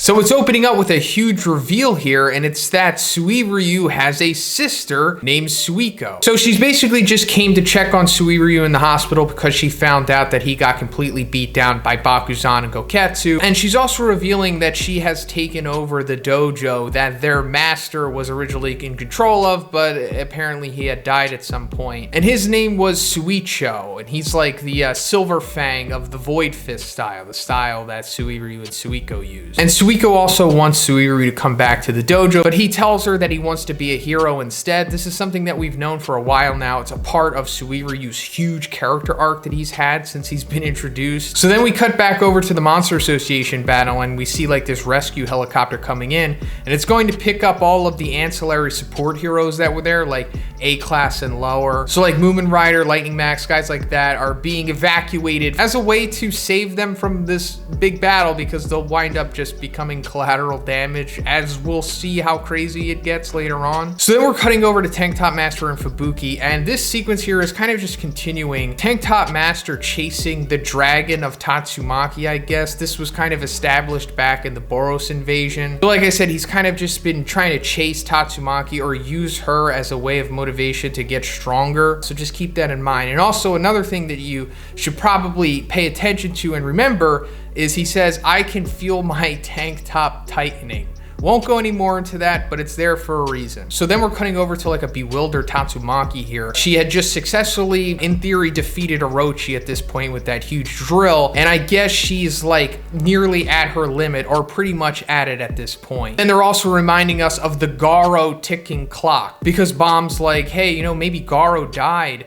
So it's opening up with a huge reveal here, and it's that Suiryu has a sister named Suiko. So she's basically just came to check on Suiryu in the hospital because she found out that he got completely beat down by Bakuzan and Goketsu. And she's also revealing that she has taken over the dojo that their master was originally in control of, but apparently he had died at some point. And his name was Suicho, and he's like the Silver Fang of the Void Fist style, the style that Suiryu and Suiko use. And Suiko also wants Suiryu to come back to the dojo, but he tells her that he wants to be a hero instead. This is something that we've known for a while now. It's a part of Suiryu's huge character arc that he's had since he's been introduced. So then we cut back over to the Monster Association battle, and we see like this rescue helicopter coming in, and it's going to pick up all of the ancillary support heroes that were there, like A-class and lower. So like Moomin Rider, Lightning Max, guys like that are being evacuated as a way to save them from this big battle, because they'll wind up just becoming collateral damage, as we'll see how crazy it gets later on. So then we're cutting over to Tank Top Master and Fubuki, and this sequence here is kind of just continuing Tank Top Master chasing the dragon of Tatsumaki, I guess. This was kind of established back in the Boros invasion. But like I said, he's kind of just been trying to chase Tatsumaki or use her as a way of motivation to get stronger. So just keep that in mind. And also another thing that you should probably pay attention to and remember is he says, "I can feel my tank top tightening." Won't go any more into that, but it's there for a reason. So then we're cutting over to like a bewildered Tatsumaki here. She had just successfully, in theory, defeated Orochi at this point with that huge drill. And I guess she's like nearly at her limit, or pretty much at it at this point. And they're also reminding us of the Garo ticking clock, because Bomb's like, hey, you know, maybe Garo died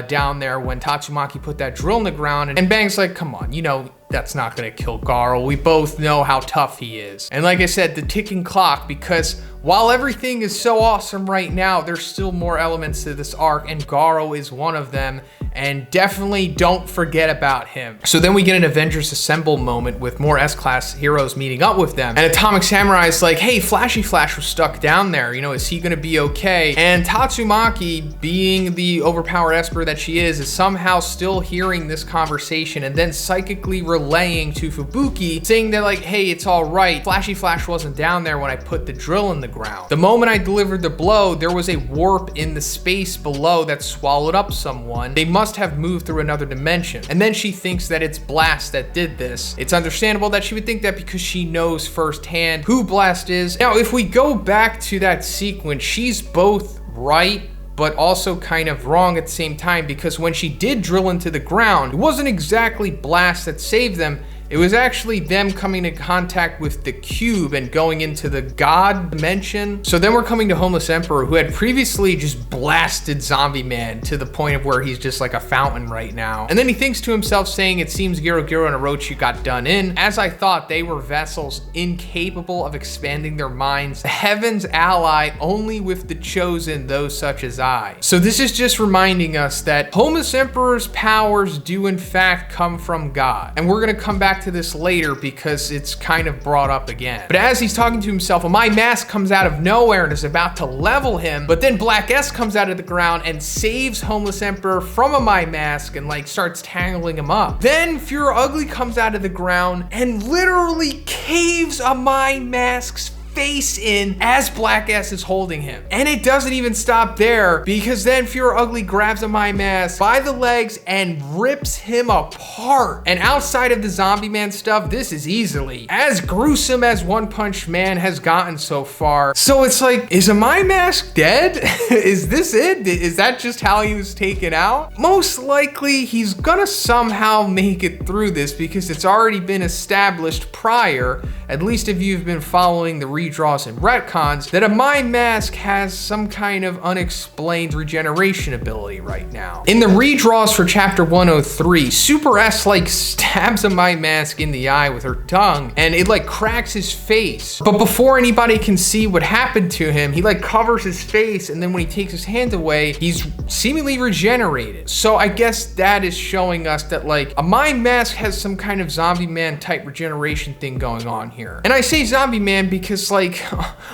down there when Tatsumaki put that drill in the ground. And Bang's like, come on, you know, that's not gonna kill Garo. We both know how tough he is. And like I said, the ticking clock, because while everything is so awesome right now, there's still more elements to this arc, and Garo is one of them. And definitely don't forget about him. So then we get an Avengers Assemble moment with more S-Class heroes meeting up with them. And Atomic Samurai is like, hey, Flashy Flash was stuck down there. You know, is he gonna be okay? And Tatsumaki, being the overpowered Esper that she is somehow still hearing this conversation and then psychically relaying to Fubuki, saying that like, hey, it's all right. Flashy Flash wasn't down there when I put the drill in the ground. The moment I delivered the blow, there was a warp in the space below that swallowed up someone. They must have moved through another dimension. And then she thinks that it's Blast that did this. It's understandable that she would think that because she knows firsthand who Blast is. Now, if we go back to that sequence, she's both right, but also kind of wrong at the same time, because when she did drill into the ground, it wasn't exactly Blast that saved them. It was actually them coming in contact with the cube and going into the God dimension. So then we're coming to Homeless Emperor, who had previously just blasted Zombie Man to the point of where he's just like a fountain right now. And then he thinks to himself, saying, it seems Garo Garo and Orochi got done in. As I thought, they were vessels incapable of expanding their minds. The heavens ally only with the chosen, those such as I. So this is just reminding us that Homeless Emperor's powers do in fact come from God. And we're gonna come back to this later because it's kind of brought up again. But as he's talking to himself, a My Mask comes out of nowhere and is about to level him, but then Black S comes out of the ground and saves Homeless Emperor from a My Mask and like starts tangling him up. Then Fuhrer Ugly comes out of the ground and literally caves a My Mask's face in as Black S is holding him. And it doesn't even stop there, because then Fuhrer Ugly grabs a My Mask by the legs and rips him apart. And outside of the Zombie Man stuff, this is easily as gruesome as One Punch Man has gotten so far. So it's like, is a My Mask dead? Is this it? Is that just how he was taken out? Most likely he's gonna somehow make it through this, because it's already been established prior, at least if you've been following the redraws and retcons, that a My Mask has some kind of unexplained regeneration ability right now. In the redraws for chapter 103, Super S like stabs a My Mask in the eye with her tongue, and it like cracks his face. But before anybody can see what happened to him, he like covers his face, and then when he takes his hand away, he's seemingly regenerated. So I guess that is showing us that like a My Mask has some kind of Zombie Man type regeneration thing going on here. And I say Zombie Man because like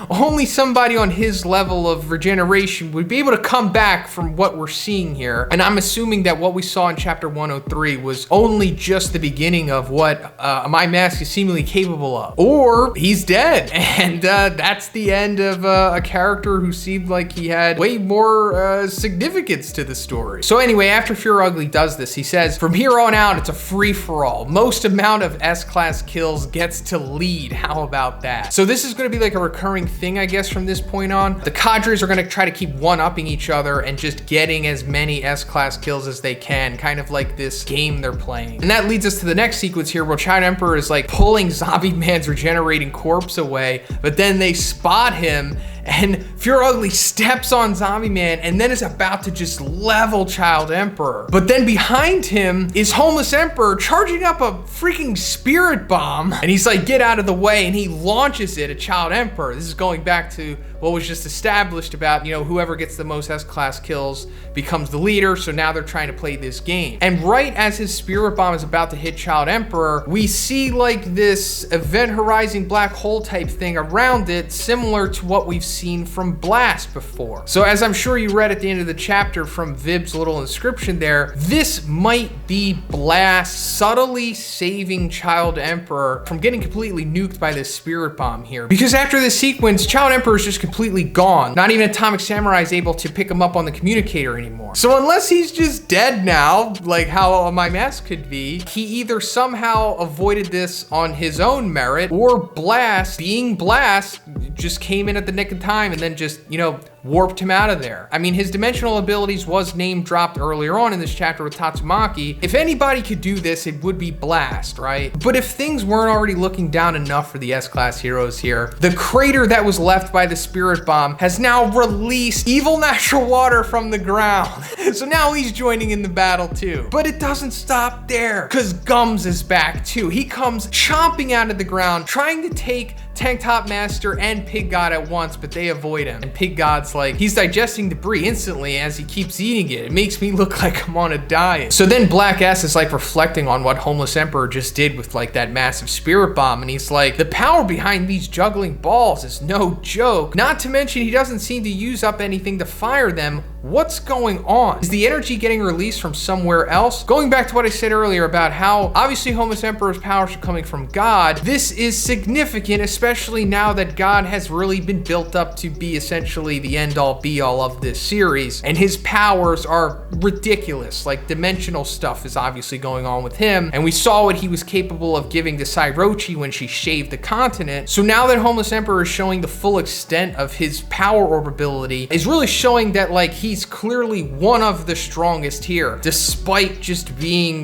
only somebody on his level of regeneration would be able to come back from what we're seeing here. And I'm assuming that what we saw in chapter 103 was only just the beginning of what my mask is seemingly capable of. Or he's dead. And that's the end of a character who seemed like he had way more significance to the story. So anyway, after Fear Ugly does this, he says, from here on out, it's a free-for-all. Most amount of S-class kills gets to lead. How about that? So this is going to be like a recurring thing, I guess, from this point on. The cadres are going to try to keep one-upping each other and just getting as many S-class kills as they can, kind of like this game they're playing. And that leads us to the next sequence here where Child Emperor is like pulling Zombie Man's regenerating corpse away, but then they spot him and Fear Ugly steps on Zombie Man and then is about to just level Child Emperor. But then behind him is Homeless Emperor charging up a freaking spirit bomb. And he's like, get out of the way, and he launches it at Child Emperor. This is going back to what was just established about, you know, whoever gets the most S-class kills becomes the leader. So now they're trying to play this game. And right as his spirit bomb is about to hit Child Emperor, we see like this Event Horizon black hole type thing around it, similar to what we've seen from Blast before. So as I'm sure you read at the end of the chapter from Vib's little inscription there, this might be Blast subtly saving Child Emperor from getting completely nuked by this spirit bomb here. Because after this sequence, Child Emperor is just completely gone. Not even Atomic Samurai is able to pick him up on the communicator anymore. So unless he's just dead now, like how my mask could be, he either somehow avoided this on his own merit, or Blast, being Blast, just came in at the nick of time and then just, you know, warped him out of there. I mean, his dimensional abilities was name dropped earlier on in this chapter with Tatsumaki. If anybody could do this, it would be Blast, right? But if things weren't already looking down enough for the S-class heroes here, the crater that was left by the spirit bomb has now released evil natural water from the ground. So now he's joining in the battle too. But it doesn't stop there, because Gums is back too. He comes chomping out of the ground, trying to take Tank Top Master and Pig God at once, but they avoid him. And Pig God's like, he's digesting debris instantly as he keeps eating it. It makes me look like I'm on a diet. So then Black S is like reflecting on what Homeless Emperor just did with like that massive spirit bomb. And he's like, the power behind these juggling balls is no joke. Not to mention he doesn't seem to use up anything to fire them. What's going on? Is the energy getting released from somewhere else? Going back to what I said earlier about how obviously Homeless Emperor's powers are coming from God, this is significant, especially now that God has really been built up to be essentially the end-all be-all of this series, and his powers are ridiculous. Like, dimensional stuff is obviously going on with him, and we saw what he was capable of giving to Sairochi when she shaved the continent. So now that Homeless Emperor is showing the full extent of his power orb ability, is really showing that like he's clearly one of the strongest here, despite just being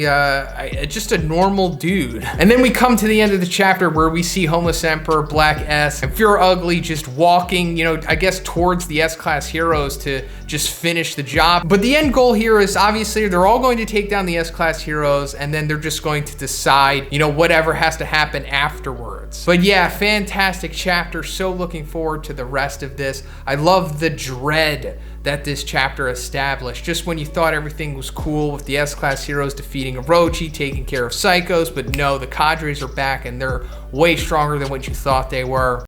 just a normal dude. And then we come to the end of the chapter where we see Homeless Emperor, Black S, and Fear Ugly just walking, you know, I guess towards the S-class heroes to just finish the job. But the end goal here is obviously they're all going to take down the S-class heroes, and then they're just going to decide, you know, whatever has to happen afterwards. But yeah, fantastic chapter. So looking forward to the rest of this. I love the dread that this chapter established. Just when you thought everything was cool with the S-class heroes defeating Orochi, taking care of Psychos, but no, the cadres are back and they're way stronger than what you thought they were.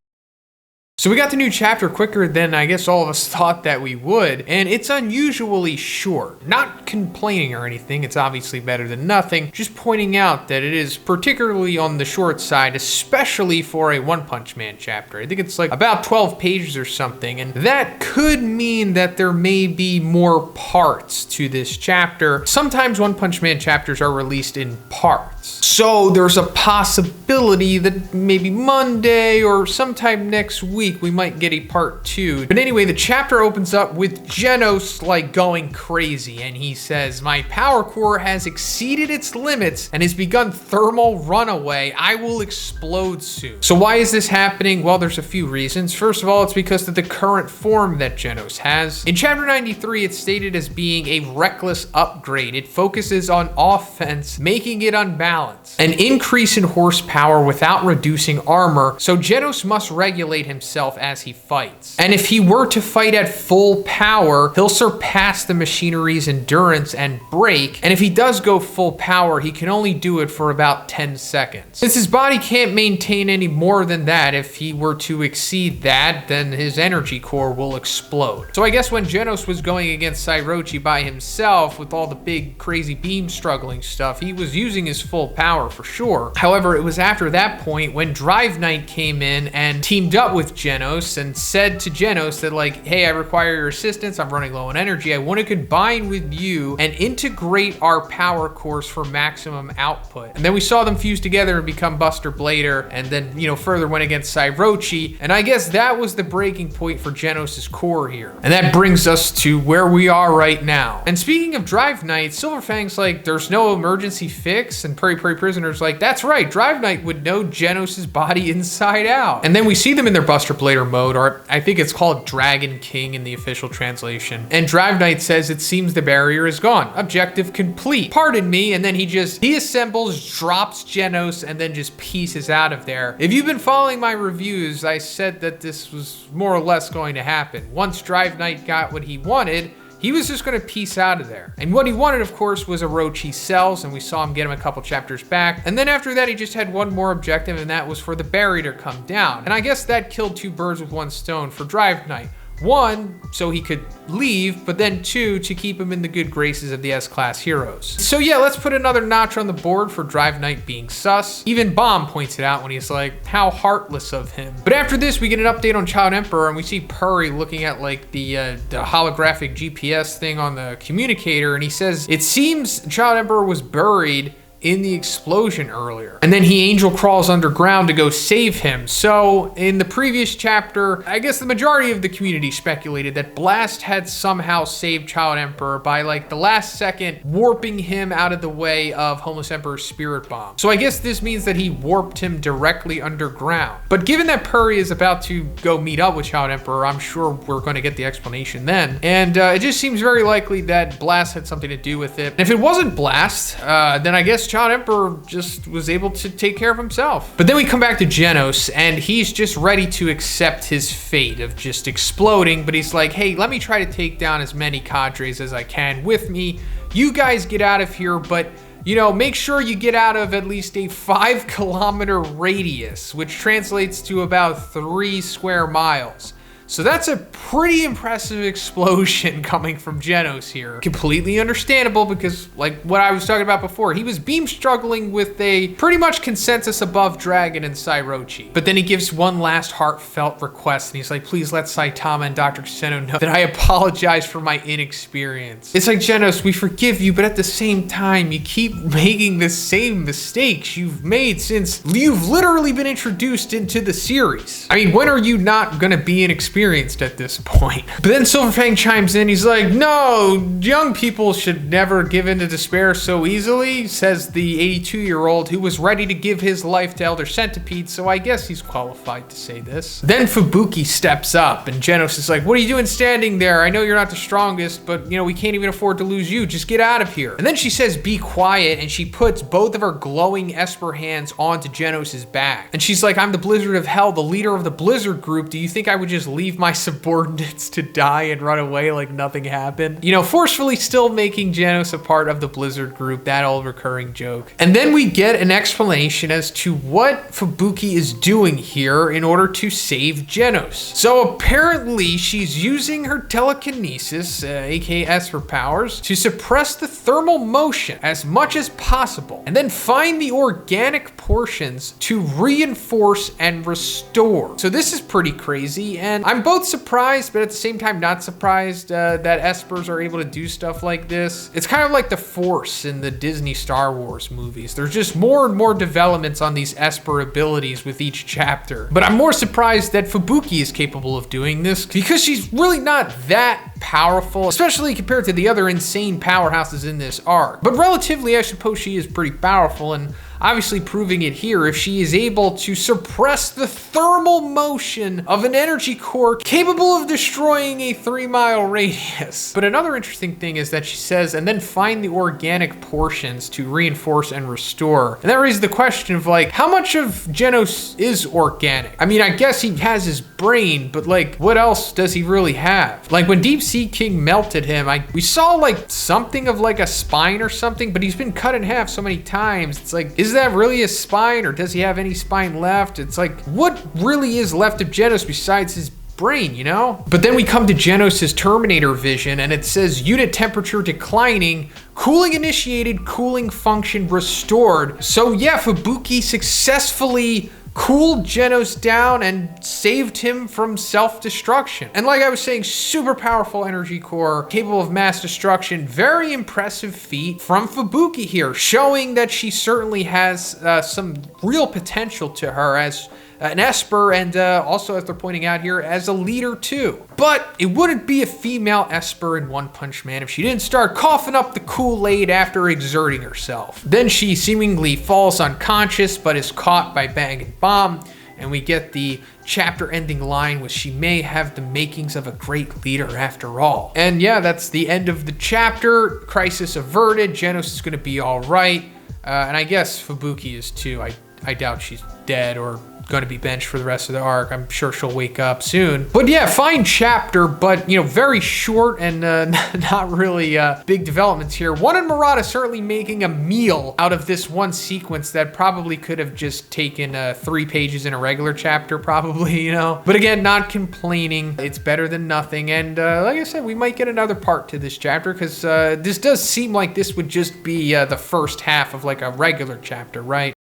So we got the new chapter quicker than I guess all of us thought that we would, and it's unusually short. Not complaining or anything, it's obviously better than nothing, just pointing out that it is particularly on the short side, especially for a One Punch Man chapter. I think it's like about 12 pages or something, and that could mean that there may be more parts to this chapter. Sometimes One Punch Man chapters are released in parts. So there's a possibility that maybe Monday or sometime next week we might get a part 2. But anyway, the chapter opens up with Genos like going crazy, and he says, my power core has exceeded its limits and has begun thermal runaway. I will explode soon. So why is this happening? Well, there's a few reasons. First of all, it's because of the current form that Genos has. In chapter 93, it's stated as being a reckless upgrade. It focuses on offense, making it unbalanced. balance. An increase in horsepower without reducing armor, so Genos must regulate himself as he fights. And if he were to fight at full power, he'll surpass the machinery's endurance and break, and if he does go full power, he can only do it for about 10 seconds. Since his body can't maintain any more than that, if he were to exceed that, then his energy core will explode. So I guess when Genos was going against Suiryu by himself with all the big crazy beam struggling stuff, he was using his full power for sure. However, it was after that point when Drive Knight came in and teamed up with Genos and said to Genos that like, hey, I require your assistance, I'm running low on energy, I want to combine with you and integrate our power cores for maximum output. And then we saw them fuse together and become Buster Blader, and then, you know, further went against Suiryu, and I guess that was the breaking point for Genos's core here. And that brings us to where we are right now. And speaking of Drive Knight, Silverfang's like, there's no emergency fix, and Puri Puri Prisoner's like, that's right, Drive Knight would know Genos's body inside out. And then we see them in their Buster Blader mode, or I think it's called Dragon King in the official translation. And Drive Knight says it seems the barrier is gone. Objective complete. Pardon me, and then he assembles, drops Genos, and then just pieces out of there. If you've been following my reviews, I said that this was more or less going to happen. Once Drive Knight got what he wanted, he was just gonna piece out of there. And what he wanted, of course, was Orochi cells, and we saw him get him a couple chapters back. And then after that, he just had one more objective, and that was for the barrier to come down. And I guess that killed two birds with one stone for Drive Knight. One, so he could leave, but then two, to keep him in the good graces of the S-Class heroes. So yeah, let's put another notch on the board for Drive Knight being sus. Even Bomb points it out when he's like, how heartless of him. But after this, we get an update on Child Emperor, and we see Puri looking at like the holographic GPS thing on the communicator, and he says, it seems Child Emperor was buried in the explosion earlier. And then he angel crawls underground to go save him. So in the previous chapter, I guess the majority of the community speculated that Blast had somehow saved Child Emperor by like the last second warping him out of the way of Homeless Emperor's spirit bomb. So I guess this means that he warped him directly underground. But given that Puri is about to go meet up with Child Emperor, I'm sure we're going to get the explanation then. And it just seems very likely that Blast had something to do with it. And if it wasn't Blast, then I guess Child Emperor just was able to take care of himself. But then we come back to Genos, and he's just ready to accept his fate of just exploding, but he's like, hey, let me try to take down as many cadres as I can with me. You guys get out of here, but you know, make sure you get out of at least a 5-kilometer radius, which translates to about 3 square miles. So that's a pretty impressive explosion coming from Genos here. Completely understandable because, like what I was talking about before, he was beam struggling with a pretty much consensus above Dragon and Suiryu. But then he gives one last heartfelt request, and he's like, please let Saitama and Dr. Kuseno know that I apologize for my inexperience. It's like, Genos, we forgive you, but at the same time, you keep making the same mistakes you've made since you've literally been introduced into the series. I mean, when are you not gonna be inexperienced at this point? But then Silverfang chimes in. He's like, no, young people should never give in to despair so easily, says the 82-year-old who was ready to give his life to Elder Centipede, so I guess he's qualified to say this. Then Fubuki steps up, and Genos is like, what are you doing standing there? I know you're not the strongest, but you know, we can't even afford to lose you. Just get out of here. And then she says, be quiet, and she puts both of her glowing Esper hands onto Genos's back. And she's like, I'm the Blizzard of Hell, the leader of the Blizzard group. Do you think I would just leave my subordinates to die and run away like nothing happened? You know, forcefully still making Genos a part of the Blizzard group, that old recurring joke. And then we get an explanation as to what Fubuki is doing here in order to save Genos. So apparently she's using her telekinesis, aka Esper powers, to suppress the thermal motion as much as possible, and then find the organic portions to reinforce and restore. So this is pretty crazy, and I'm both surprised, but at the same time not surprised that Espers are able to do stuff like this. It's kind of like the Force in the Disney Star Wars movies. There's just more and more developments on these Esper abilities with each chapter. But I'm more surprised that Fubuki is capable of doing this because she's really not that powerful, especially compared to the other insane powerhouses in this arc. But relatively, I suppose she is pretty powerful, and obviously proving it here if she is able to suppress the thermal motion of an energy core capable of destroying a 3-mile radius. But another interesting thing is that she says, and then find the organic portions to reinforce and restore. And that raises the question of like, how much of Genos is organic? I mean, I guess he has his brain, but like, what else does he really have? Like when Deep Sea King melted him, we saw like something of like a spine or something, but he's been cut in half so many times. It's like, is that really a spine, or does he have any spine left? It's like, what really is left of Genos besides his brain, you know? But then we come to Genos' Terminator vision, and it says unit temperature declining, cooling initiated, cooling function restored. So yeah, Fubuki successfully cooled Genos down and saved him from self-destruction. And like I was saying, super powerful energy core, capable of mass destruction. Very impressive feat from Fubuki here, showing that she certainly has some real potential to her as an Esper, and also, as they're pointing out here, as a leader too. But it wouldn't be a female Esper in One Punch Man if she didn't start coughing up the Kool-Aid after exerting herself. Then she seemingly falls unconscious, but is caught by Bang and Bomb, and we get the chapter ending line with, she may have the makings of a great leader after all. And yeah, that's the end of the chapter. Crisis averted. Genos is gonna be all right. And I guess Fubuki is too. I doubt she's dead or going to be benched for the rest of the arc. I'm sure she'll wake up soon. But yeah, fine chapter, but you know, very short and not really big developments here. One and Murata certainly making a meal out of this one sequence that probably could have just taken 3 pages in a regular chapter, probably, you know. But again, not complaining. It's better than nothing. And like I said, we might get another part to this chapter, because this does seem like this would just be the first half of like a regular chapter, right?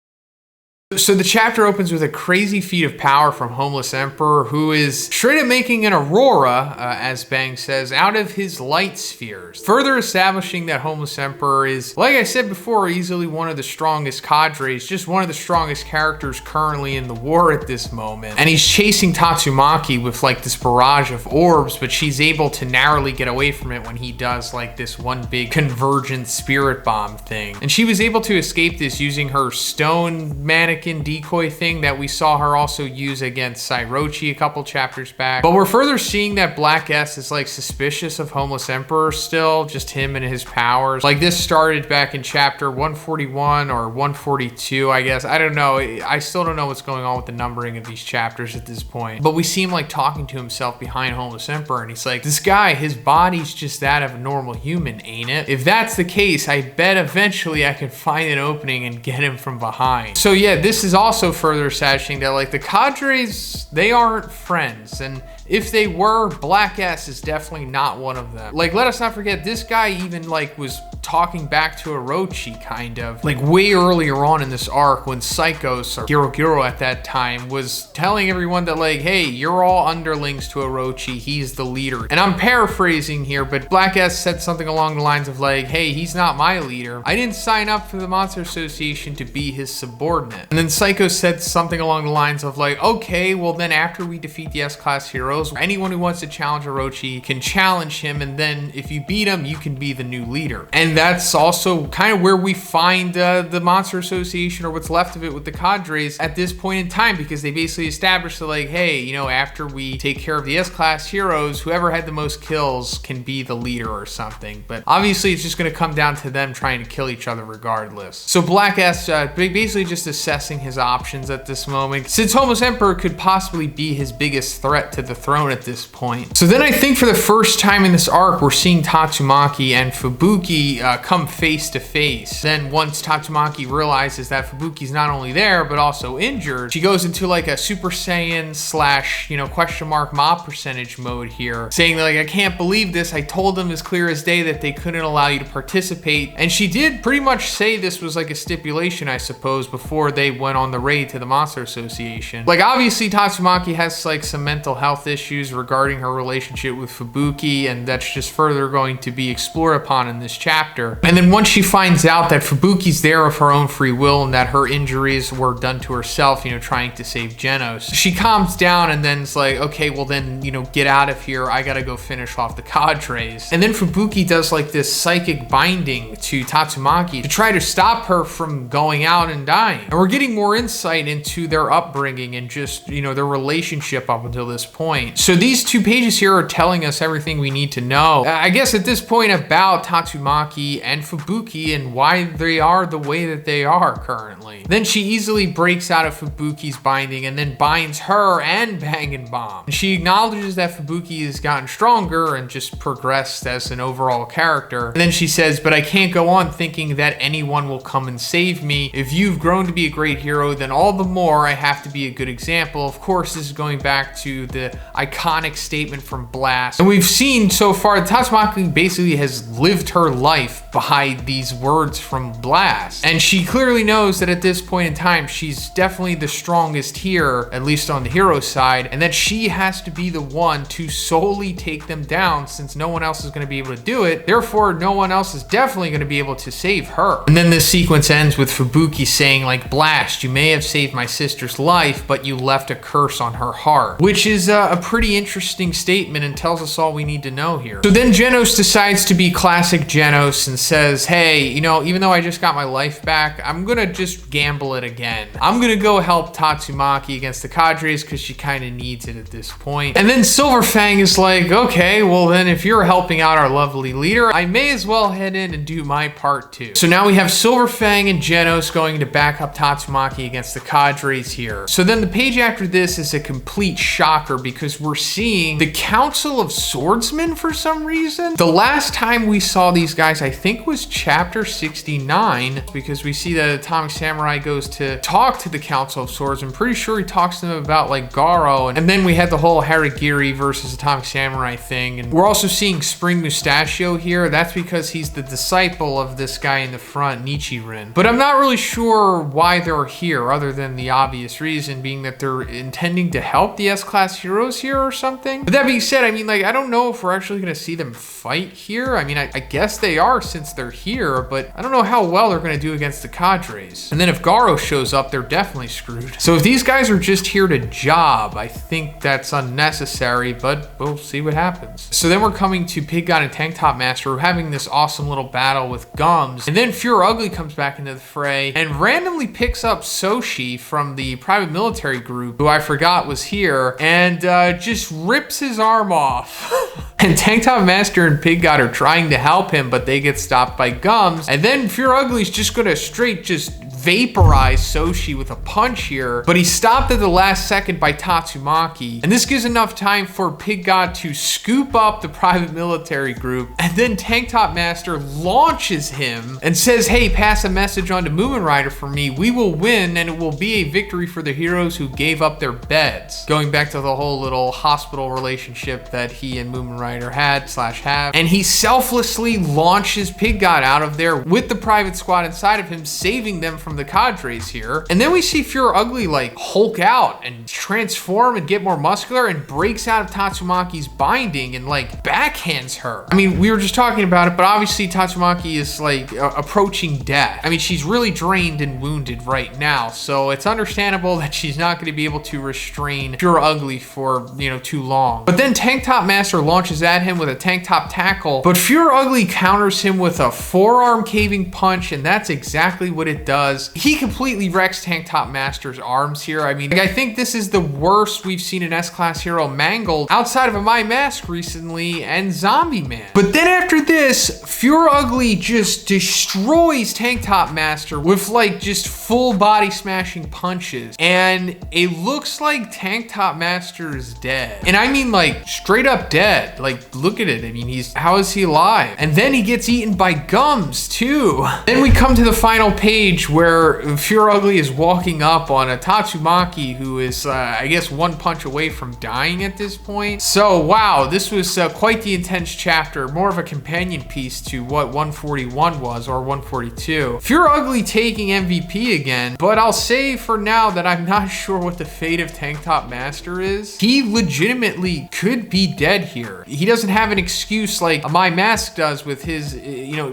So the chapter opens with a crazy feat of power from Homeless Emperor, who is straight up making an aurora, as Bang says, out of his light spheres. Further establishing that Homeless Emperor is, like I said before, easily one of the strongest cadres, just one of the strongest characters currently in the war at this moment. And he's chasing Tatsumaki with like this barrage of orbs, but she's able to narrowly get away from it when he does like this one big convergent spirit bomb thing. And she was able to escape this using her stone mannequin decoy thing that we saw her also use against Sairochi a couple chapters back. But we're further seeing that Black S is like suspicious of Homeless Emperor still, just him and his powers. Like this started back in chapter 141 or 142, I guess. I don't know. I still don't know what's going on with the numbering of these chapters at this point. But we see him like talking to himself behind Homeless Emperor, and he's like, this guy, his body's just that of a normal human, ain't it? If that's the case, I bet eventually I can find an opening and get him from behind. So yeah, this is also further establishing that like the cadres, they aren't friends, and if they were, Black S is definitely not one of them. Like, let us not forget, this guy even like was talking back to Orochi kind of like way earlier on in this arc when Psychos, or Garo at that time, was telling everyone that like, hey, you're all underlings to Orochi, he's the leader. And I'm paraphrasing here, but Black S said something along the lines of like, hey, he's not my leader. I didn't sign up for the Monster Association to be his subordinate. And then Psycho said something along the lines of like, okay, well then after we defeat the S-Class heroes, anyone who wants to challenge Orochi can challenge him, and then if you beat him, you can be the new leader. And that's also kind of where we find the Monster Association, or what's left of it, with the cadres at this point in time, because they basically established that like, hey, you know, after we take care of the S-Class heroes, whoever had the most kills can be the leader or something. But obviously it's just going to come down to them trying to kill each other regardless. So Black S basically just assessing his options at this moment, since Homeless Emperor could possibly be his biggest threat to the throne at this point. So then I think for the first time in this arc, we're seeing Tatsumaki and Fubuki come face to face. Then once Tatsumaki realizes that Fubuki's not only there, but also injured, she goes into like a Super Saiyan slash, you know, question mark mob percentage mode here, saying that like, I can't believe this. I told them as clear as day that they couldn't allow you to participate. And she did pretty much say this was like a stipulation, I suppose, before they went on the raid to the Monster Association. Like, obviously Tatsumaki has like some mental health issues regarding her relationship with Fubuki, and that's just further going to be explored upon in this chapter. And then once she finds out that Fubuki's there of her own free will and that her injuries were done to herself, you know, trying to save Genos, she calms down and then it's like, okay, well then, you know, get out of here. I gotta go finish off the CADRES. And then Fubuki does like this psychic binding to Tatsumaki to try to stop her from going out and dying. And we're getting more insight into their upbringing and just, you know, their relationship up until this point. So these 2 pages here are telling us everything we need to know, I guess, at this point about Tatsumaki and Fubuki and why they are the way that they are currently. Then she easily breaks out of Fubuki's binding and then binds her and Bang and Bomb. And she acknowledges that Fubuki has gotten stronger and just progressed as an overall character. And then she says, but I can't go on thinking that anyone will come and save me. If you've grown to be a great hero, then all the more I have to be a good example. Of course, this is going back to the iconic statement from Blast. And we've seen so far Tatsumaki basically has lived her life by these words from Blast. And she clearly knows that at this point in time, she's definitely the strongest here, at least on the hero side, and that she has to be the one to solely take them down since no one else is going to be able to do it. Therefore, no one else is definitely going to be able to save her. And then this sequence ends with Fubuki saying like, Blast, you may have saved my sister's life, but you left a curse on her heart, which is a pretty interesting statement and tells us all we need to know here. So then Genos decides to be classic Genos and says, hey, you know, even though I just got my life back, I'm gonna just gamble it again. I'm gonna go help Tatsumaki against the CADRES because she kind of needs it at this point. And then Silverfang is like, okay, well then if you're helping out our lovely leader, I may as well head in and do my part too. So now we have Silverfang and Genos going to back up Tatsumaki against the CADRES here. So then the page after this is a complete shocker because we're seeing the Council of Swordsmen for some reason. The last time we saw these guys, I think, was chapter 69, because we see that Atomic Samurai goes to talk to the Council of Swords. I'm pretty sure he talks to them about like Garo, and then we had the whole Harigiri versus Atomic Samurai thing. And we're also seeing Spring Mustachio here. That's because he's the disciple of this guy in the front, Nichirin. But I'm not really sure why they're here, other than the obvious reason being that they're intending to help the S-Class heroes here or something. But that being said, I mean, like, I don't know if we're actually going to see them fight here. I mean, I guess they are since they're here, but I don't know how well they're going to do against the CADRES. And then if Garo shows up, they're definitely screwed. So if these guys are just here to job, I think that's unnecessary, but we'll see what happens. So then we're coming to Pig God and Tank Top Master. We're having this awesome little battle with Gums. And then Pure Ugly comes back into the fray and randomly picks up Soshi from the private military group, who I forgot was here, and just rips his arm off. And Tank Top Master and Pig God are trying to help him, but they get stopped by Gums. And then Pure Ugly's just gonna straight just vaporize Soshi with a punch here, but he's stopped at the last second by Tatsumaki. And this gives enough time for Pig God to scoop up the private military group. And then Tank Top Master launches him and says, hey, pass a message on to Moomin Rider for me. We will win, and it will be a victory for the heroes who gave up their beds. Going back to the whole little hospital relationship that he and Moomin Rider had/have. And he selflessly launches Pig God out of there with the private squad inside of him, saving them from the CADRES here. And then we see Pure Ugly like Hulk out and transform and get more muscular and breaks out of Tatsumaki's binding and like backhands her. I mean, we were just talking about it, but obviously Tatsumaki is like approaching death. I mean, she's really drained and wounded right now, so it's understandable that she's not going to be able to restrain Pure Ugly for, you know, too long. But then Tank Top Master launches at him with a tank top tackle, but Pure Ugly counters him with a forearm caving punch, and that's exactly what it does. He completely wrecks Tank Top Master's arms here. I mean, I think this is the worst we've seen an S-Class hero mangled outside of a My Mask recently and Zombie Man. But then after this, Pure Ugly just destroys Tank Top Master with like just full body smashing punches. And it looks like Tank Top Master is dead. And I mean like straight up dead. Like look at it. I mean, how is he alive? And then he gets eaten by Gums too. Then we come to the final page where where Pure Ugly is walking up on a Tatsumaki who is, I guess, one punch away from dying at this point. So, wow, this was quite the intense chapter, more of a companion piece to what 141 was, or 142. Pure Ugly taking MVP again, but I'll say for now that I'm not sure what the fate of Tank Top Master is. He legitimately could be dead here. He doesn't have an excuse like My Mask does with his,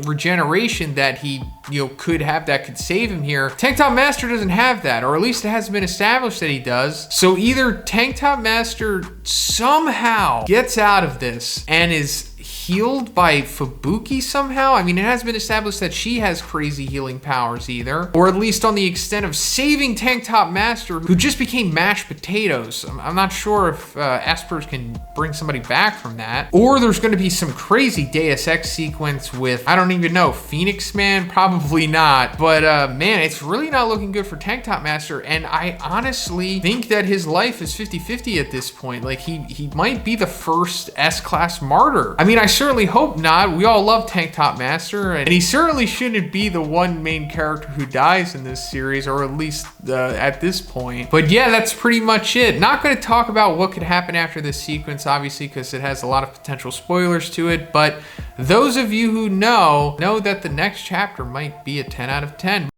regeneration that he, could have that could save him here. Tank Top Master doesn't have that, or at least it hasn't been established that he does. So either Tank Top Master somehow gets out of this and is healed by Fubuki somehow. I mean, it has been established that she has crazy healing powers either, or at least on the extent of saving Tank Top Master, who just became mashed potatoes. I'm not sure if Espers can bring somebody back from that, or there's going to be some crazy Deus Ex sequence with, I don't even know, Phoenix Man? Probably not, but man, it's really not looking good for Tank Top Master, and I honestly think that his life is 50-50 at this point. Like, he might be the first S-class martyr. I mean, I certainly hope not. We all love Tank Top Master, and he certainly shouldn't be the one main character who dies in this series, or at least at this point. But yeah, that's pretty much it. Not going to talk about what could happen after this sequence, obviously, because it has a lot of potential spoilers to it, but those of you who know that the next chapter might be a 10 out of 10.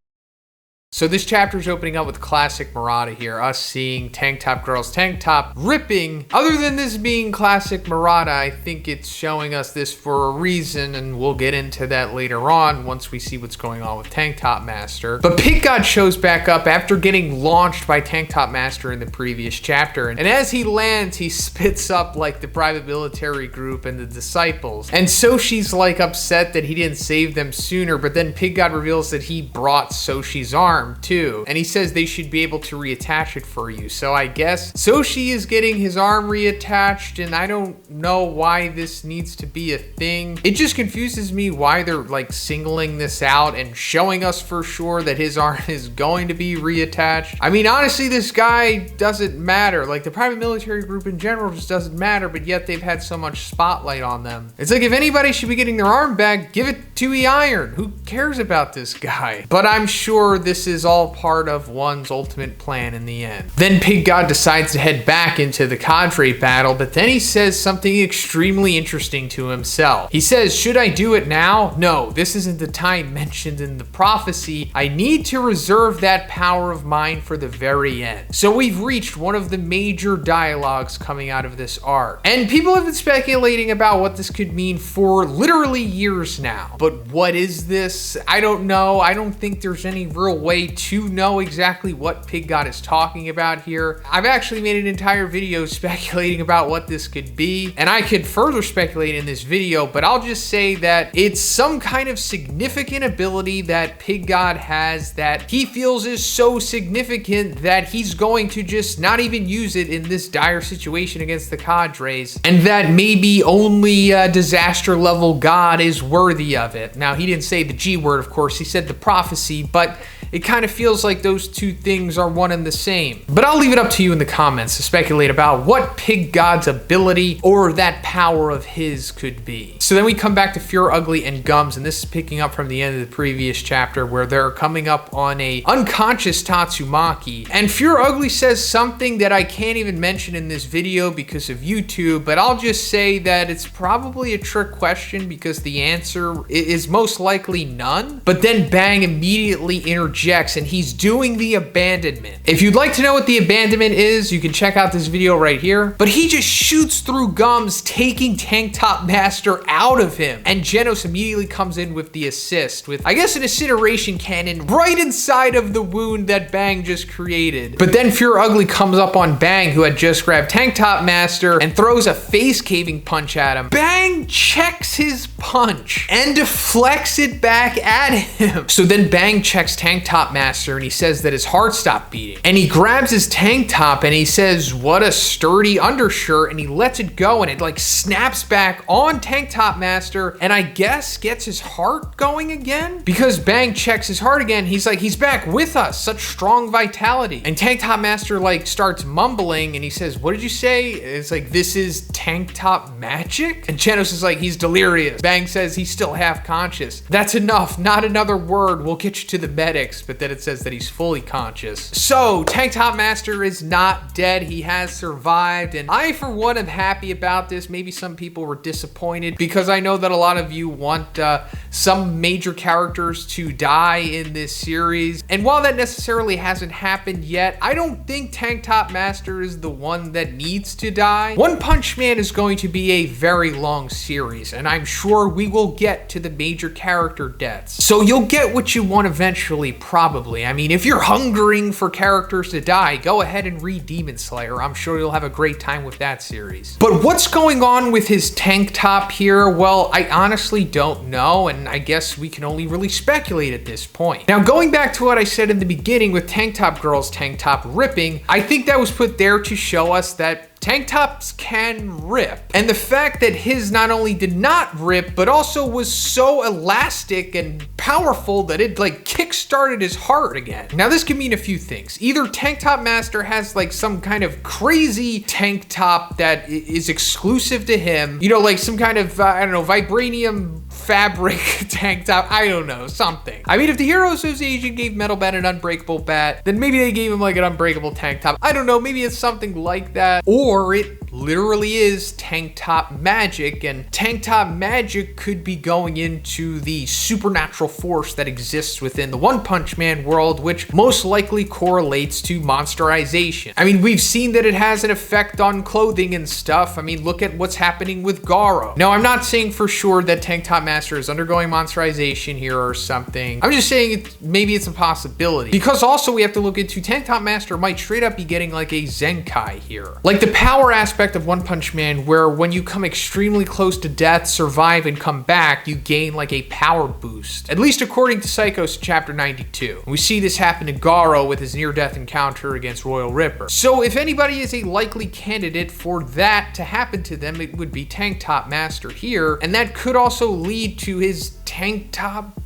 So this chapter is opening up with classic Murata here, us seeing tank top girls, tank top ripping. Other than this being classic Murata, I think it's showing us this for a reason, and we'll get into that later on once we see what's going on with Tank Top Master. But Pig God shows back up after getting launched by Tank Top Master in the previous chapter, and as he lands, he spits up like the private military group and the disciples. And Soshi's like upset that he didn't save them sooner, but then Pig God reveals that he brought Soshi's arm too, and he says they should be able to reattach it for you. So I guess Soshi is getting his arm reattached, and I don't know why this needs to be a thing. It just confuses me why they're like singling this out and showing us for sure that his arm is going to be reattached. I mean, honestly, this guy doesn't matter. Like, the private military group in general just doesn't matter, but yet they've had so much spotlight on them. It's like, if anybody should be getting their arm back, give it to Iron. Who cares about this guy? But I'm sure this is all part of one's ultimate plan in the end. Then Pig God decides to head back into the cadre battle, but then he says something extremely interesting to himself. He says, should I do it now? No, this isn't the time mentioned in the prophecy. I need to reserve that power of mine for the very end. So we've reached one of the major dialogues coming out of this arc. And people have been speculating about what this could mean for literally years now. But what is this? I don't know. I don't think there's any real way to know exactly what Pig God is talking about here. I've actually made an entire video speculating about what this could be, and I could further speculate in this video, but I'll just say that it's some kind of significant ability that Pig God has that he feels is so significant that he's going to just not even use it in this dire situation against the cadres, and that maybe only a disaster level God is worthy of it. Now, he didn't say the G word, of course, he said the prophecy, but it kind of feels like those two things are one and the same. But I'll leave it up to you in the comments to speculate about what Pig God's ability or that power of his could be. So then we come back to Pure Ugly and Gums, and this is picking up from the end of the previous chapter where they're coming up on a unconscious Tatsumaki. And Pure Ugly says something that I can't even mention in this video because of YouTube, but I'll just say that it's probably a trick question because the answer is most likely none. But then Bang immediately interjects, and he's doing the abandonment. If you'd like to know what the abandonment is, you can check out this video right here. But he just shoots through Gums, taking Tank Top Master out of him. And Genos immediately comes in with the assist with, I guess, an incineration cannon right inside of the wound that Bang just created. But then Pure Ugly comes up on Bang, who had just grabbed Tank Top Master, and throws a face caving punch at him. Bang checks his punch and deflects it back at him. So then Bang checks Tank Top Master, and he says that his heart stopped beating, and he grabs his tank top and he says, what a sturdy undershirt, and he lets it go, and it like snaps back on Tank Top Master, and I guess gets his heart going again, because Bang checks his heart again. He's like, he's back with us, such strong vitality. And Tank Top Master like starts mumbling, and he says, what did you say? It's like, this is tank top magic? And Genos is like, he's delirious. Bang says he's still half conscious. That's enough, not another word, we'll get you to the medics. fixed, but then it says that he's fully conscious. So Tank Top Master is not dead. He has survived, and I, for one, am happy about this. Maybe some people were disappointed because I know that a lot of you want some major characters to die in this series. And while that necessarily hasn't happened yet, I don't think Tank Top Master is the one that needs to die. One Punch Man is going to be a very long series, and I'm sure we will get to the major character deaths. So you'll get what you want eventually, probably. I mean, if you're hungering for characters to die, go ahead and read Demon Slayer. I'm sure you'll have a great time with that series. But what's going on with his tank top here? Well, I honestly don't know, and I guess we can only really speculate at this point. Now, going back to what I said in the beginning with Tank Top Girl's tank top ripping, I think that was put there to show us that tank tops can rip. And the fact that his not only did not rip, but also was so elastic and powerful that it like kick-started his heart again. Now this could mean a few things. Either Tank Top Master has like some kind of crazy tank top that is exclusive to him, you know, like some kind of, I don't know, vibranium fabric tank top, I don't know, something. I mean, if the Hero Association gave Metal Bat an unbreakable bat, then maybe they gave him like an unbreakable tank top. I don't know, maybe it's something like that. Or it literally is tank top magic, and tank top magic could be going into the supernatural force that exists within the One Punch Man world, which most likely correlates to monsterization. I mean, we've seen that it has an effect on clothing and stuff. I mean, look at what's happening with Garo. Now, I'm not saying for sure that Tank Top Master is undergoing monsterization here or something. I'm just saying maybe it's a possibility. Because also we have to look into Tank Top Master might straight up be getting like a Zenkai here. Like the power aspect of One Punch Man, where when you come extremely close to death, survive, and come back, you gain like a power boost. At least according to Psychos chapter 92. We see this happen to Garo with his near-death encounter against Royal Ripper. So if anybody is a likely candidate for that to happen to them, it would be Tank Top Master here. And that could also lead to his tank top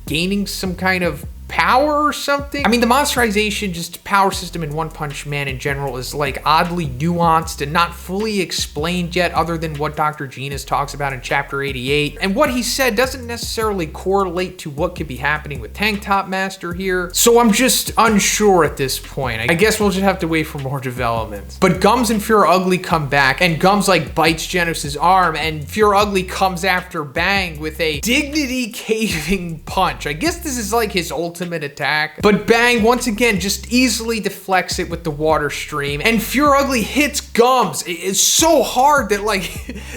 gaining some kind of power or something. I mean, the monsterization just power system in One Punch Man in general is like oddly nuanced and not fully explained yet, other than what Dr. Genos talks about in chapter 88. And what he said doesn't necessarily correlate to what could be happening with Tank Top Master here. So I'm just unsure at this point. I guess we'll just have to wait for more developments. But Gums and Fear Ugly come back, and Gums like bites Genos' arm, and Fear Ugly comes after Bang with a dignity caving punch. I guess this is like his ultimate attack, but Bang once again just easily deflects it with the water stream, and Fear Ugly hits Gums. It's so hard that like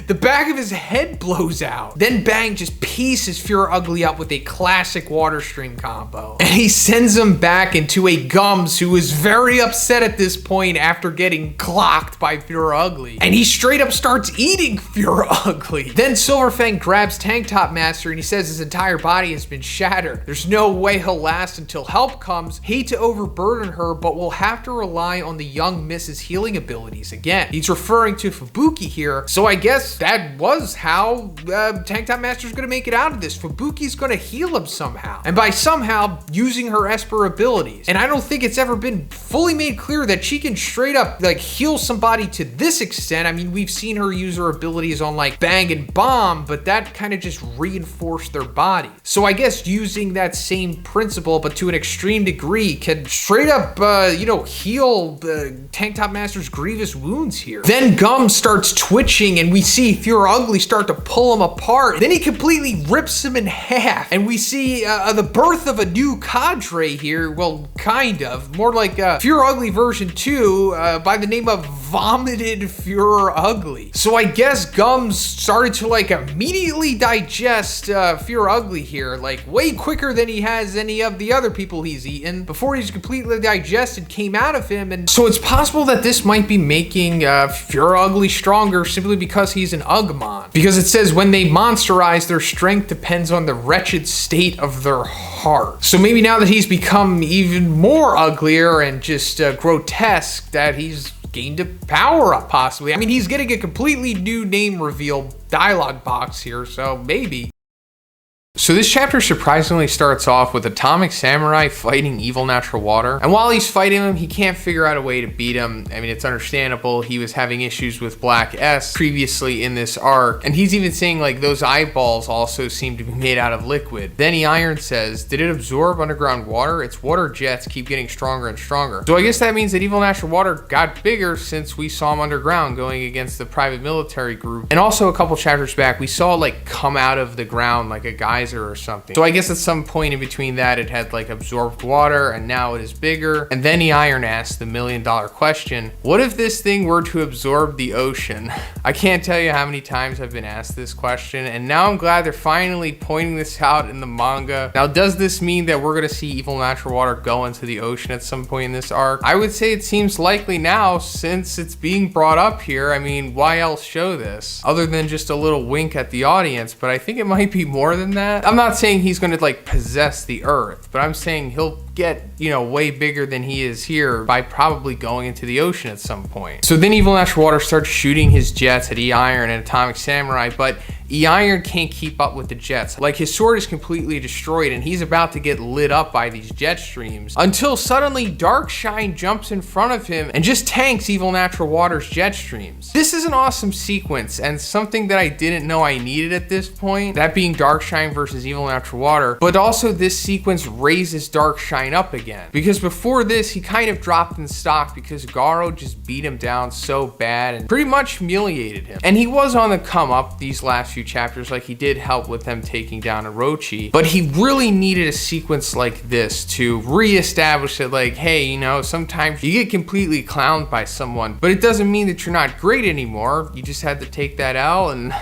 the back of his head blows out. Then Bang just pieces Fear Ugly up with a classic water stream combo, and he sends him back into a Gums who is very upset at this point after getting clocked by Fear Ugly, and he straight up starts eating Fear Ugly. Then Silver Fang grabs Tank Top Master and he says his entire body has been shattered. There's no way he'll last until help comes. Hate to overburden her, but we'll have to rely on the young Miss's healing abilities again. He's referring to Fubuki here, so I guess that was how Tank Top Master's gonna make it out of this. Fubuki's gonna heal him somehow, and by somehow using her Esper abilities. And I don't think it's ever been fully made clear that she can straight up like heal somebody to this extent. I mean, we've seen her use her abilities on like Bang and Bomb, but that kind of just reinforced their body. So I guess using that same principle, but to an extreme degree, can straight up, you know, heal Tank Top Master's grievous wounds here. Then Gum starts twitching, and we see Fear Ugly start to pull him apart. Then he completely rips him in half, and we see the birth of a new cadre here. Well, kind of. More like Fear Ugly version 2 by the name of Vomited Fear Ugly. So I guess Gums started to like immediately digest Fear Ugly here, like way quicker than he has any of the other people he's eaten. Before he's completely digested, came out of him, and so it's possible that this might be making Fear Ugly stronger simply because he's an Ugmon. Because it says when they monsterize, their strength depends on the wretched state of their heart. So maybe now that he's become even more uglier and just grotesque, that he's gained a power up possibly. I mean, he's getting a completely new name reveal dialogue box here, so maybe. So this chapter surprisingly starts off with Atomic Samurai fighting Evil Natural Water. And while he's fighting him, he can't figure out a way to beat him. I mean, it's understandable. He was having issues with Black S previously in this arc. And he's even saying like those eyeballs also seem to be made out of liquid. Then Iron says, did it absorb underground water? Its water jets keep getting stronger and stronger. So I guess that means that Evil Natural Water got bigger since we saw him underground going against the private military group. And also a couple chapters back, we saw it like come out of the ground like a geyser or something. So I guess at some point in between that, it had like absorbed water and now it is bigger. And then the Iron asked the $1 million question, what if this thing were to absorb the ocean? I can't tell you how many times I've been asked this question, and now I'm glad they're finally pointing this out in the manga. Now, does this mean that we're gonna see Evil Natural Water go into the ocean at some point in this arc? I would say it seems likely now since it's being brought up here. I mean, why else show this? Other than just a little wink at the audience, but I think it might be more than that. I'm not saying he's gonna like possess the earth, but I'm saying he'll get, you know, way bigger than he is here by probably going into the ocean at some point. So then Evil Natural Water starts shooting his jets at E-Iron and Atomic Samurai, but E-Iron can't keep up with the jets. Like his sword is completely destroyed and he's about to get lit up by these jet streams until suddenly Darkshine jumps in front of him and just tanks Evil Natural Water's jet streams. This is an awesome sequence and something that I didn't know I needed at this point, that being Darkshine versus Evil Natural Water, but also this sequence raises Darkshine up again. Because before this, he kind of dropped in stock because Garo just beat him down so bad and pretty much humiliated him. And he was on the come up these last few chapters, like he did help with them taking down Orochi, but he really needed a sequence like this to reestablish that like, hey, you know, sometimes you get completely clowned by someone, but it doesn't mean that you're not great anymore. You just had to take that L and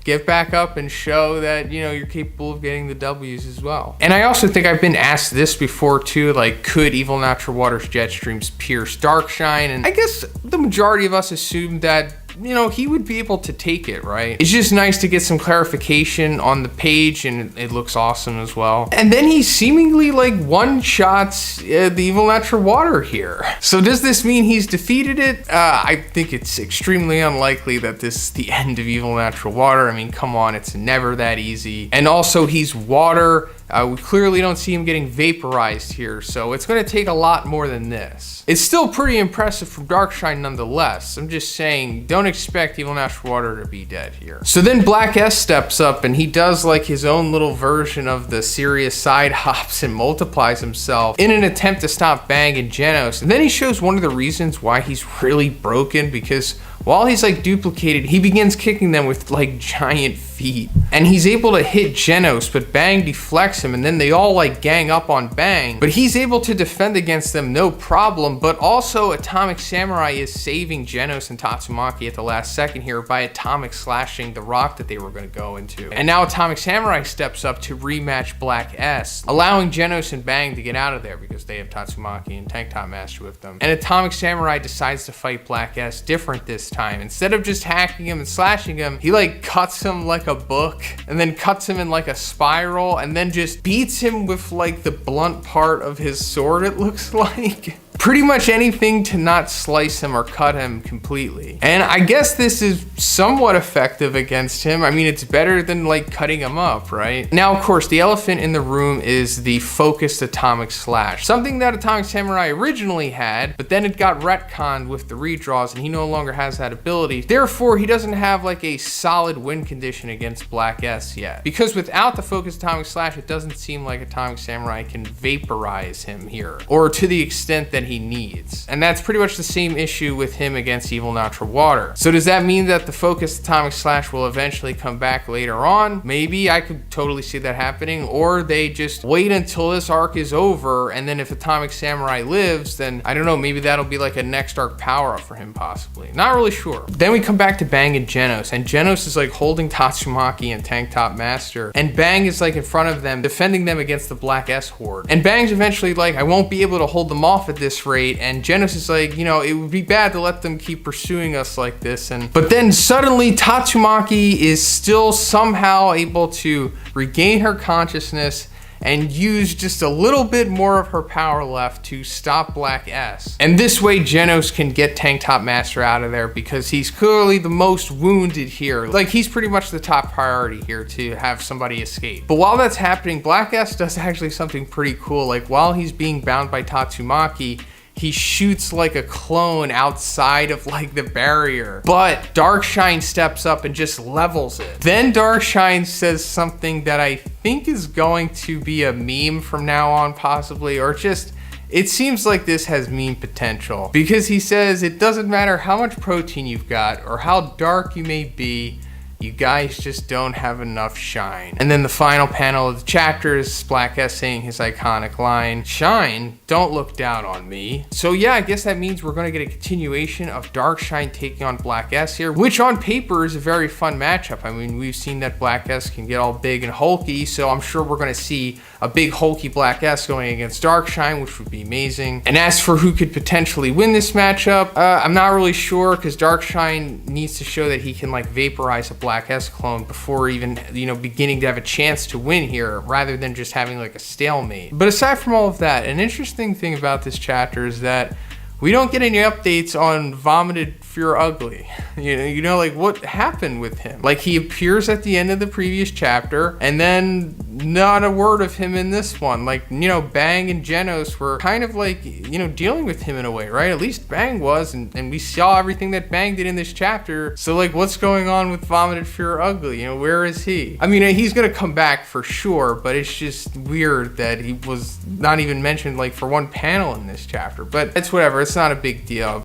get back up and show that, you know, you're capable of getting the W's as well. And I also think I've been asked this before too, like, could Evil Natural Water's jet streams pierce Darkshine? And I guess the majority of us assumed that, you know, he would be able to take it, right? It's just nice to get some clarification on the page, and it looks awesome as well. And then he seemingly like one-shots the Evil Natural Water here. So does this mean he's defeated it? I think it's extremely unlikely that this is the end of Evil Natural Water. I mean, come on, it's never that easy. And also he's water. We clearly don't see him getting vaporized here, so it's going to take a lot more than this. It's still pretty impressive from Darkshine nonetheless. I'm just saying, don't expect Evil Natural Water to be dead here. So then Black S steps up and he does like his own little version of the serious side hops and multiplies himself in an attempt to stop Bang and Genos. And then he shows one of the reasons why he's really broken, because while he's like duplicated, he begins kicking them with like giant feet. And he's able to hit Genos, but Bang deflects him, and then they all like gang up on Bang. But he's able to defend against them no problem, but also Atomic Samurai is saving Genos and Tatsumaki at the last second here by atomic slashing the rock that they were going to go into. And now Atomic Samurai steps up to rematch Black S, allowing Genos and Bang to get out of there because they have Tatsumaki and Tank Top Master with them. And Atomic Samurai decides to fight Black S different this time. Instead of just hacking him and slashing him, he like cuts him like a book and then cuts him in like a spiral and then just beats him with like the blunt part of his sword, it looks like. Pretty much anything to not slice him or cut him completely. And I guess this is somewhat effective against him. I mean, it's better than like cutting him up, right? Now, of course, the elephant in the room is the focused atomic slash, something that Atomic Samurai originally had, but then it got retconned with the redraws and he no longer has that ability. Therefore, he doesn't have like a solid win condition against Black S yet. Because without the focused atomic slash, it doesn't seem like Atomic Samurai can vaporize him here, or to the extent that he needs. And that's pretty much the same issue with him against Evil Natural Water. So does that mean that the focused atomic slash will eventually come back later on? Maybe. I could totally see that happening. Or they just wait until this arc is over, and then if Atomic Samurai lives, then I don't know, maybe that'll be like a next arc power up for him possibly. Not really sure. Then we come back to Bang and Genos, and Genos is like holding Tatsumaki and Tank Top Master, and Bang is like in front of them defending them against the Black S horde. And Bang's eventually like, I won't be able to hold them off at this rate, and Genos is like, you know, it would be bad to let them keep pursuing us like this. But then suddenly Tatsumaki is still somehow able to regain her consciousness and use just a little bit more of her power left to stop Black S. And this way Genos can get Tank Top Master out of there because he's clearly the most wounded here. Like, he's pretty much the top priority here to have somebody escape. But while that's happening, Black S does actually something pretty cool. Like, while he's being bound by Tatsumaki, he shoots like a clone outside of like the barrier, but Darkshine steps up and just levels it. Then Darkshine says something that I think is going to be a meme from now on, possibly, or just, it seems like this has meme potential, because he says it doesn't matter how much protein you've got or how dark you may be, you guys just don't have enough shine. And then the final panel of the chapter is Black S saying his iconic line, "Shine, don't look down on me." So yeah, I guess that means we're gonna get a continuation of Darkshine taking on Black S here, which on paper is a very fun matchup. I mean, we've seen that Black S can get all big and hulky, so I'm sure we're gonna see a big hulky Black S going against Darkshine, which would be amazing. And as for who could potentially win this matchup, I'm not really sure, because Darkshine needs to show that he can like vaporize a Black S clone before even, you know, beginning to have a chance to win here, rather than just having like a stalemate. But aside from all of that, an interesting thing about this chapter is that we don't get any updates on Vomited Fear Ugly. You know, like, what happened with him? Like, he appears at the end of the previous chapter, and then not a word of him in this one. Like, you know, Bang and Genos were kind of like, you know, dealing with him in a way, right? At least Bang was, and we saw everything that Bang did in this chapter. So, like, what's going on with Vomited Fear Ugly? You know, where is he? I mean, he's gonna come back for sure, but it's just weird that he was not even mentioned, like, for one panel in this chapter. But it's whatever, it's not a big deal.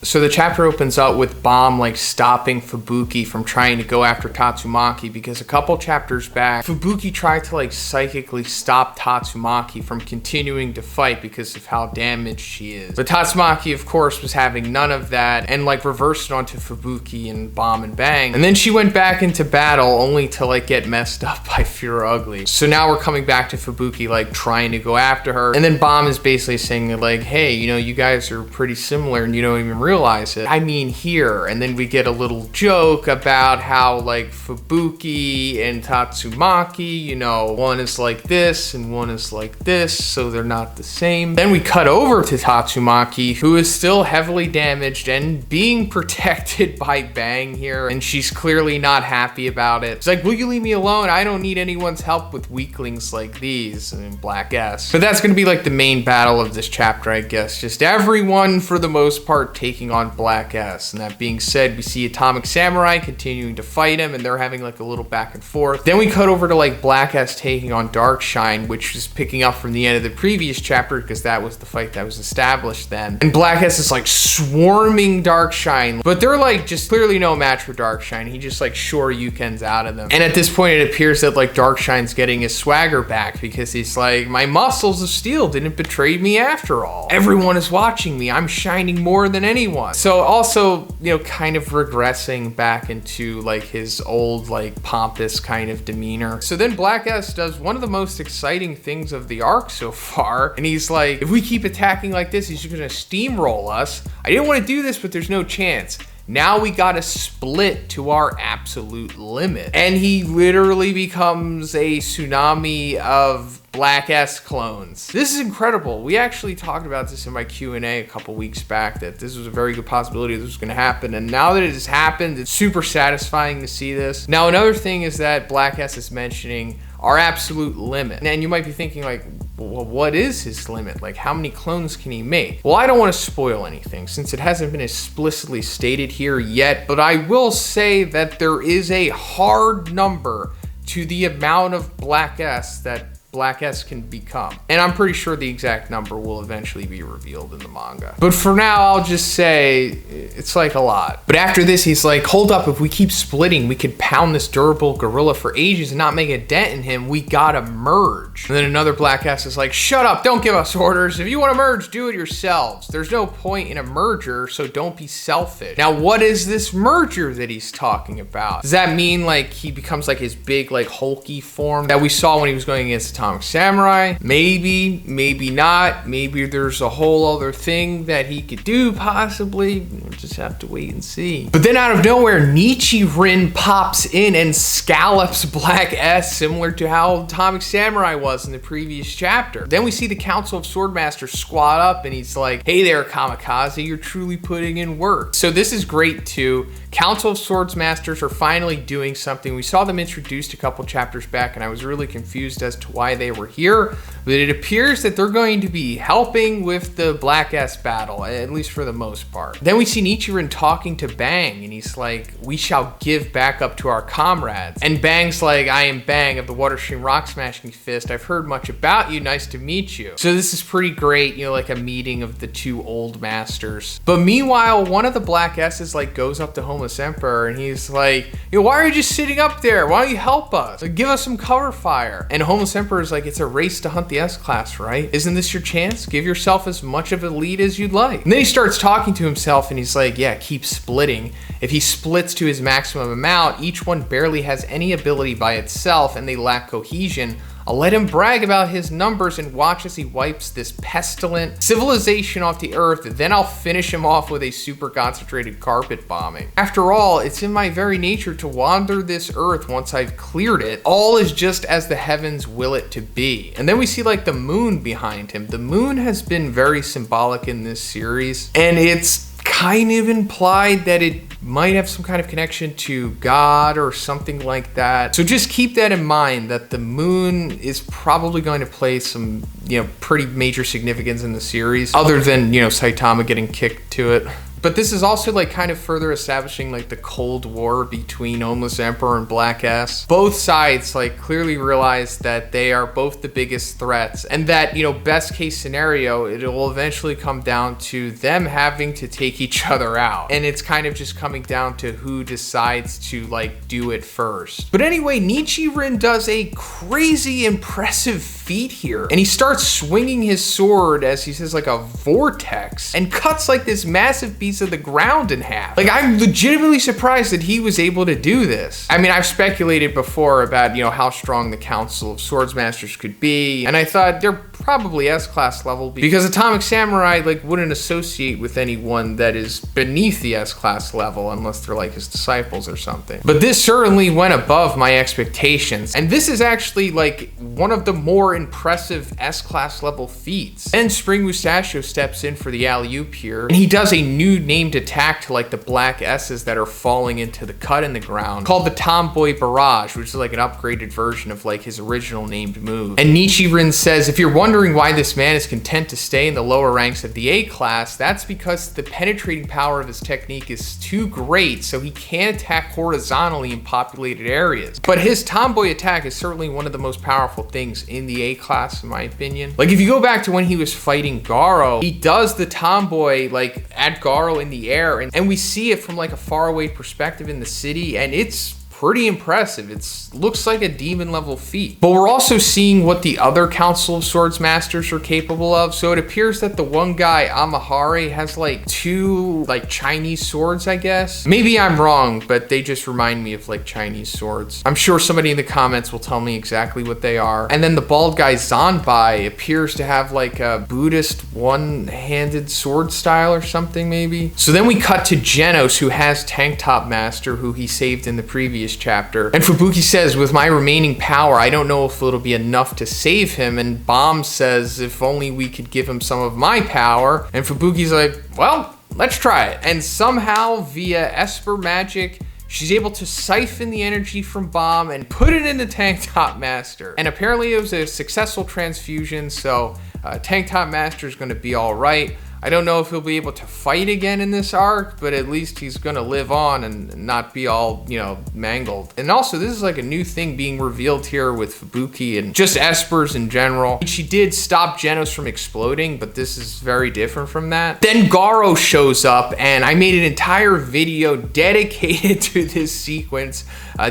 So the chapter opens up with Bomb like stopping Fubuki from trying to go after Tatsumaki, because a couple chapters back, Fubuki tried to like psychically stop Tatsumaki from continuing to fight because of how damaged she is. But Tatsumaki, of course, was having none of that and like reversed it onto Fubuki and Bomb and Bang. And then she went back into battle only to like get messed up by Fear Ugly. So now we're coming back to Fubuki like trying to go after her. And then Bomb is basically saying like, hey, you know, you guys are pretty similar and you don't even realize it. I mean, here. And then we get a little joke about how like Fubuki and Tatsumaki, you know, one is like this and one is like this, so they're not the same. Then we cut over to Tatsumaki, who is still heavily damaged and being protected by Bang here, and she's clearly not happy about it. It's like, will you leave me alone? I don't need anyone's help with weaklings like these. And Black S. But that's gonna be like the main battle of this chapter, I guess. Just everyone, for the most part, taking on Black S. And that being said, we see Atomic Samurai continuing to fight him, and they're having like a little back and forth. Then we cut over to like Black S taking on Darkshine, which is picking up from the end of the previous chapter, because that was the fight that was established then. And Black S is like swarming Darkshine, but they're like just clearly no match for Darkshine. He just like Shoryukens out of them. And at this point, it appears that like Darkshine's getting his swagger back, because he's like, my muscles of steel didn't betray me after all. Everyone is watching me. I'm shining more than anyone. So also, you know, kind of regressing back into like his old like pompous kind of demeanor. So then Black S does one of the most exciting things of the arc so far, and he's like, if we keep attacking like this, he's just gonna steamroll us. I didn't want to do this, but there's no chance. Now we gotta split to our absolute limit. And he literally becomes a tsunami of Black S clones. This is incredible. We actually talked about this in my Q&A a couple weeks back, that this was a very good possibility this was gonna happen. And now that it has happened, it's super satisfying to see this. Now, another thing is that Black S is mentioning our absolute limit. And you might be thinking like, well, what is his limit? Like, how many clones can he make? Well, I don't want to spoil anything since it hasn't been explicitly stated here yet, but I will say that there is a hard number to the amount of Black S that Black S can become. And I'm pretty sure the exact number will eventually be revealed in the manga. But for now, I'll just say it's like a lot. But after this, he's like, hold up, if we keep splitting, we could pound this durable gorilla for ages and not make a dent in him. We gotta merge. And then another Black S is like, shut up, don't give us orders. If you wanna merge, do it yourselves. There's no point in a merger, so don't be selfish. Now, what is this merger that he's talking about? Does that mean like he becomes like his big like hulky form that we saw when he was going against Atomic Atomic Samurai. Maybe, maybe not. Maybe there's a whole other thing that he could do, possibly. We'll just have to wait and see. But then out of nowhere, Nichiren pops in and scallops Black S, similar to how Atomic Samurai was in the previous chapter. Then we see the Council of Swordmasters squat up and he's like, hey there, Kamikaze, you're truly putting in work. So this is great too. Council of Swordsmasters are finally doing something. We saw them introduced a couple chapters back and I was really confused as to why they were here, but it appears that they're going to be helping with the Black S battle, at least for the most part. Then we see Nichiren talking to Bang and he's like, we shall give back up to our comrades. And Bang's like, I am Bang of the Waterstream Rock Smashing Fist. I've heard much about you. Nice to meet you. So this is pretty great, you know, like a meeting of the two old masters. But meanwhile, one of the Black S's like goes up to Homeless Emperor and he's like, you know, why are you just sitting up there? Why don't you help us? Like, give us some cover fire. And Homeless Emperor is like, it's a race to hunt the S-Class, right? Isn't this your chance? Give yourself as much of a lead as you'd like. And then he starts talking to himself and he's like, yeah, keep splitting. If he splits to his maximum amount, each one barely has any ability by itself and they lack cohesion. I'll let him brag about his numbers and watch as he wipes this pestilent civilization off the earth. Then I'll finish him off with a super concentrated carpet bombing. After all, it's in my very nature to wander this earth once I've cleared it. All is just as the heavens will it to be. And then we see like the moon behind him. The moon has been very symbolic in this series, and it's kind of implied that it might have some kind of connection to God or something like that. So just keep that in mind, that the moon is probably going to play some, you know, pretty major significance in the series, other than, you know, Saitama getting kicked to it. But this is also like kind of further establishing like the Cold War between Homeless Emperor and Black S. Both sides like clearly realize that they are both the biggest threats, and that, you know, best case scenario, it will eventually come down to them having to take each other out. And it's kind of just coming down to who decides to like do it first. But anyway, Nichiren does a crazy impressive feat here, and he starts swinging his sword as he says like a vortex and cuts like this massive piece of the ground in half. Like, I'm legitimately surprised that he was able to do this. I mean, I've speculated before about, you know, how strong the Council of Swordsmasters could be, and I thought they're probably S-Class level because Atomic Samurai like wouldn't associate with anyone that is beneath the S-Class level unless they're like his disciples or something. But this certainly went above my expectations, and this is actually like one of the more impressive S-Class level feats. And Spring Mustachio steps in for the alley-oop here, and he does a new named attack to like the Black S's that are falling into the cut in the ground, called the Tomboy Barrage, which is like an upgraded version of like his original named move. And Nichiren says, if you're wondering why this man is content to stay in the lower ranks of the A-Class, that's because the penetrating power of his technique is too great, so he can't attack horizontally in populated areas. But his Tomboy attack is certainly one of the most powerful things in the A-Class, in my opinion. Like, if you go back to when he was fighting Garo, he does the Tomboy like at Garo in the air, and we see it from like a faraway perspective in the city, and it's pretty impressive. It looks like a demon level feat. But we're also seeing what the other Council of Swordsmasters are capable of. So it appears that the one guy, Amahare, has like two like Chinese swords, I guess. Maybe I'm wrong, but they just remind me of like Chinese swords. I'm sure somebody in the comments will tell me exactly what they are. And then the bald guy, Zanbai, appears to have like a Buddhist one-handed sword style or something maybe. So then we cut to Genos, who has Tank Top Master, who he saved in the previous chapter. And Fubuki says, with my remaining power, I don't know if it'll be enough to save him. And Bomb says, if only we could give him some of my power. And Fubuki's like, well, let's try it. And somehow, via Esper magic, she's able to siphon the energy from Bomb and put it into Tank Top Master. And apparently it was a successful transfusion, so Tank Top Master is going to be all right. I don't know if he'll be able to fight again in this arc, but at least he's gonna live on and not be all, you know, mangled. And also, this is like a new thing being revealed here with Fubuki and just Espers in general. She did stop Genos from exploding, but this is very different from that. Then Garo shows up, and I made an entire video dedicated to this sequence.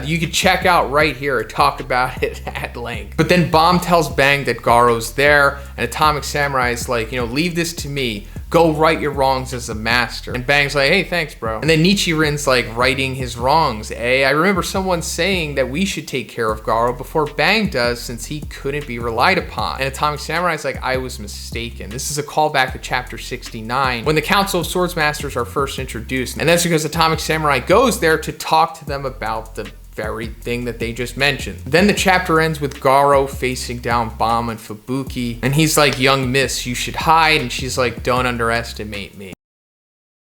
You can check out right here. I talk about it at length. But then Bomb tells Bang that Garo's there, and Atomic Samurai is like, you know, leave this to me. Go right your wrongs as a master. And Bang's like, hey, thanks, bro. And then Nichiren's like righting his wrongs. I remember someone saying that we should take care of Garo before Bang does since he couldn't be relied upon. And Atomic Samurai's like, I was mistaken. This is a callback to chapter 69 when the Council of Swordsmasters are first introduced. And that's because Atomic Samurai goes there to talk to them about the very thing that they just mentioned. Then the chapter ends with Garo facing down Bomb and Fubuki, and he's like, young miss, you should hide, and she's like, don't underestimate me.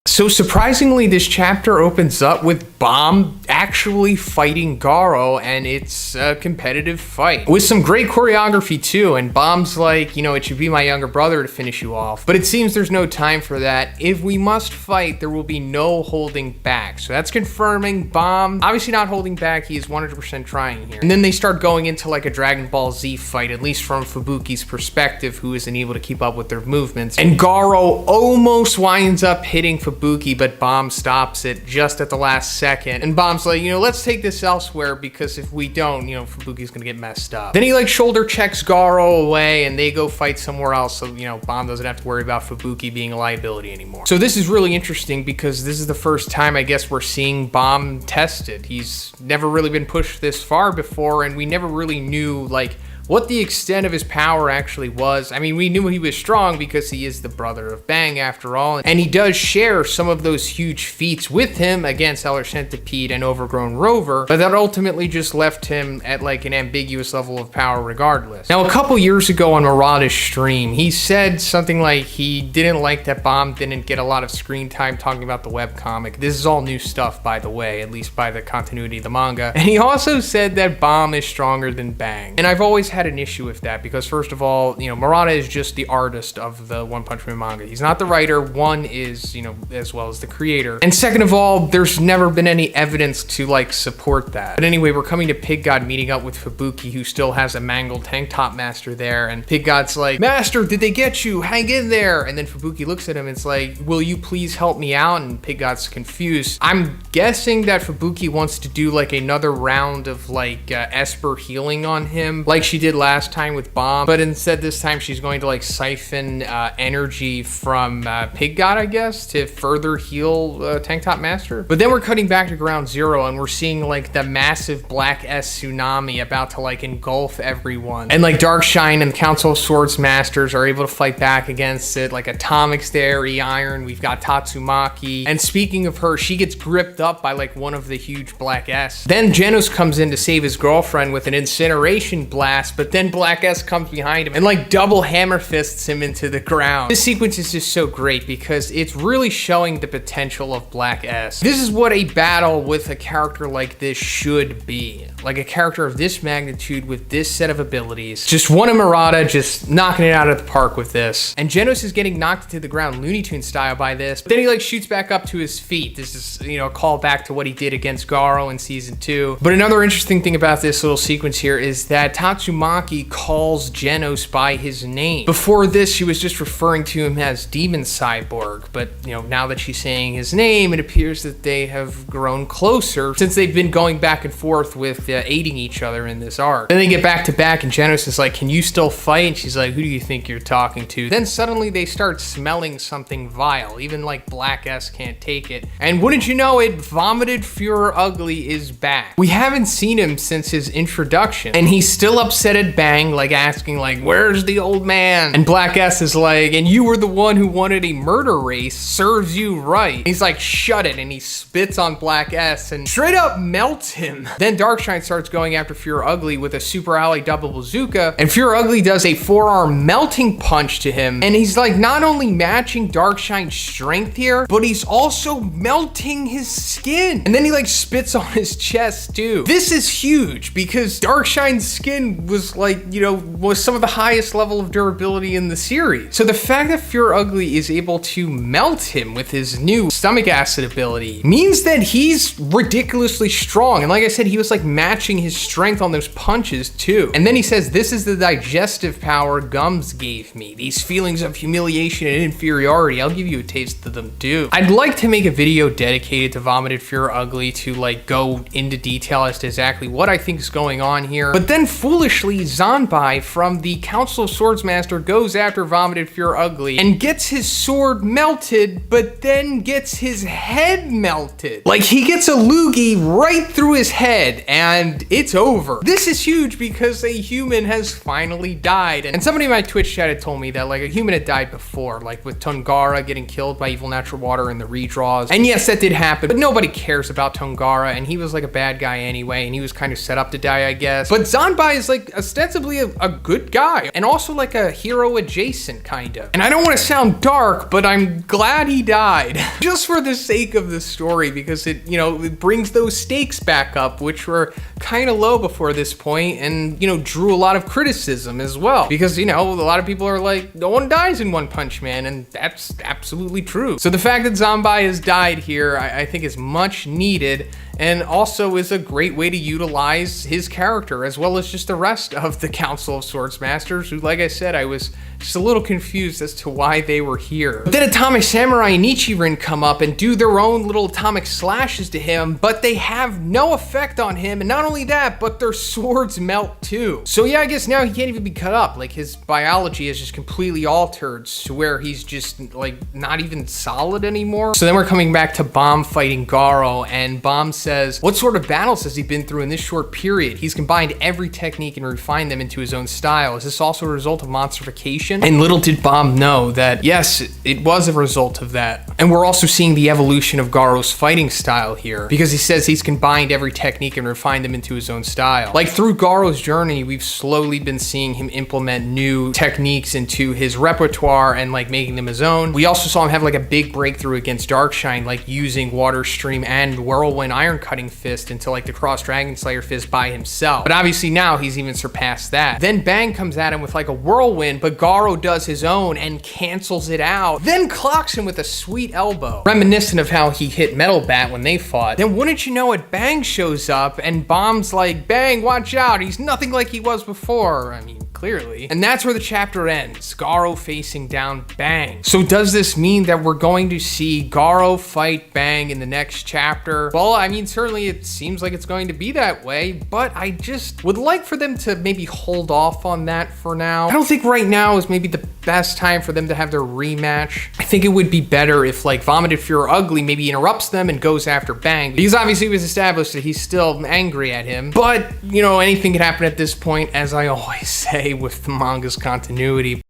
So surprisingly, this chapter opens up with Bomb actually fighting Garo, and it's a competitive fight with some great choreography too. And Bomb's like, it should be my younger brother to finish you off, but it seems there's no time for that. If we must fight, there will be no holding back. So that's confirming Bomb obviously not holding back. He is 100% trying here. And then they start going into like a Dragon Ball Z fight, at least from Fubuki's perspective, who isn't able to keep up with their movements. And Garo almost winds up hitting Fubuki, but Bomb stops it just at the last second. And Bomb's like, let's take this elsewhere, because if we don't, Fubuki's gonna get messed up. Then he like shoulder checks Garo away, and they go fight somewhere else, so Bomb doesn't have to worry about Fubuki being a liability anymore. So this is really interesting because this is the first time I guess we're seeing Bomb tested. He's never really been pushed this far before, and we never really knew like what the extent of his power actually was. I mean, we knew he was strong because he is the brother of Bang after all, and he does share some of those huge feats with him against Elder Centipede and Overgrown Rover, but that ultimately just left him at like an ambiguous level of power regardless. Now, a couple years ago on Murata's stream, he said something like he didn't like that Bomb didn't get a lot of screen time talking about the webcomic. This is all new stuff, by the way, at least by the continuity of the manga. And he also said that Bomb is stronger than Bang. And I've always had an issue with that because, first of all, Murata is just the artist of the One Punch Man manga. He's not the writer. One is, as well as the creator. And second of all, there's never been any evidence to like support that. But anyway, we're coming to Pig God meeting up with Fubuki, who still has a mangled tank top master there. And Pig God's like, Master, did they get you? Hang in there. And then Fubuki looks at him and it's like, will you please help me out? And Pig God's confused. I'm guessing that Fubuki wants to do like another round of like Esper healing on him, like she did last time with Bomb, but instead this time she's going to like siphon energy from Pig God, I guess, to further heal Tank Top Master. But then we're cutting back to ground zero and we're seeing like the massive Black S tsunami about to like engulf everyone, and like Darkshine and the Council of Swordsmasters are able to fight back against it. Like Atomic's there, E-Iron, we've got Tatsumaki, and speaking of her, she gets gripped up by like one of the huge Black S. Then Genos comes in to save his girlfriend with an incineration blast, but then Black S comes behind him and like double hammer fists him into the ground. This sequence is just so great because it's really showing the potential of Black S. This is what a battle with a character like this should be. Like a character of this magnitude with this set of abilities. Just one of Murata just knocking it out of the park with this. And Genos is getting knocked to the ground Looney Tunes style by this, but then he like shoots back up to his feet. This is, a call back to what he did against Garo in season 2. But another interesting thing about this little sequence here is that Tatsumaki calls Genos by his name. Before this, she was just referring to him as Demon Cyborg, but now that she's saying his name, it appears that they have grown closer since they've been going back and forth with aiding each other in this arc. Then they get back to back and Genos is like, can you still fight? And she's like, who do you think you're talking to? Then suddenly they start smelling something vile. Even like Black S can't take it. And wouldn't you know it, Vomited Fuhrer Ugly is back. We haven't seen him since his introduction, and he's still upset at Bang, like asking like, where's the old man? And Black S is like, and you were the one who wanted a murder race, serves you right. And he's like, shut it, and he spits on Black S and straight up melts him. Then Darkshine starts going after Fuhrer Ugly with a Super Ally double bazooka, and Fuhrer Ugly does a forearm melting punch to him, and he's like not only matching Darkshine's strength here, but he's also melting his skin. And then he like spits on his chest too. This is huge because Darkshine's skin was like, was some of the highest level of durability in the series. So the fact that Fuhrer Ugly is able to melt him with his new stomach acid ability means that he's ridiculously strong. And like I said, he was like matching his strength on those punches too. And then he says, this is the digestive power Gums gave me. These feelings of humiliation and inferiority, I'll give you a taste of them too. I'd like to make a video dedicated to Vomited Fuhrer Ugly to like go into detail as to exactly what I think is going on here. But then foolishly basically Zanbai from the Council of Swordsmaster goes after Vomited Fear Ugly and gets his sword melted, but then gets his head melted. Like, he gets a loogie right through his head and it's over. This is huge because a human has finally died. And somebody in my Twitch chat had told me that like a human had died before, like with Tongara getting killed by Evil Natural Water in the redraws. And yes, that did happen, but nobody cares about Tongara, and he was like a bad guy anyway, and he was kind of set up to die, I guess. But Zanbai is like ostensibly a good guy, and also like a hero adjacent kind of. And I don't want to sound dark, but I'm glad he died. Just for the sake of the story, because it, you know, it brings those stakes back up, which were kind of low before this point, and, you know, drew a lot of criticism as well. Because, you know, a lot of people are like, no one dies in One Punch Man, and that's absolutely true. So the fact that Zanbai has died here, I think is much needed, and also is a great way to utilize his character, as well as just the rest of the Council of Swordsmasters, who, like I said, I was just a little confused as to why they were here. But then Atomic Samurai and Ichirin come up and do their own little atomic slashes to him, but they have no effect on him, and not only that, but their swords melt too. So yeah, I guess now he can't even be cut up. Like, his biology is just completely altered to where he's just like not even solid anymore. So then we're coming back to Bomb fighting Garo, and Bomb says, what sort of battles has he been through in this short period? He's combined every technique and refined them into his own style. Is this also a result of monsterification? And little did Bomb know that, yes, it was a result of that. And we're also seeing the evolution of Garo's fighting style here, because he says he's combined every technique and refined them into his own style. Like, through Garo's journey, we've slowly been seeing him implement new techniques into his repertoire and like making them his own. We also saw him have like a big breakthrough against Darkshine, like using Water Stream and Whirlwind Iron Cutting Fist into like the Cross Dragon Slayer Fist by himself. But obviously now he's even surpassed that. Then Bang comes at him with like a Whirlwind, but Garo does his own and cancels it out, then clocks him with a sweet elbow, reminiscent of how he hit Metal Bat when they fought. Then wouldn't you know it, Bang shows up and Bomb's like, Bang, watch out, he's nothing like he was before. I mean, clearly. And that's where the chapter ends, Garo facing down Bang. So does this mean that we're going to see Garo fight Bang in the next chapter? Well, I mean, certainly it seems like it's going to be that way, but I just would like for them to maybe hold off on that for now. I don't think right now is maybe the best time for them to have their rematch. I think it would be better if like Vomited Fear Ugly maybe interrupts them and goes after Bang, because obviously it was established that he's still angry at him, but you know, anything could happen at this point, as I always say with the manga's continuity.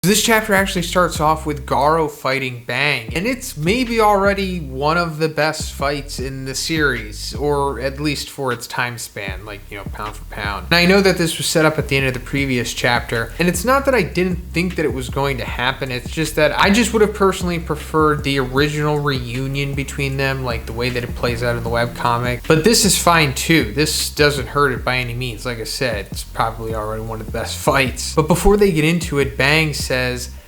This chapter actually starts off with Garo fighting Bang, and it's maybe already one of the best fights in the series, or at least for its time span, like, you know, pound for pound. And I know that this was set up at the end of the previous chapter, and it's not that I didn't think that it was going to happen, it's just that I just would have personally preferred the original reunion between them, like the way that it plays out in the webcomic. But this is fine too. This doesn't hurt it by any means. Like I said, it's probably already one of the best fights. But before they get into it, Bang says,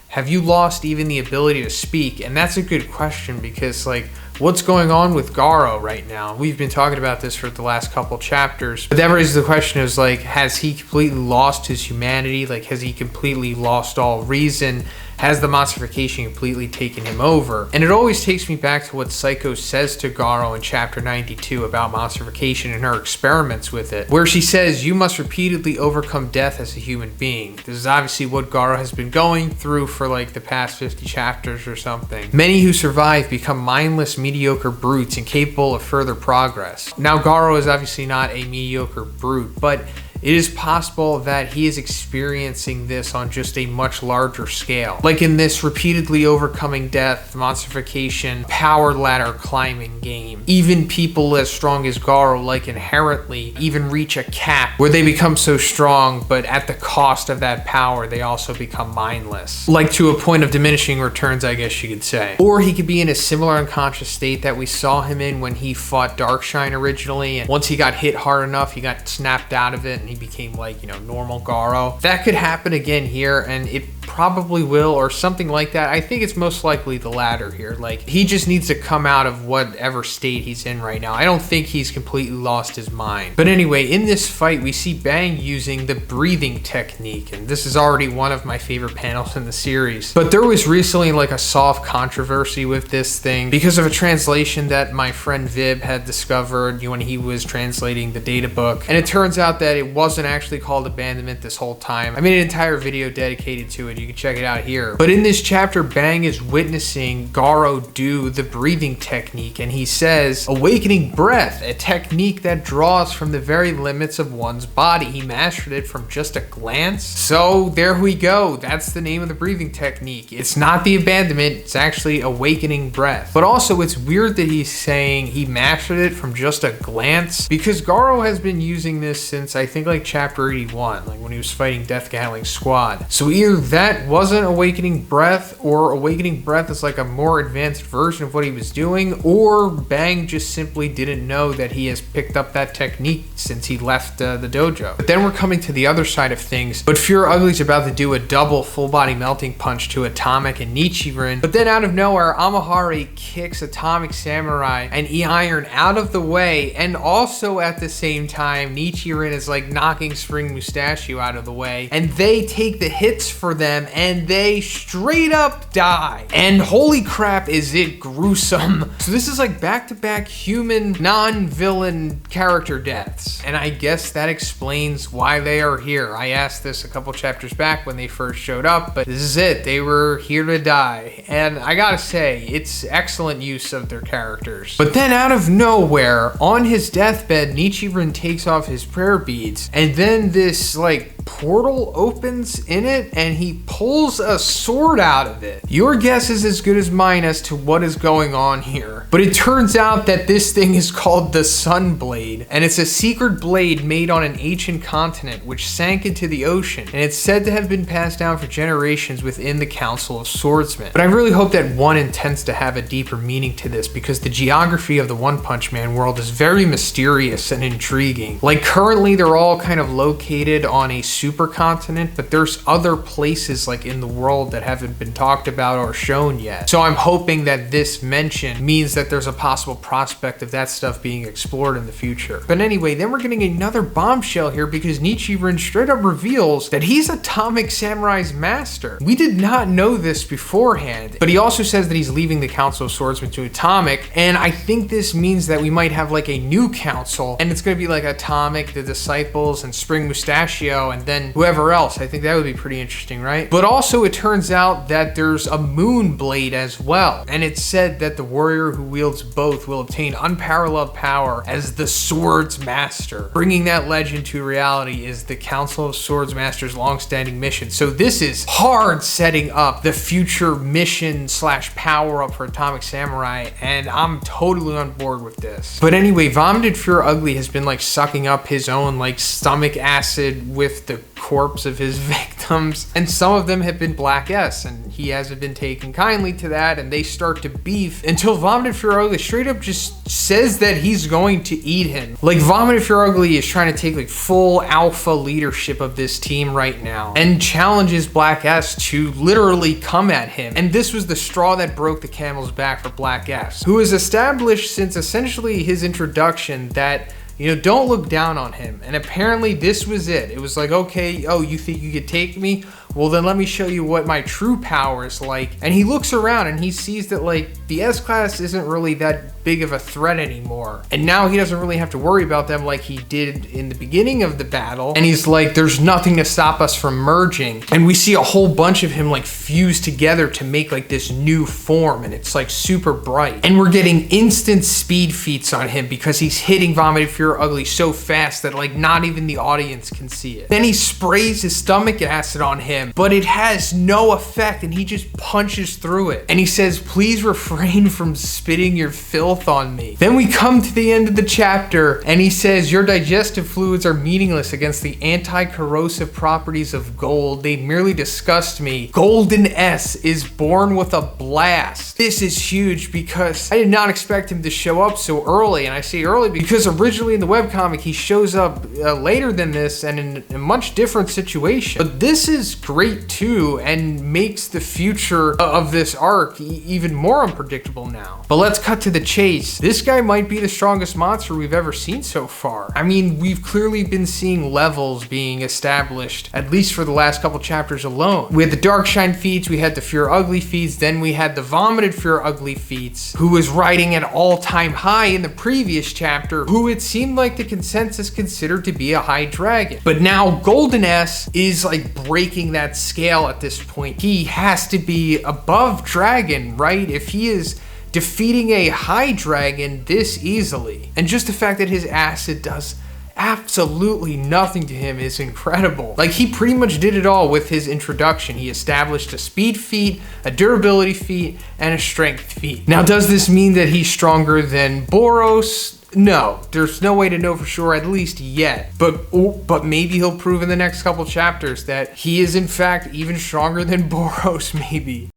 have you lost even the ability to speak? And that's a good question, because like, what's going on with Garo right now? We've been talking about this for the last couple chapters, but that raises the question is like, has he completely lost his humanity? Like, has he completely lost all reason? Has the monsterification completely taken him over? And it always takes me back to what Psycho says to Garo in chapter 92 about monsterification and her experiments with it, where she says, you must repeatedly overcome death as a human being. This is obviously what Garo has been going through for like the past 50 chapters or something. Many who survive become mindless, mediocre brutes incapable of further progress. Now, Garo is obviously not a mediocre brute, but it is possible that he is experiencing this on just a much larger scale. Like in this repeatedly overcoming death, monsterification, power ladder climbing game. Even people as strong as Garo, like inherently, even reach a cap where they become so strong, but at the cost of that power, they also become mindless. Like to a point of diminishing returns, I guess you could say. Or he could be in a similar unconscious state that we saw him in when he fought Darkshine originally, and once he got hit hard enough, he got snapped out of it, and he became like, you know, normal Garo. That could happen again here, and it probably will, or something like that. I think it's most likely the latter here. Like, he just needs to come out of whatever state he's in right now. I don't think he's completely lost his mind. But anyway, in this fight, we see Bang using the breathing technique, and this is already one of my favorite panels in the series. But there was recently like a soft controversy with this thing because of a translation that my friend Vib had discovered when he was translating the data book. And it turns out that it wasn't actually called abandonment this whole time. I made an entire video dedicated to it. You can check it out here. But in this chapter, Bang is witnessing Garo do the breathing technique, and he says, awakening breath, a technique that draws from the very limits of one's body. He mastered it from just a glance. So there we go. That's the name of the breathing technique. It's not the abandonment, it's actually awakening breath. But also it's weird that he's saying he mastered it from just a glance, because Garo has been using this since I think like chapter 81, like when he was fighting Death Gatling Squad. So either that wasn't awakening breath, or awakening breath is like a more advanced version of what he was doing, or Bang just simply didn't know that he has picked up that technique since he left the dojo. But then we're coming to the other side of things. But Fear Ugly's about to do a double full body melting punch to Atomic and Nichiren. But then out of nowhere, Amahari kicks Atomic Samurai and E-Iron out of the way. And also at the same time, Nichiren is like knocking Spring Mustachio out of the way. And they take the hits for them and they straight up die. And holy crap, is it gruesome. So this is like back-to-back human non-villain character deaths. And I guess that explains why they are here. I asked this a couple chapters back when they first showed up, but this is it. They were here to die. And I gotta say, it's excellent use of their characters. But then out of nowhere, on his deathbed, Nichiren takes off his prayer beads, and then this like portal opens in it and he pulls a sword out of it. Your guess is as good as mine as to what is going on here. But it turns out that this thing is called the Sun Blade, and it's a secret blade made on an ancient continent which sank into the ocean, and it's said to have been passed down for generations within the Council of Swordsmen. But I really hope that one intends to have a deeper meaning to this, because the geography of the One Punch Man world is very mysterious and intriguing. Like currently they're all kind of located on a supercontinent, but there's other places like in the world that haven't been talked about or shown yet. So I'm hoping that this mention means that there's a possible prospect of that stuff being explored in the future. But anyway, then we're getting another bombshell here, because Nichiren straight up reveals that he's Atomic Samurai's master. We did not know this beforehand, but he also says that he's leaving the Council of Swordsmen to Atomic, and I think this means that we might have like a new council, and it's going to be like Atomic, the Disciples, and Spring Mustachio, and then whoever else. I think that would be pretty interesting, right? But also it turns out that there's a moon blade as well, and it's said that the warrior who wields both will obtain unparalleled power as the Swords Master. Bringing that legend to reality is the Council of Swords Masters' long-standing mission. So this is hard setting up the future mission slash power up for Atomic Samurai, and I'm totally on board with this. But anyway, Vomited Fear Ugly has been like sucking up his own like stomach acid with the corpse of his victims, and some of them have been Black S, and he hasn't been taken kindly to that, and they start to beef until Vomited Fear Ugly straight up just says that he's going to eat him. Like Vomited Fear Ugly is trying to take like full alpha leadership of this team right now and challenges Black S to literally come at him. And this was the straw that broke the camel's back for Black S, who is established since essentially his introduction that, you know, don't look down on him. And apparently this was it. It was like, okay, oh, you think you could take me? Well, then let me show you what my true power is like. And he looks around and he sees that like the S-Class isn't really that big of a threat anymore. And now he doesn't really have to worry about them like he did in the beginning of the battle. And he's like, there's nothing to stop us from merging. And we see a whole bunch of him like fuse together to make like this new form. And it's like super bright. And we're getting instant speed feats on him because he's hitting Vomited Fear Ugly so fast that like not even the audience can see it. Then he sprays his stomach acid on him, but it has no effect and he just punches through it. And he says, please refrain from spitting your filth on me. Then we come to the end of the chapter and he says, your digestive fluids are meaningless against the anti-corrosive properties of gold. They merely disgust me. Golden S is born with a blast. This is huge because I did not expect him to show up so early. And I say early because originally in the webcomic he shows up later than this and in a much different situation. But this is great great too, and makes the future of this arc even more unpredictable now. But let's cut to the chase. This guy might be the strongest monster we've ever seen so far. I mean, we've clearly been seeing levels being established, at least for the last couple chapters alone. We had the Darkshine feats, we had the Fear Ugly feats, then we had the Vomited Fear Ugly feats, who was riding at all-time high in the previous chapter, who it seemed like the consensus considered to be a high dragon. But now Golden S is like breaking that scale at this point. He has to be above dragon, right? If he is defeating a high dragon this easily. And just the fact that his acid does absolutely nothing to him is incredible. Like, he pretty much did it all with his introduction. He established a speed feat, a durability feat, and a strength feat. Now, does this mean that he's stronger than Boros? No, there's no way to know for sure, at least yet. But maybe he'll prove in the next couple chapters that he is in fact even stronger than Boros, maybe.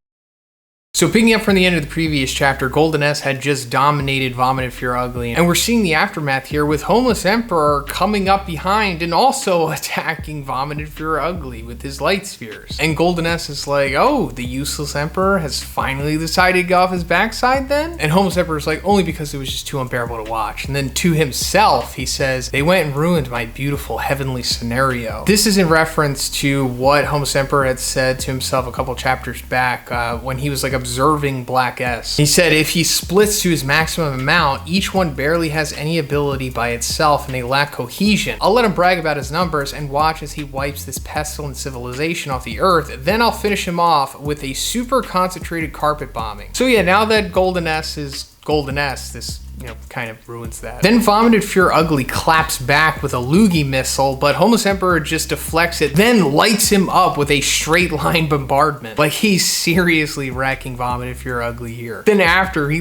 So picking up from the end of the previous chapter, Golden S had just dominated Vomited Fear Ugly, and we're seeing the aftermath here with Homeless Emperor coming up behind and also attacking Vomited Fear Ugly with his light spheres. And Golden S is like, oh, the useless Emperor has finally decided to go off his backside then? And Homeless Emperor is like, only because it was just too unbearable to watch. And then to himself, he says, they went and ruined my beautiful heavenly scenario. This is in reference to what Homeless Emperor had said to himself a couple chapters back when he was like observing Black S. He said if he splits to his maximum amount, each one barely has any ability by itself and they lack cohesion. I'll let him brag about his numbers and watch as he wipes this pestilent civilization off the earth. Then I'll finish him off with a super concentrated carpet bombing. So yeah, now that Golden S is Golden S, this kind of ruins that. Then Vomited Fear Ugly claps back with a Loogie missile, but Homeless Emperor just deflects it, then lights him up with a straight line bombardment. Like, he's seriously wrecking Vomited Fear Ugly here. Then after, he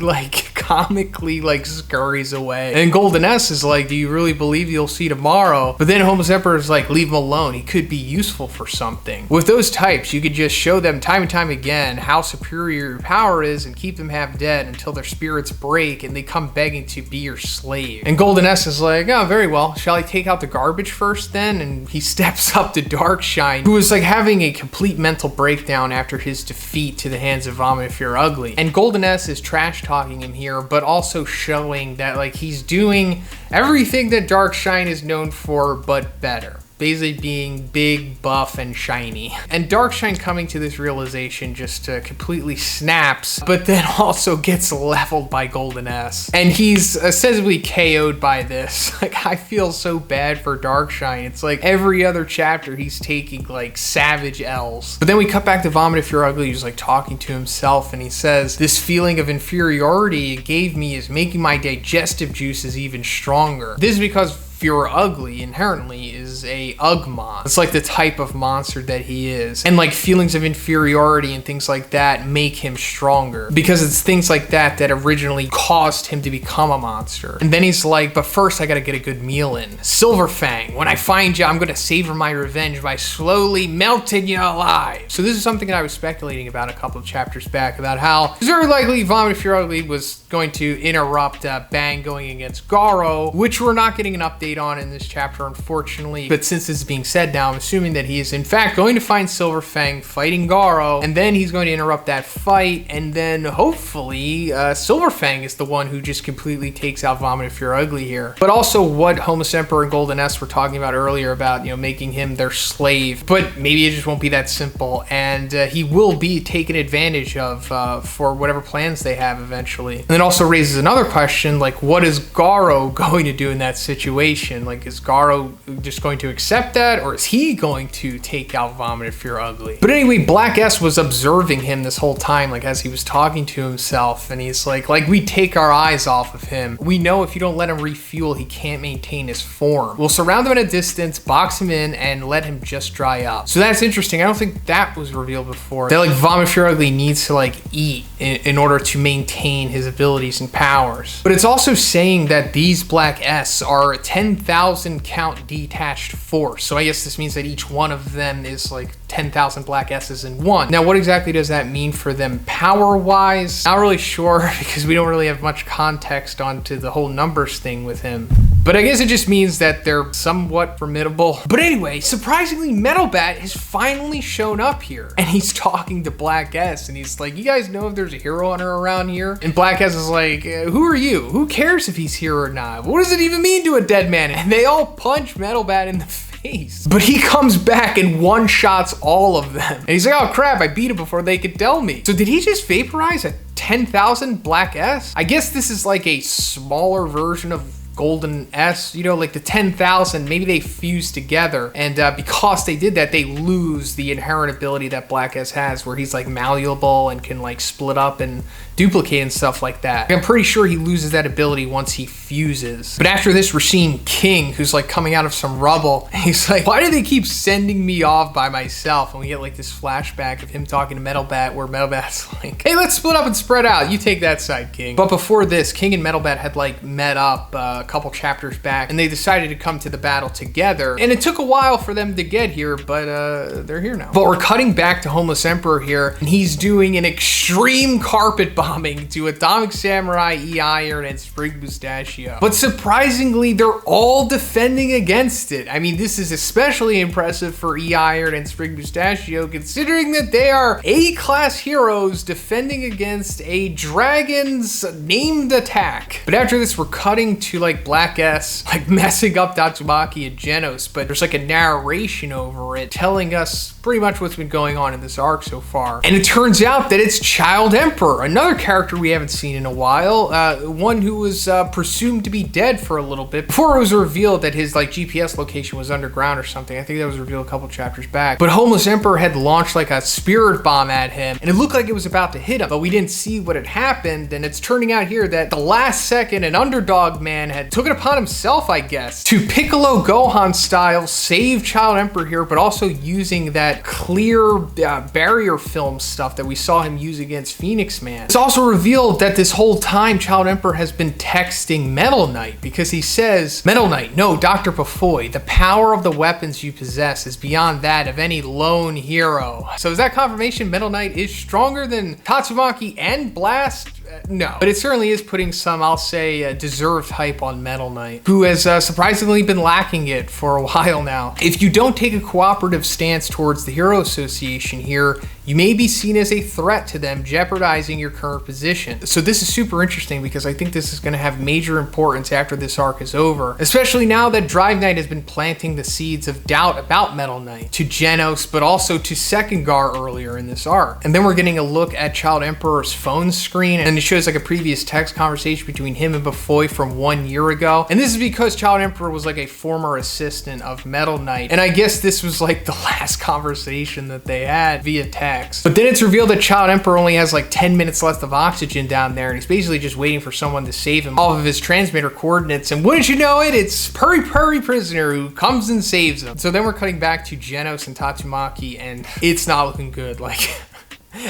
comically scurries away. And Golden S is like, do you really believe you'll see tomorrow? But then Homeless Emperor is like, leave him alone. He could be useful for something. With those types, you could just show them time and time again how superior your power is and keep them half dead until their spirits break and they come begging to be your slave. And Golden S is like, oh, very well. Shall I take out the garbage first then? And he steps up to Darkshine, who is having a complete mental breakdown after his defeat to the hands of Vomited Fear Ugly. And Golden S is trash talking him here, but also showing that he's doing everything that Darkshine is known for, but better. Basically being big, buff, and shiny. And Darkshine coming to this realization just completely snaps, but then also gets leveled by Golden S. And he's ostensibly KO'd by this. I feel so bad for Darkshine. It's like every other chapter he's taking savage L's. But then we cut back to Vomited Fear Ugly, who's talking to himself, and he says, this feeling of inferiority it gave me is making my digestive juices even stronger. This is because Fear Ugly inherently is a Ugmon. It's the type of monster that he is. And feelings of inferiority and things like that make him stronger. Because it's things like that that originally caused him to become a monster. And then he's like, but first I gotta get a good meal in. Silverfang, when I find you, I'm gonna savor my revenge by slowly melting you alive. So this is something that I was speculating about a couple of chapters back, about how it's very likely Vomited Fear Ugly was going to interrupt Bang going against Garo, which we're not getting an update on in this chapter, unfortunately. But since this is being said now, I'm assuming that he is in fact going to find Silverfang fighting Garo, and then he's going to interrupt that fight, and then hopefully Silverfang is the one who just completely takes out Vomited Fear Ugly here. But also what Homeless Emperor and Golden S were talking about earlier about, making him their slave. But maybe it just won't be that simple, and he will be taken advantage of for whatever plans they have eventually. And it also raises another question, what is Garo going to do in that situation? Is Garo just going to accept that, or is he going to take out Vomited Fear Ugly? But anyway, Black S was observing him this whole time, as he was talking to himself, and he's like we take our eyes off of him. We know if you don't let him refuel, he can't maintain his form. We'll surround him at a distance, box him in, and let him just dry up. So that's interesting. I don't think that was revealed before. That Vomited Fear Ugly needs to eat in order to maintain his abilities and powers. But it's also saying that these Black S are 10,000 count detached force. So I guess this means that each one of them is 10,000 Black S's in one. Now, what exactly does that mean for them power-wise? Not really sure, because we don't really have much context onto the whole numbers thing with him. But I guess it just means that they're somewhat formidable. But anyway, surprisingly, Metal Bat has finally shown up here. And he's talking to Black S, and he's like, you guys know if there's a hero hunter around here? And Black S is like, who are you? Who cares if he's here or not? What does it even mean to a dead man? And they all punch Metal Bat in the face. But he comes back and one-shots all of them. And he's like, oh crap, I beat him before they could tell me. So did he just vaporize a 10,000 Black S? I guess this is like a smaller version of Golden S, you know, like the 10,000, maybe they fuse together, and because they did that, they lose the inherent ability that Black S has, where he's like malleable and can like split up and duplicate and stuff like that. I'm pretty sure he loses that ability once he fuses. But after this, we're seeing King, who's like coming out of some rubble, and he's like, why do they keep sending me off by myself? And we get like this flashback of him talking to Metal Bat, where Metal Bat's like, hey, let's split up and spread out. You take that side, King. But before this, King and Metal Bat had like met up a couple chapters back, and they decided to come to the battle together. And it took a while for them to get here, but they're here now. But we're cutting back to Homeless Emperor here, and he's doing an extreme carpet bombing to Atomic Samurai, E-Iron, and Sprig Mustachio. But surprisingly, they're all defending against it. I mean, this is especially impressive for E-Iron and Sprig Mustachio, considering that they are A-class heroes defending against a dragon's named attack. But after this, we're cutting to like Black S, like messing up Tatsumaki and Genos, but there's like a narration over it telling us pretty much what's been going on in this arc so far. And it turns out that it's Child Emperor, another character we haven't seen in a while, one who was presumed to be dead for a little bit before it was revealed that his like GPS location was underground or something. I think that was revealed a couple chapters back. But Homeless Emperor had launched like a spirit bomb at him, and it looked like it was about to hit him, but we didn't see what had happened. And it's turning out here that the last second, an underdog man had took it upon himself, I guess, to Piccolo Gohan style save Child Emperor here, but also using that clear barrier film stuff that we saw him use against Phoenix Man. It's also revealed that this whole time Child Emperor has been texting Metal Knight, because he says, Metal Knight, no, Dr. Pufoy, the power of the weapons you possess is beyond that of any lone hero. So is that confirmation Metal Knight is stronger than Tatsumaki and Blast? No, but it certainly is putting some, I'll say, deserved hype on Metal Knight, who has surprisingly been lacking it for a while now. If you don't take a cooperative stance towards the Hero Association here, you may be seen as a threat to them, jeopardizing your current position. So this is super interesting, because I think this is going to have major importance after this arc is over, especially now that Drive Knight has been planting the seeds of doubt about Metal Knight to Genos, but also to Second Gar earlier in this arc. And then we're getting a look at Child Emperor's phone screen, and it shows like a previous text conversation between him and Bufoy from 1 year ago. And this is because Child Emperor was like a former assistant of Metal Knight, and I guess this was like the last conversation that they had via text. But then it's revealed that Child Emperor only has like 10 minutes left of oxygen down there, and he's basically just waiting for someone to save him off of his transmitter coordinates. And wouldn't you know it, it's Purry Purry Prisoner who comes and saves him. So then we're cutting back to Genos and Tatsumaki, and it's not looking good. Like,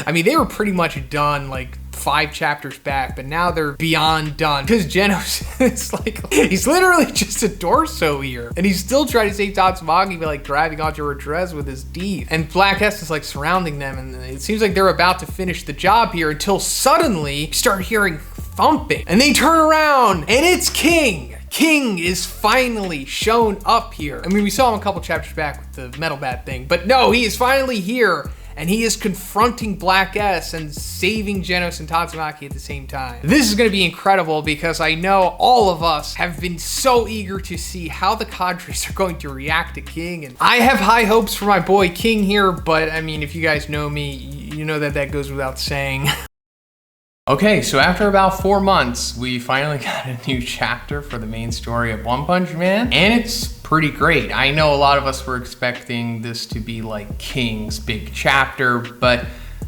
I mean, they were pretty much done like 5 chapters back, but now they're beyond done, because Genos is like, he's literally just a torso here, and he's still trying to save Tatsumaki by like grabbing onto her dress with his teeth. And Black S is like surrounding them, and it seems like they're about to finish the job here, until suddenly you start hearing thumping, and they turn around, and it's King. King is finally shown up here. I mean, we saw him a couple chapters back with the Metal Bat thing, but no, he is finally here. And he is confronting Black S and saving Genos and Tatsumaki at the same time. This is going to be incredible, because I know all of us have been so eager to see how the CADRES are going to react to King. And I have high hopes for my boy King here, but I mean, if you guys know me, you know that that goes without saying. Okay, so after about 4 months, we finally got a new chapter for the main story of One Punch Man, and it's pretty great. I know a lot of us were expecting this to be like King's big chapter, but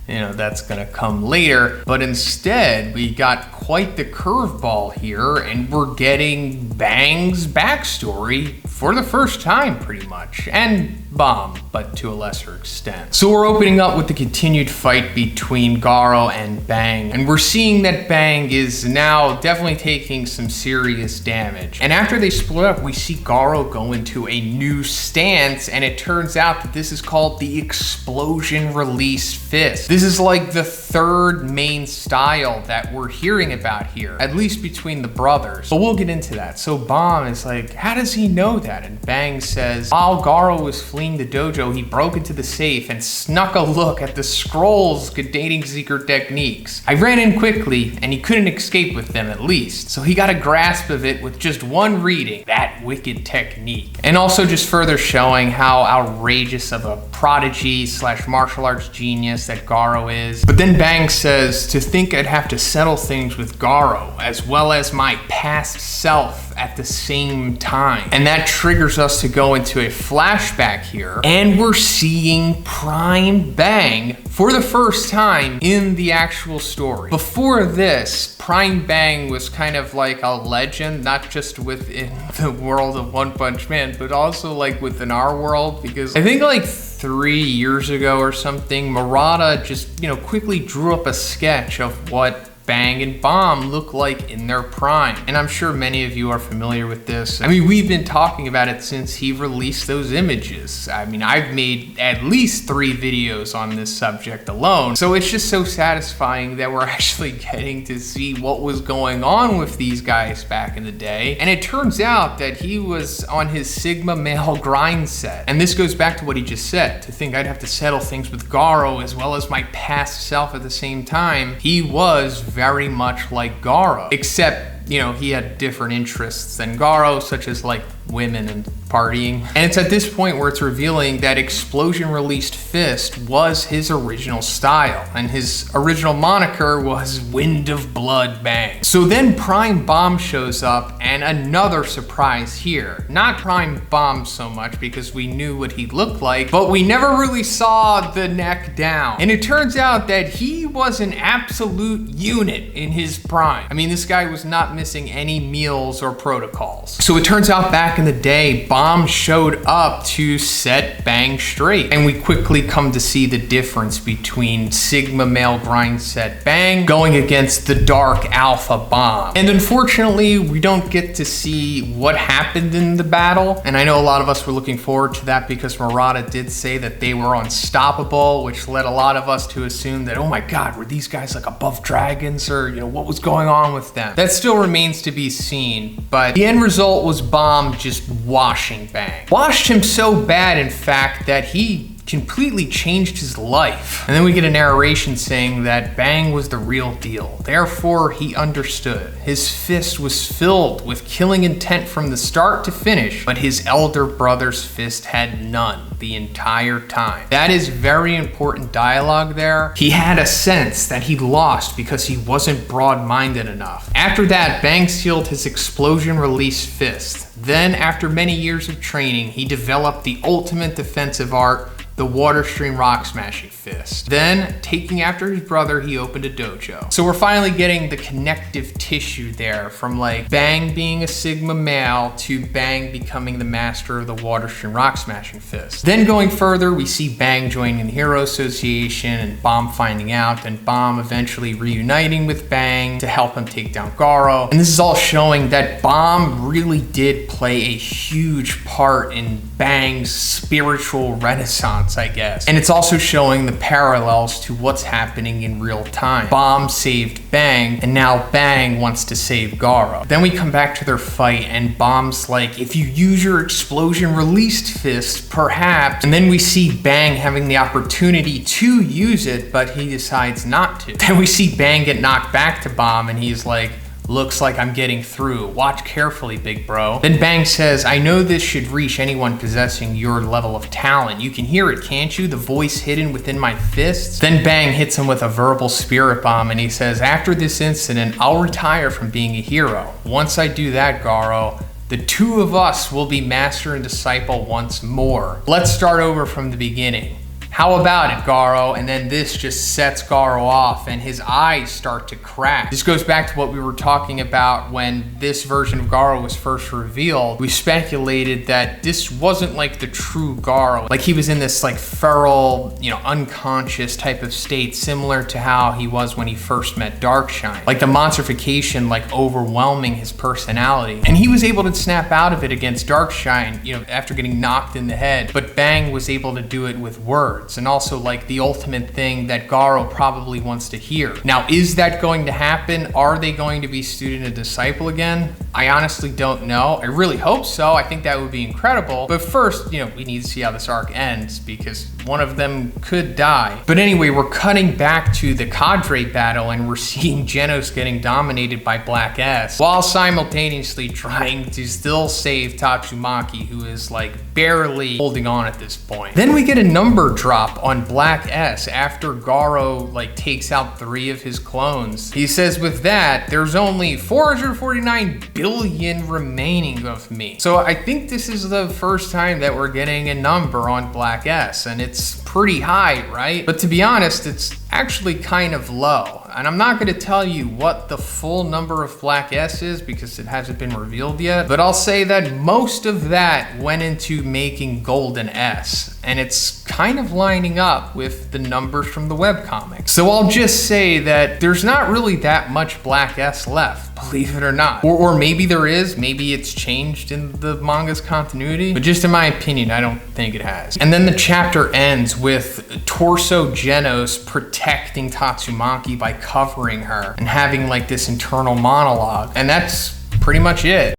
you know, that's gonna come later. But instead, we got quite the curveball here, and we're getting Bang's backstory for the first time, pretty much, and Bomb, but to a lesser extent. So we're opening up with the continued fight between Garo and Bang, and we're seeing that Bang is now definitely taking some serious damage. And after they split up, we see Garo go into a new stance, and it turns out that this is called the Explosion Release Fist. This is like the third main style that we're hearing about here, at least between the brothers. But we'll get into that. So Bomb is like, how does he know that? And Bang says, while Garo was fleeing the dojo, he broke into the safe and snuck a look at the scrolls containing secret techniques. I ran in quickly, and he couldn't escape with them at least. So he got a grasp of it with just one reading, that wicked technique. And also just further showing how outrageous of a prodigy / martial arts genius that Garo is. But then Bang says, to think I'd have to settle things with Garo, as well as my past self at the same time. And that triggers us to go into a flashback here, and we're seeing Prime Bang for the first time in the actual story. Before this, Prime Bang was kind of like a legend, not just within the world of One Punch Man, but also like within our world, because I think like 3 years ago or something, Murata just, quickly drew up a sketch of what Bang and Bomb look like in their prime. And I'm sure many of you are familiar with this. I mean, we've been talking about it since he released those images. I mean, I've made at least 3 videos on this subject alone. So it's just so satisfying that we're actually getting to see what was going on with these guys back in the day. And it turns out that he was on his Sigma male grind set. And this goes back to what he just said, to think I'd have to settle things with Garo as well as my past self at the same time. He was very much like Garo, except, he had different interests than Garo, such as like women and partying. And it's at this point where it's revealing that Explosion Released Fist was his original style, and his original moniker was Wind of Blood Bang. So then Prime Bomb shows up, and another surprise here. Not Prime Bomb so much because we knew what he looked like, but we never really saw the neck down. And it turns out that he was an absolute unit in his prime. I mean, this guy was not missing any meals or protocols. So it turns out back in the day, Bomb showed up to set Bang straight, and we quickly come to see the difference between Sigma male grind set Bang going against the dark alpha Bomb. And unfortunately, we don't get to see what happened in the battle, and I know a lot of us were looking forward to that because Murata did say that they were unstoppable, which led a lot of us to assume that, oh my god, were these guys like above dragons, or what was going on with them? That still remains to be seen, but the end result was Bomb just washing Bang. Washed him so bad, in fact, that he completely changed his life. And then we get a narration saying that Bang was the real deal. Therefore, he understood. His fist was filled with killing intent from the start to finish, but his elder brother's fist had none the entire time. That is very important dialogue there. He had a sense that he lost because he wasn't broad-minded enough. After that, Bang sealed his Explosion Release Fist. Then, after many years of training, he developed the ultimate defensive art, the Water Stream Rock Smashing Fist. Then, taking after his brother, he opened a dojo. So we're finally getting the connective tissue there from like Bang being a Sigma male to Bang becoming the master of the Water Stream Rock Smashing Fist. Then going further, we see Bang joining the Hero Association and Bomb finding out, and Bomb eventually reuniting with Bang to help him take down Garo. And this is all showing that Bomb really did play a huge part in Bang's spiritual renaissance, I guess. And it's also showing the parallels to what's happening in real time. Bomb saved Bang, and now Bang wants to save Garo. Then we come back to their fight, and Bomb's like, if you use your Explosion Released Fist, perhaps. And then we see Bang having the opportunity to use it, but he decides not to. Then we see Bang get knocked back to Bomb, and he's like, looks like I'm getting through. Watch carefully, big bro. Then Bang says, I know this should reach anyone possessing your level of talent. You can hear it, can't you? The voice hidden within my fists. Then Bang hits him with a verbal spirit bomb, and he says, after this incident, I'll retire from being a hero. Once I do that, Garo, the two of us will be master and disciple once more. Let's start over from the beginning. How about it, Garo? And then this just sets Garo off and his eyes start to crack. This goes back to what we were talking about when this version of Garo was first revealed. We speculated that this wasn't like the true Garo. Like he was in this like feral, you know, unconscious type of state, similar to how he was when he first met Darkshine. Like the monstrification like overwhelming his personality. And he was able to snap out of it against Darkshine, you know, after getting knocked in the head. But Bang was able to do it with words, and also like the ultimate thing that Garo probably wants to hear. Now, is that going to happen? Are they going to be student and disciple again? I honestly don't know. I really hope so. I think that would be incredible. But first, you know, we need to see how this arc ends because one of them could die. But anyway, we're cutting back to the cadre battle and we're seeing Genos getting dominated by Black S while simultaneously trying to still save Tatsumaki, who is like barely holding on at this point. Then we get a number drop on Black S after Garo like takes out 3 of his clones. He says, with that, there's only 449 billion remaining of me. So I think this is the first time that we're getting a number on Black S, and it's pretty high, right? But to be honest, it's actually kind of low. And I'm not gonna tell you what the full number of Black S is because it hasn't been revealed yet, but I'll say that most of that went into making Golden S, and it's kind of lining up with the numbers from the webcomic. So I'll just say that there's not really that much Black S left, believe it or not. Or maybe there is, maybe it's changed in the manga's continuity, but just in my opinion, I don't think it has. And then the chapter ends with Torso Genos protecting Tatsumaki by covering her and having like this internal monologue, and that's pretty much it.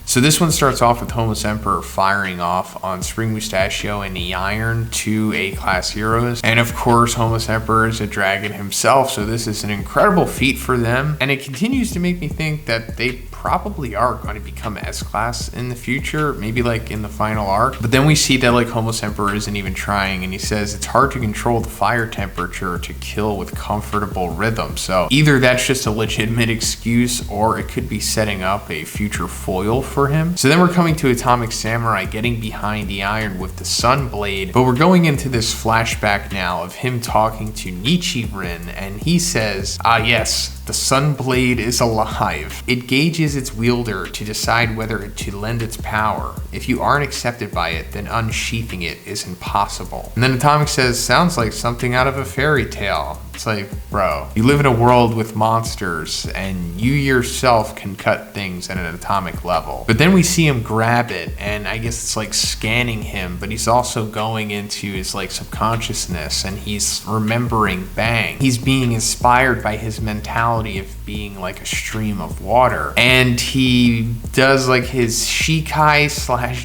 So this one starts off with Homeless Emperor firing off on Spring Mustachio and the Iron, 2 A-class heroes. And of course, Homeless Emperor is a dragon himself, so this is an incredible feat for them. And it continues to make me think that they probably are going to become S-class in the future, maybe like in the final arc. But then we see that like Homeless Emperor isn't even trying, and he says it's hard to control the fire temperature to kill with comfortable rhythm. So either that's just a legitimate excuse, or it could be setting up a future foil for him. So then we're coming to Atomic Samurai getting behind the Iron with the Sun Blade, but we're going into this flashback now of him talking to Nichiren, and he says, ah yes, the Sun Blade is alive. It gauges its wielder to decide whether to lend its power. If you aren't accepted by it, then unsheathing it is impossible. And then Atomic says, sounds like something out of a fairy tale. It's like, bro, you live in a world with monsters and you yourself can cut things at an atomic level. But then we see him grab it, and I guess it's like scanning him, but he's also going into his like subconsciousness, and he's remembering Bang. He's being inspired by his mentality of being like a stream of water. And he does like his Shikai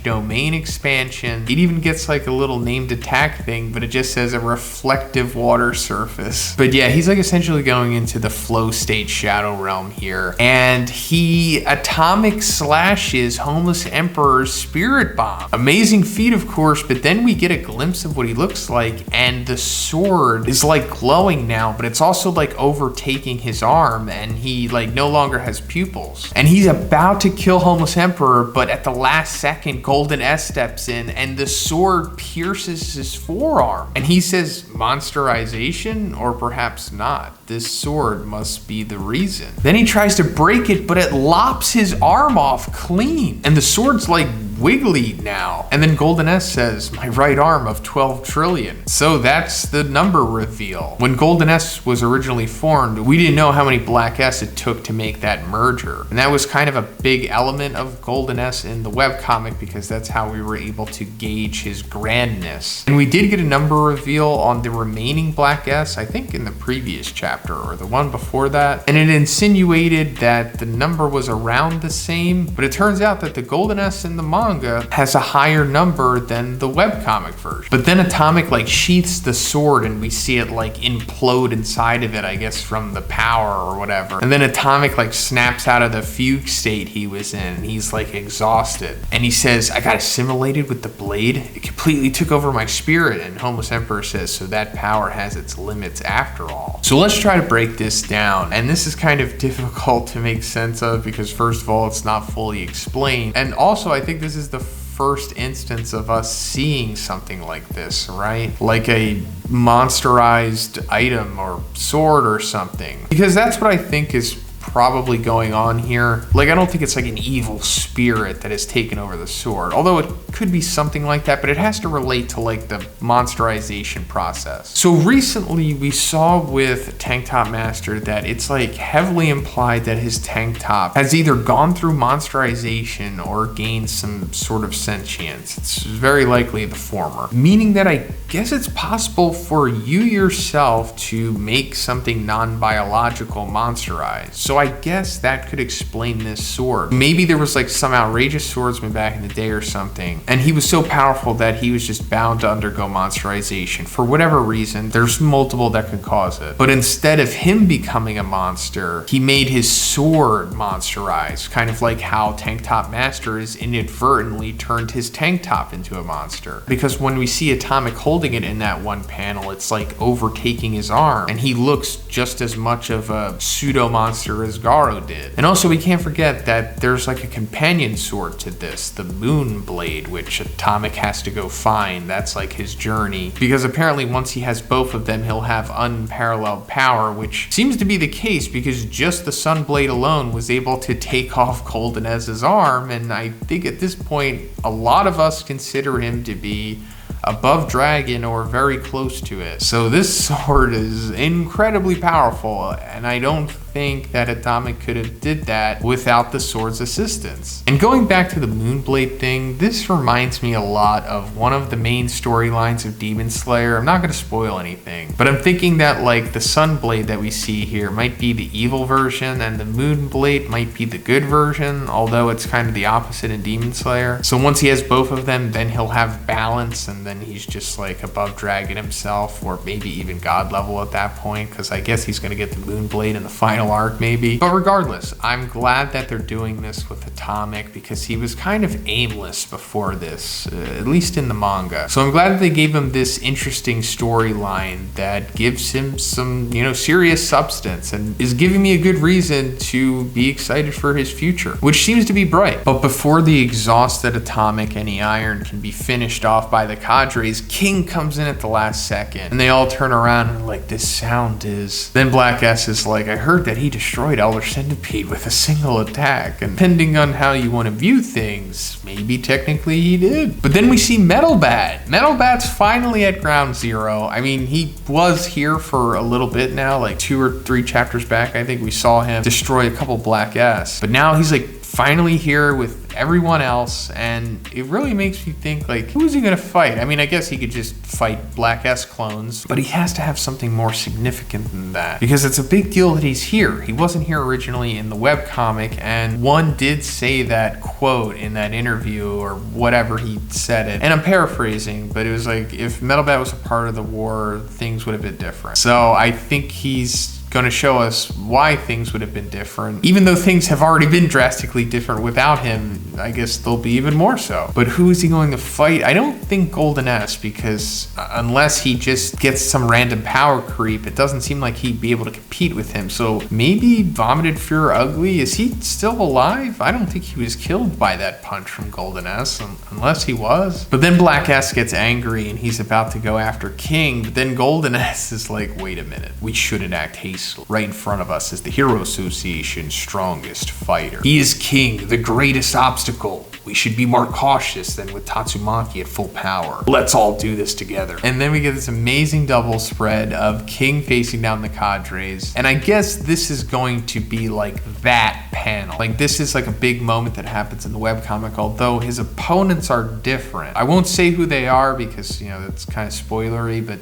/ domain expansion. It even gets like a little named attack thing, but it just says a reflective water surface. But yeah, he's like essentially going into the flow state shadow realm here. And he atomic slashes Homeless Emperor's spirit bomb. Amazing feat, of course, but then we get a glimpse of what he looks like, and the sword is like glowing now, but it's also like overtaking his arm, and he like no longer has pupils. And he's about to kill Homeless Emperor, but at the last second, Golden S steps in and the sword pierces his forearm. And he says, monsterization? Or perhaps not. This sword must be the reason. Then he tries to break it, but it lops his arm off clean. And the sword's like wiggly now. And then Golden S says, my right arm of 12 trillion. So that's the number reveal. When Golden S was originally formed, we didn't know how many Black S it took to make that merger. And that was kind of a big element of Golden S in the webcomic, because that's how we were able to gauge his grandness. And we did get a number reveal on the remaining Black S, I think in the previous chapter or the one before that. And it insinuated that the number was around the same, but it turns out that the Golden S in the manga has a higher number than the webcomic version. But then Atomic like sheaths the sword and we see it like implode inside of it, I guess from the power or whatever. And then Atomic like snaps out of the fugue state he was in. He's like exhausted. And he says, I got assimilated with the blade. It completely took over my spirit. And Homeless Emperor says, so that power has its limits after all. So let's try to break this down. And this is kind of difficult to make sense of because first of all, it's not fully explained. And also I think this is the first instance of us seeing something like this, right? Like a monsterized item or sword or something. Because that's what I think is probably going on here. Like, I don't think it's like an evil spirit that has taken over the sword, although it could be something like that, but it has to relate to like the monsterization process. So recently we saw with Tank Top Master that it's like heavily implied that his tank top has either gone through monsterization or gained some sort of sentience. It's very likely the former, meaning that I guess it's possible for you yourself to make something non-biological monsterized. So I guess that could explain this sword. Maybe there was like some outrageous swordsman back in the day or something, and he was so powerful that he was just bound to undergo monsterization for whatever reason. There's multiple that could cause it. But instead of him becoming a monster, he made his sword monsterized, kind of like how Tank Top Master has inadvertently turned his tank top into a monster. Because when we see Atomic holding it in that one panel, it's like overtaking his arm, and he looks just as much of a pseudo monster as Garo did. And also we can't forget that there's like a companion sword to this, the Moon Blade, which Atomic has to go find. That's like his journey, because apparently once he has both of them, he'll have unparalleled power, which seems to be the case because just the Sun Blade alone was able to take off Golden Ez's arm, and I think at this point a lot of us consider him to be above dragon or very close to it. So this sword is incredibly powerful, and I don't think that Atomic could have did that without the sword's assistance. And going back to the Moonblade thing, this reminds me a lot of one of the main storylines of Demon Slayer. I'm not going to spoil anything, but I'm thinking that like the Sunblade that we see here might be the evil version and the Moonblade might be the good version, although it's kind of the opposite in Demon Slayer. So once he has both of them, then he'll have balance, and then he's just like above dragon himself, or maybe even god level at that point, because I guess he's going to get the Moonblade in the final arc maybe. But regardless, I'm glad that they're doing this with Atomic, because he was kind of aimless before this, at least in the manga. So I'm glad that they gave him this interesting storyline that gives him some, you know, serious substance and is giving me a good reason to be excited for his future, which seems to be bright. But before the exhausted Atomic and the Iron can be finished off by the CADRES, King comes in at the last second, and they all turn around and like, this sound is... Then Black S is like, I heard that he destroyed Elder Centipede with a single attack, and depending on how you want to view things, maybe technically he did. But then we see Metal Bat. Metal Bat's finally at ground zero. I mean, he was here for a little bit now, like 2 or 3 chapters back, I think we saw him destroy a couple Black S. But now he's like finally here with everyone else, and it really makes me think, like, who is he gonna fight? I mean, I guess he could just fight Black S clones, but he has to have something more significant than that, because it's a big deal that he's here. He wasn't here originally in the webcomic, and one did say that quote in that interview, or whatever he said it, and I'm paraphrasing, but it was like, if Metal Bat was a part of the war, things would have been different. So I think he's going to show us why things would have been different. Even though things have already been drastically different without him, I guess they'll be even more so. But who is he going to fight? I don't think Golden S, because unless he just gets some random power creep, it doesn't seem like he'd be able to compete with him. So maybe Vomited Fear Ugly, is he still alive? I don't think he was killed by that punch from Golden S, unless he was. But then Black S gets angry and he's about to go after King, but then Golden S is like, wait a minute, we shouldn't act hastily. Right in front of us is the Hero Association's strongest fighter. He is King, the greatest obstacle. We should be more cautious than with Tatsumaki at full power. Let's all do this together. And then we get this amazing double spread of King facing down the CADRES. And I guess this is going to be like that panel. Like, this is like a big moment that happens in the webcomic, although his opponents are different. I won't say who they are because, you know, that's kind of spoilery, but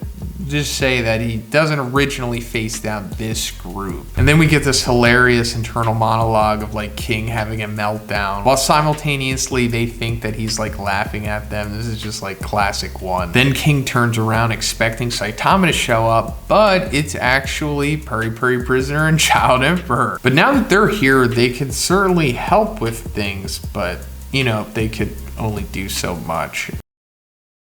just say that he doesn't originally face down this group. And then we get this hilarious internal monologue of like King having a meltdown, while simultaneously they think that he's like laughing at them. This is just like classic one. Then King turns around expecting Saitama to show up, but it's actually Puri Puri Prisoner and Child Emperor. But now that they're here, they can certainly help with things, but you know, they could only do so much.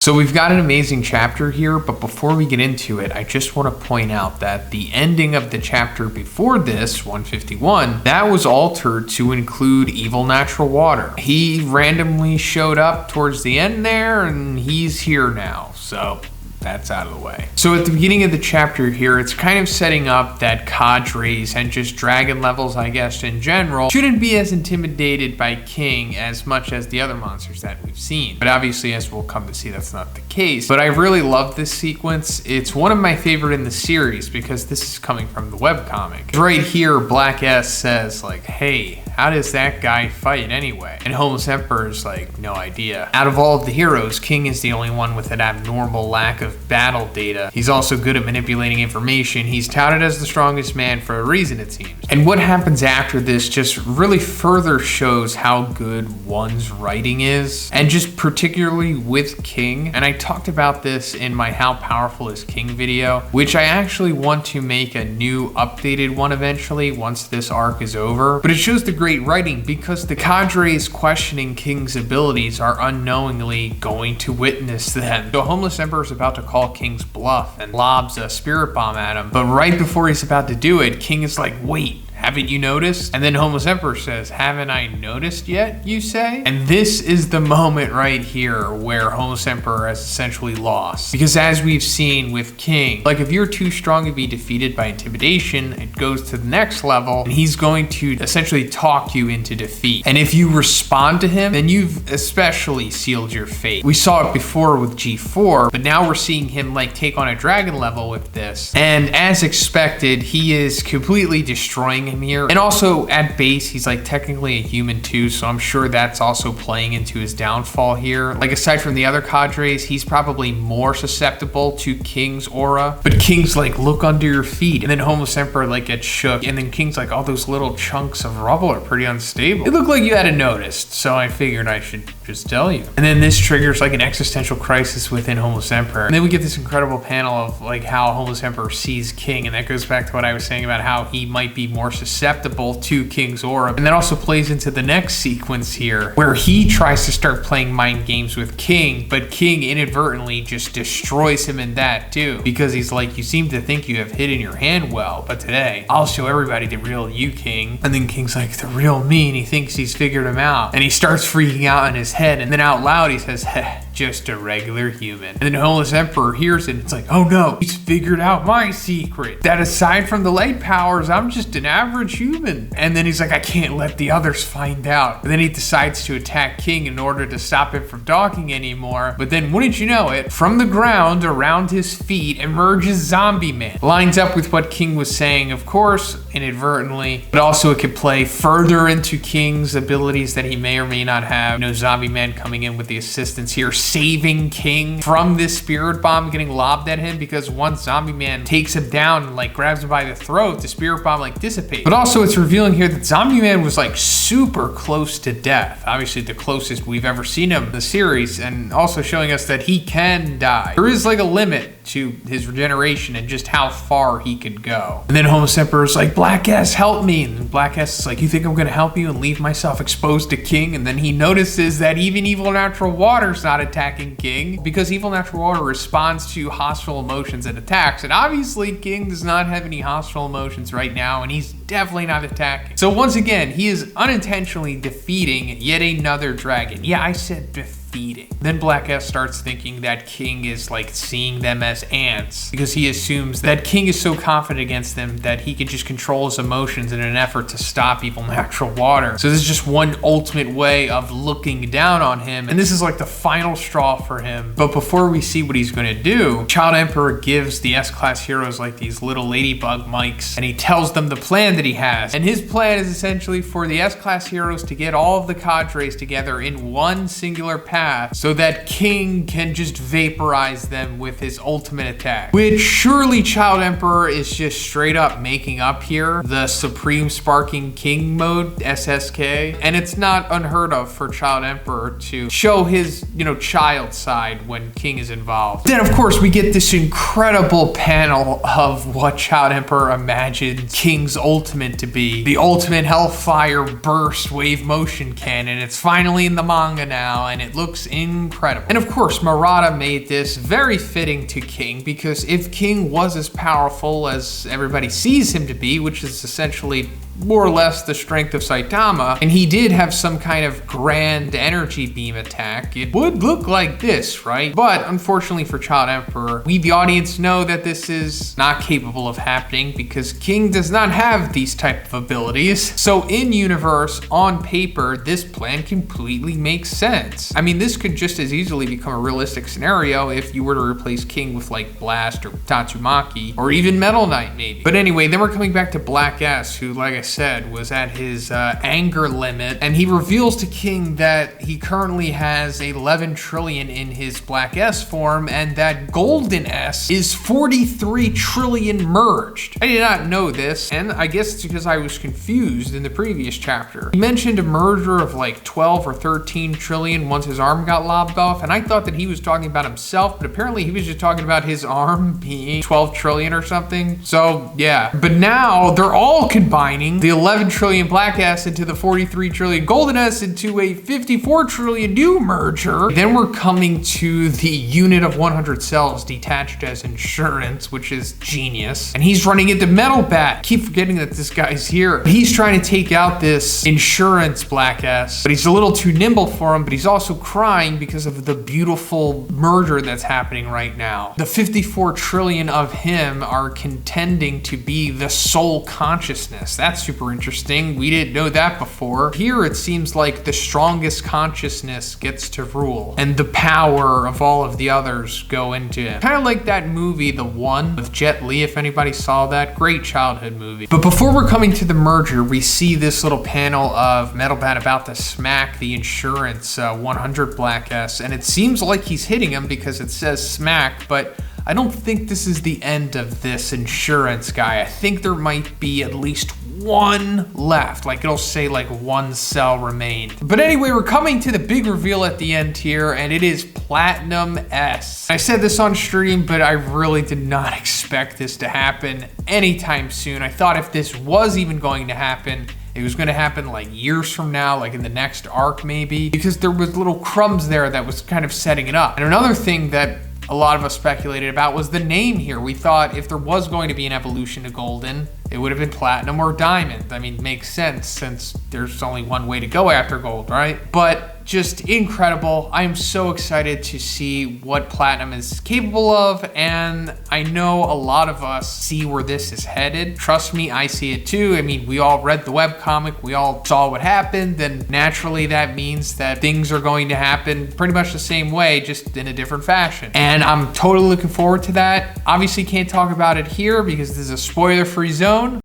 So we've got an amazing chapter here, but before we get into it, I just want to point out that the ending of the chapter before this, 151, that was altered to include evil natural water. He randomly showed up towards the end there, and he's here now, so that's out of the way. So at the beginning of the chapter here, it's kind of setting up that CADRES and just dragon levels, I guess, in general, shouldn't be as intimidated by King as much as the other monsters that we've seen. But obviously, as we'll come to see, that's not the case. But I really love this sequence. It's one of my favorite in the series because this is coming from the webcomic. Right here, Black S says, like, hey, how does that guy fight anyway? And Homeless Emperor's like, no idea. Out of all of the heroes, King is the only one with an abnormal lack of battle data. He's also good at manipulating information. He's touted as the strongest man for a reason, it seems. And what happens after this just really further shows how good one's writing is, and just particularly with King. And I talked about this in my How Powerful is King video, which I actually want to make a new updated one eventually once this arc is over. But it shows the great writing because the CADRES questioning King's abilities are unknowingly going to witness them. So Homeless Emperor is about to call King's bluff and lobs a spirit bomb at him, but right before he's about to do it, King is like, wait, haven't you noticed? And then Homeless Emperor says, haven't I noticed yet, you say? And this is the moment right here where Homeless Emperor has essentially lost. Because as we've seen with King, like if you're too strong to be defeated by intimidation, it goes to the next level and he's going to essentially talk you into defeat. And if you respond to him, then you've especially sealed your fate. We saw it before with G4, but now we're seeing him like take on a dragon level with this. And as expected, he is completely destroying him here. And also at base, he's like technically a human too, so I'm sure that's also playing into his downfall here. Like aside from the other CADRES, he's probably more susceptible to King's aura. But King's like, look under your feet. And then Homeless Emperor like gets shook. And then King's like, all those little chunks of rubble are pretty unstable. It looked like you hadn't noticed, so I figured I should just tell you. And then this triggers like an existential crisis within Homeless Emperor. And then we get this incredible panel of like how Homeless Emperor sees King. And that goes back to what I was saying about how he might be more susceptible to King's aura. And that also plays into the next sequence here where he tries to start playing mind games with King, but King inadvertently just destroys him in that too, because he's like, you seem to think you have hidden your hand well, but today I'll show everybody the real you, King. And then King's like, the real me, and he thinks he's figured him out, and he starts freaking out in his head, and then out loud he says, heh, just a regular human. And then Homeless Emperor hears it and it's like, oh no, he's figured out my secret, that aside from the light powers, I'm just an average human. And then he's like, I can't let the others find out. And then he decides to attack King in order to stop him from talking anymore. But then wouldn't you know it, from the ground around his feet emerges Zombie Man. Lines up with what King was saying, of course, inadvertently, but also it could play further into King's abilities that he may or may not have. You know, Zombie Man coming in with the assistance here, saving King from this spirit bomb getting lobbed at him, because once Zombie Man takes him down and like grabs him by the throat, the spirit bomb like dissipates. But also it's revealing here that Zombie Man was like super close to death. Obviously the closest we've ever seen him in the series, and also showing us that he can die. There is like a limit to his regeneration and just how far he could go. And then Homeless Emperor's like, Black S, help me. And Black S is like, you think I'm gonna help you and leave myself exposed to King? And then he notices that even evil natural water's not attacking King, because evil natural water responds to hostile emotions and attacks. And obviously King does not have any hostile emotions right now, and he's definitely not attacking. So once again, he is unintentionally defeating yet another dragon. Yeah, I said defeating. Then Black S starts thinking that King is like seeing them as ants, because he assumes that King is so confident against them that he can just control his emotions in an effort to stop evil natural water. So this is just one ultimate way of looking down on him, and this is like the final straw for him. But before we see what he's gonna do, Child Emperor gives the S-Class heroes like these little ladybug mics, and he tells them the plan that he has. And his plan is essentially for the S-Class heroes to get all of the CADRES together in one singular path, so that King can just vaporize them with his ultimate attack. Which surely Child Emperor is just straight up making up here, the Supreme Sparking King mode, SSK. And it's not unheard of for Child Emperor to show his, you know, child side when King is involved. Then of course we get this incredible panel of what Child Emperor imagined King's ultimate to be. The ultimate Hellfire Burst Wave Motion Cannon. It's finally in the manga now, and it looks looks incredible. And of course, Murata made this very fitting to King, because if King was as powerful as everybody sees him to be, which is essentially more or less the strength of Saitama, and he did have some kind of grand energy beam attack, it would look like this, right? But unfortunately for Child Emperor, we the audience know that this is not capable of happening because King does not have these type of abilities. So in universe, on paper, this plan completely makes sense. I mean, this could just as easily become a realistic scenario if you were to replace King with like Blast or Tatsumaki or even Metal Knight maybe. But anyway, then we're coming back to Black S, who, like I said, was at his anger limit, and he reveals to King that he currently has 11 trillion in his Black S form, and that Golden S is 43 trillion merged. I did not know this, and I guess it's because I was confused in the previous chapter. He mentioned a merger of like 12 or 13 trillion once his arm got lobbed off, and I thought that he was talking about himself, but apparently he was just talking about his arm being 12 trillion or something. So yeah, but now they're all combining the 11 trillion Black S into the 43 trillion Golden S into a 54 trillion new merger. Then we're coming to the unit of 100 cells detached as insurance, which is genius. And he's running into Metal Bat. Keep forgetting that this guy's here. He's trying to take out this insurance Black S, but he's a little too nimble for him, but he's also crying because of the beautiful merger that's happening right now. The 54 trillion of him are contending to be the soul consciousness. That's super interesting. We didn't know that before. Here it seems like the strongest consciousness gets to rule, and the power of all of the others go into him. Kind of like that movie, The One, with Jet Li, if anybody saw that. Great childhood movie. But before we're coming to the merger, we see this little panel of Metal Bat about to smack the insurance 100 Black S, and it seems like he's hitting him because it says smack, but I don't think this is the end of this insurance guy. I think there might be at least one left, like it'll say like one cell remained. But anyway, we're coming to the big reveal at the end here, and it is Platinum S. I said this on stream, but I really did not expect this to happen anytime soon. I thought if this was even going to happen, it was going to happen like years from now, like in the next arc maybe, because there was little crumbs there that was kind of setting it up. And another thing that a lot of us speculated about was the name here. We thought if there was going to be an evolution to Golden, it would have been Platinum or Diamond. I mean, makes sense since there's only one way to go after Gold, right? But just incredible. I am so excited to see what Platinum is capable of, and I know a lot of us see where this is headed. Trust me, I see it too. I mean, we all read the webcomic, we all saw what happened, and naturally that means that things are going to happen pretty much the same way, just in a different fashion. And I'm totally looking forward to that. Obviously can't talk about it here because this is a spoiler-free zone.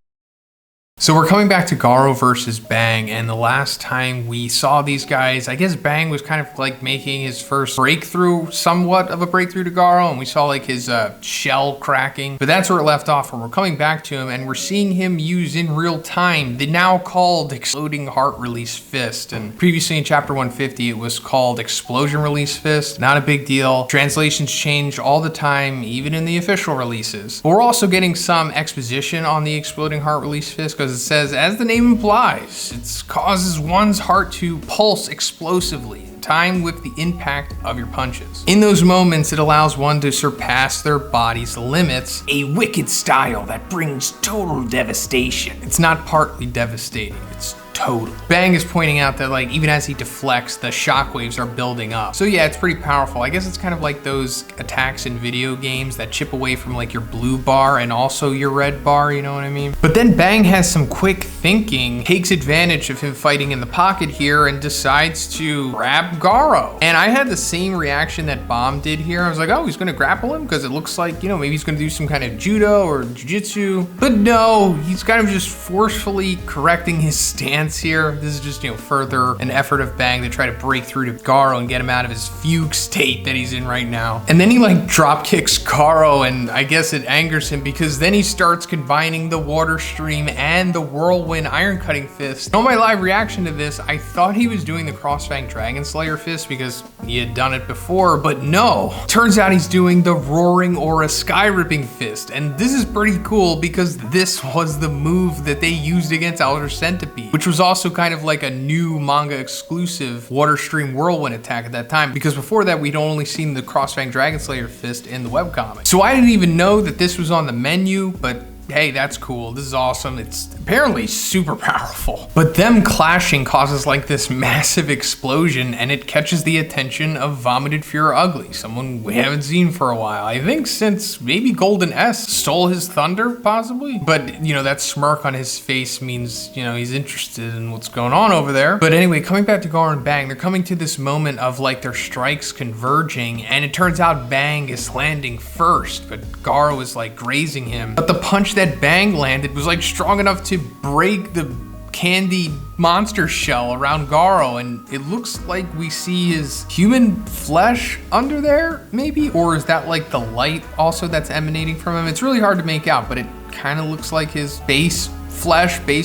So we're coming back to Garo versus Bang, and the last time we saw these guys, I guess Bang was kind of like making his first breakthrough, somewhat of a breakthrough to Garo, and we saw like his shell cracking, but that's where it left off, and we're coming back to him, and we're seeing him use in real time the now called Exploding Heart Release Fist, and previously in chapter 150 it was called Explosion Release Fist. Not a big deal. Translations change all the time, even in the official releases. But we're also getting some exposition on the Exploding Heart Release Fist, because it says, as the name implies, it causes one's heart to pulse explosively in time with the impact of your punches. In those moments, it allows one to surpass their body's limits, a wicked style that brings total devastation. It's not partly devastating, it's total. Bang is pointing out that like even as he deflects, the shockwaves are building up. So yeah, it's pretty powerful. I guess it's kind of like those attacks in video games that chip away from like your blue bar and also your red bar, you know what I mean? But then Bang has some quick thinking, takes advantage of him fighting in the pocket here and decides to grab Garo. And I had the same reaction that Bomb did here. I was like, oh, he's gonna grapple him because it looks like, you know, maybe he's gonna do some kind of judo or jiu-jitsu. But no, he's kind of just forcefully correcting his stance here. This is just, you know, further an effort of Bang to try to break through to Garo and get him out of his fugue state that he's in right now. And then he like drop kicks Garo, and I guess it angers him because then he starts combining the water stream and the whirlwind iron cutting fist. On my live reaction to this, I thought he was doing the Crossfang Dragon Slayer fist because he had done it before, but no. Turns out he's doing the roaring aura sky ripping fist, and this is pretty cool because this was the move that they used against Outer Centipede, which was was also kind of like a new manga exclusive Water Stream Whirlwind attack at that time, because before that we'd only seen the Crossfang Dragon Slayer fist in the webcomic. So I didn't even know that this was on the menu, but hey, that's cool. This is awesome. It's apparently super powerful. But them clashing causes like this massive explosion, and it catches the attention of Vomited Fear Ugly, someone we haven't seen for a while. I think since maybe Golden S stole his thunder, possibly. But, you know, that smirk on his face means, you know, he's interested in what's going on over there. But anyway, coming back to Garo and Bang, they're coming to this moment of like their strikes converging, and it turns out Bang is landing first, but Garo is like grazing him. But the punch that Bang landed was like strong enough to break the candy monster shell around Garo, and it looks like we see his human flesh under there, maybe? Or is that like the light also that's emanating from him? It's really hard to make out, but it kind of looks like his base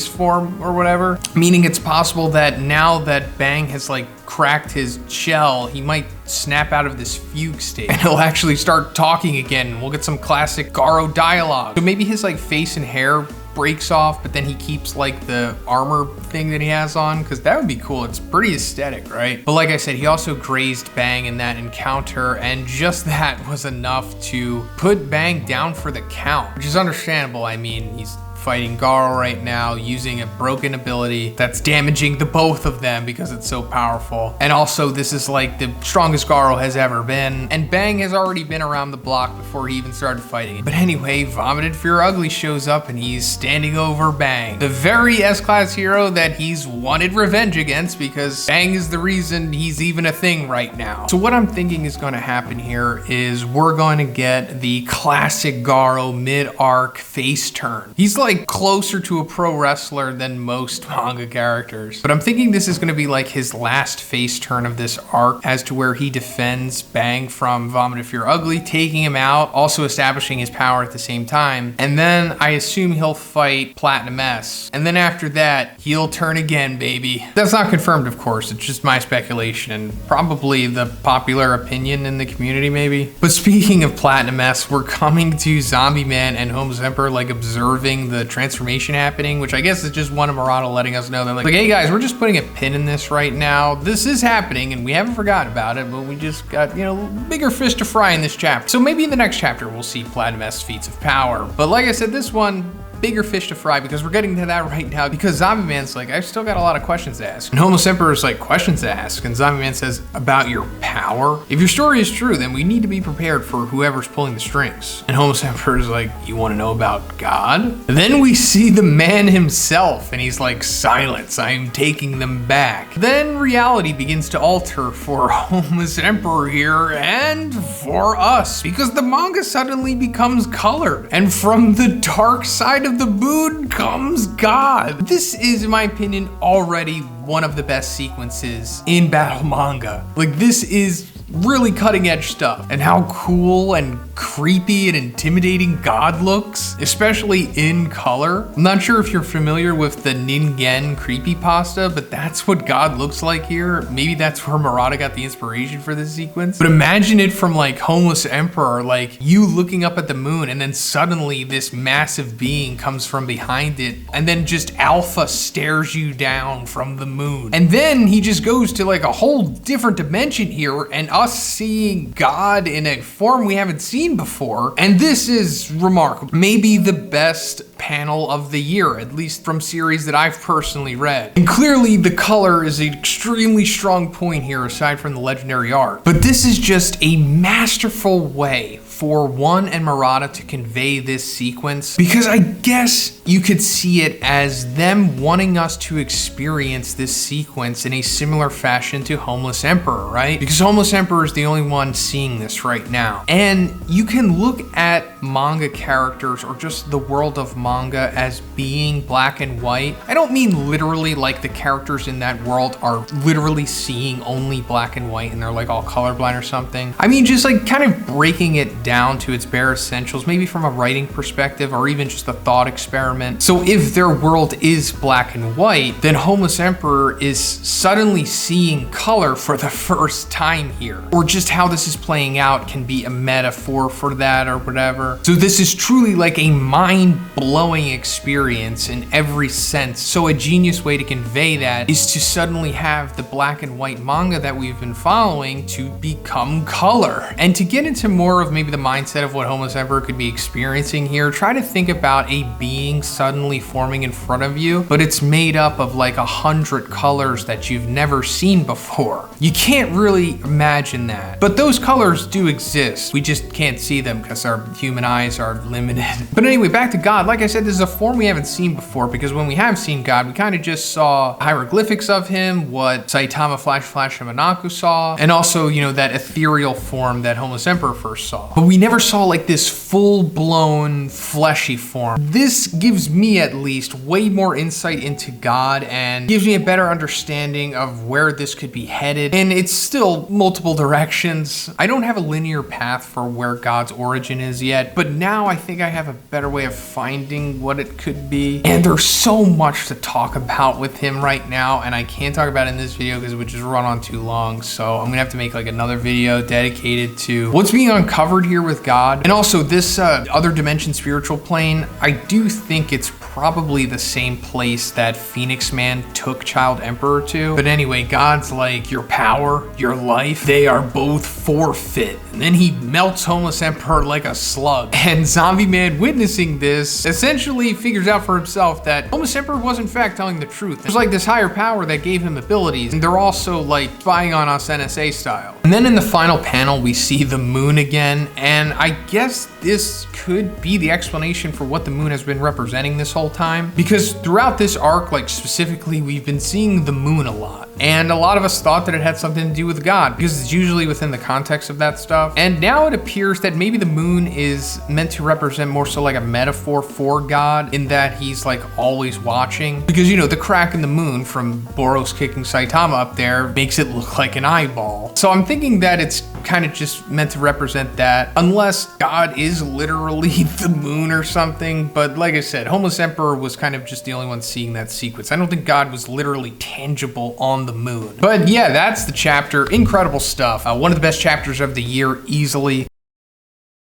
form or whatever. Meaning it's possible that now that Bang has like cracked his shell, he might snap out of this fugue state and he'll actually start talking again. We'll get some classic Garo dialogue. So maybe his like face and hair breaks off, but then he keeps like the armor thing that he has on, because that would be cool. It's pretty aesthetic, right? But like I said, he also grazed Bang in that encounter, and just that was enough to put Bang down for the count, which is understandable. I mean, he's fighting Garo right now using a broken ability that's damaging the both of them because it's so powerful. And also this is like the strongest Garo has ever been, and Bang has already been around the block before he even started fighting. But anyway, Vomited Fear Ugly shows up and he's standing over Bang, the very S-class hero that he's wanted revenge against, because Bang is the reason he's even a thing right now. So what I'm thinking is going to happen here is we're going to get the classic Garo mid-arc face turn. He's like closer to a pro wrestler than most manga characters, but I'm thinking this is going to be like his last face turn of this arc, as to where he defends Bang from Vomited Fear Ugly, taking him out, also establishing his power at the same time. And then I assume he'll fight Platinum S, and then after that he'll turn again, baby. That's not confirmed, of course. It's just my speculation and probably the popular opinion in the community, maybe. But speaking of Platinum S, we're coming to Zombie Man and Homeless Emperor like observing the transformation happening, which I guess is just one of Murata letting us know that like, hey guys, we're just putting a pin in this right now. This is happening and we haven't forgotten about it, but we just got, you know, bigger fish to fry in this chapter. So maybe in the next chapter we'll see Platinum S feats of power. But like I said, this one, bigger fish to fry, because we're getting to that right now, because Zombie Man's like, I've still got a lot of questions to ask. And Homeless Emperor's like, questions to ask. And Zombie Man says, about your power? If your story is true, then we need to be prepared for whoever's pulling the strings. And Homeless Emperor's like, you want to know about God? And then we see the man himself, and he's like, silence, I'm taking them back. Then reality begins to alter for Homeless Emperor here, and for us, because the manga suddenly becomes colored, and from the dark side of the moon comes God. This is, in my opinion, already one of the best sequences in battle manga. Like, this is really cutting edge stuff, and how cool and creepy and intimidating God looks, especially in color. I'm not sure if you're familiar with the Ningen creepypasta, but that's what God looks like here. Maybe that's where Murata got the inspiration for this sequence. But imagine it from like Homeless Emperor, like you looking up at the moon, and then suddenly this massive being comes from behind it, and then just Alpha stares you down from the moon. And then he just goes to like a whole different dimension here, and us seeing God in a form we haven't seen before. And this is remarkable. Maybe the best panel of the year, at least from series that I've personally read. And clearly the color is an extremely strong point here, aside from the legendary art. But this is just a masterful way for One and Murata to convey this sequence, because I guess you could see it as them wanting us to experience this sequence in a similar fashion to Homeless Emperor, right? Because Homeless Emperor is the only one seeing this right now. And you can look at manga characters, or just the world of manga, as being black and white. I don't mean literally like the characters in that world are literally seeing only black and white and they're like all colorblind or something. I mean just like kind of breaking it down to its bare essentials, maybe from a writing perspective or even just a thought experiment. So if their world is black and white, then Homeless Emperor is suddenly seeing color for the first time here. Or just how this is playing out can be a metaphor for that or whatever. So this is truly like a mind-blowing experience in every sense. So a genius way to convey that is to suddenly have the black and white manga that we've been following to become color. And to get into more of maybe the mindset of what Homeless Emperor could be experiencing here, try to think about a being suddenly forming in front of you, but it's made up of like 100 colors that you've never seen before. You can't really imagine that. But those colors do exist. We just can't see them because our human eyes are limited. But anyway, back to God. Like I said, this is a form we haven't seen before, because when we have seen God, we kind of just saw hieroglyphics of him, what Saitama Flash and Monaku saw, and also, you know, that ethereal form that Homeless Emperor first saw. But we never saw like this full-blown fleshy form. This gives me at least way more insight into God and gives me a better understanding of where this could be headed. And it's still multiple directions. I don't have a linear path for where God's origin is yet, but now I think I have a better way of finding what it could be. And there's so much to talk about with him right now, and I can't talk about it in this video because it would just run on too long. So I'm gonna have to make like another video dedicated to what's being uncovered here with God. And also this other dimension spiritual plane, I do think it's probably the same place that Phoenix Man took Child Emperor to. But anyway, God's like, your power, your life, they are both forfeit. And then he melts Homeless Emperor like a slug. And Zombie Man, witnessing this, essentially figures out for himself that Homeless Emperor was in fact telling the truth. There's like this higher power that gave him abilities, and they're also like spying on us NSA style. And then in the final panel, we see the moon again, and I guess this could be the explanation for what the moon has been representing this whole time. Because throughout this arc, like specifically, we've been seeing the moon a lot. And a lot of us thought that it had something to do with God, because it's usually within the context of that stuff. And now it appears that maybe the moon is meant to represent more so like a metaphor for God, in that he's like always watching. Because, you know, the crack in the moon from Boros kicking Saitama up there makes it look like an eyeball. So I'm thinking that it's kind of just meant to represent that, unless God is literally the moon or something. But like I said, Homeless Emperor was kind of just the only one seeing that sequence. I don't think God was literally tangible on the moon. But yeah, that's the chapter. Incredible stuff. One of the best chapters of the year, easily.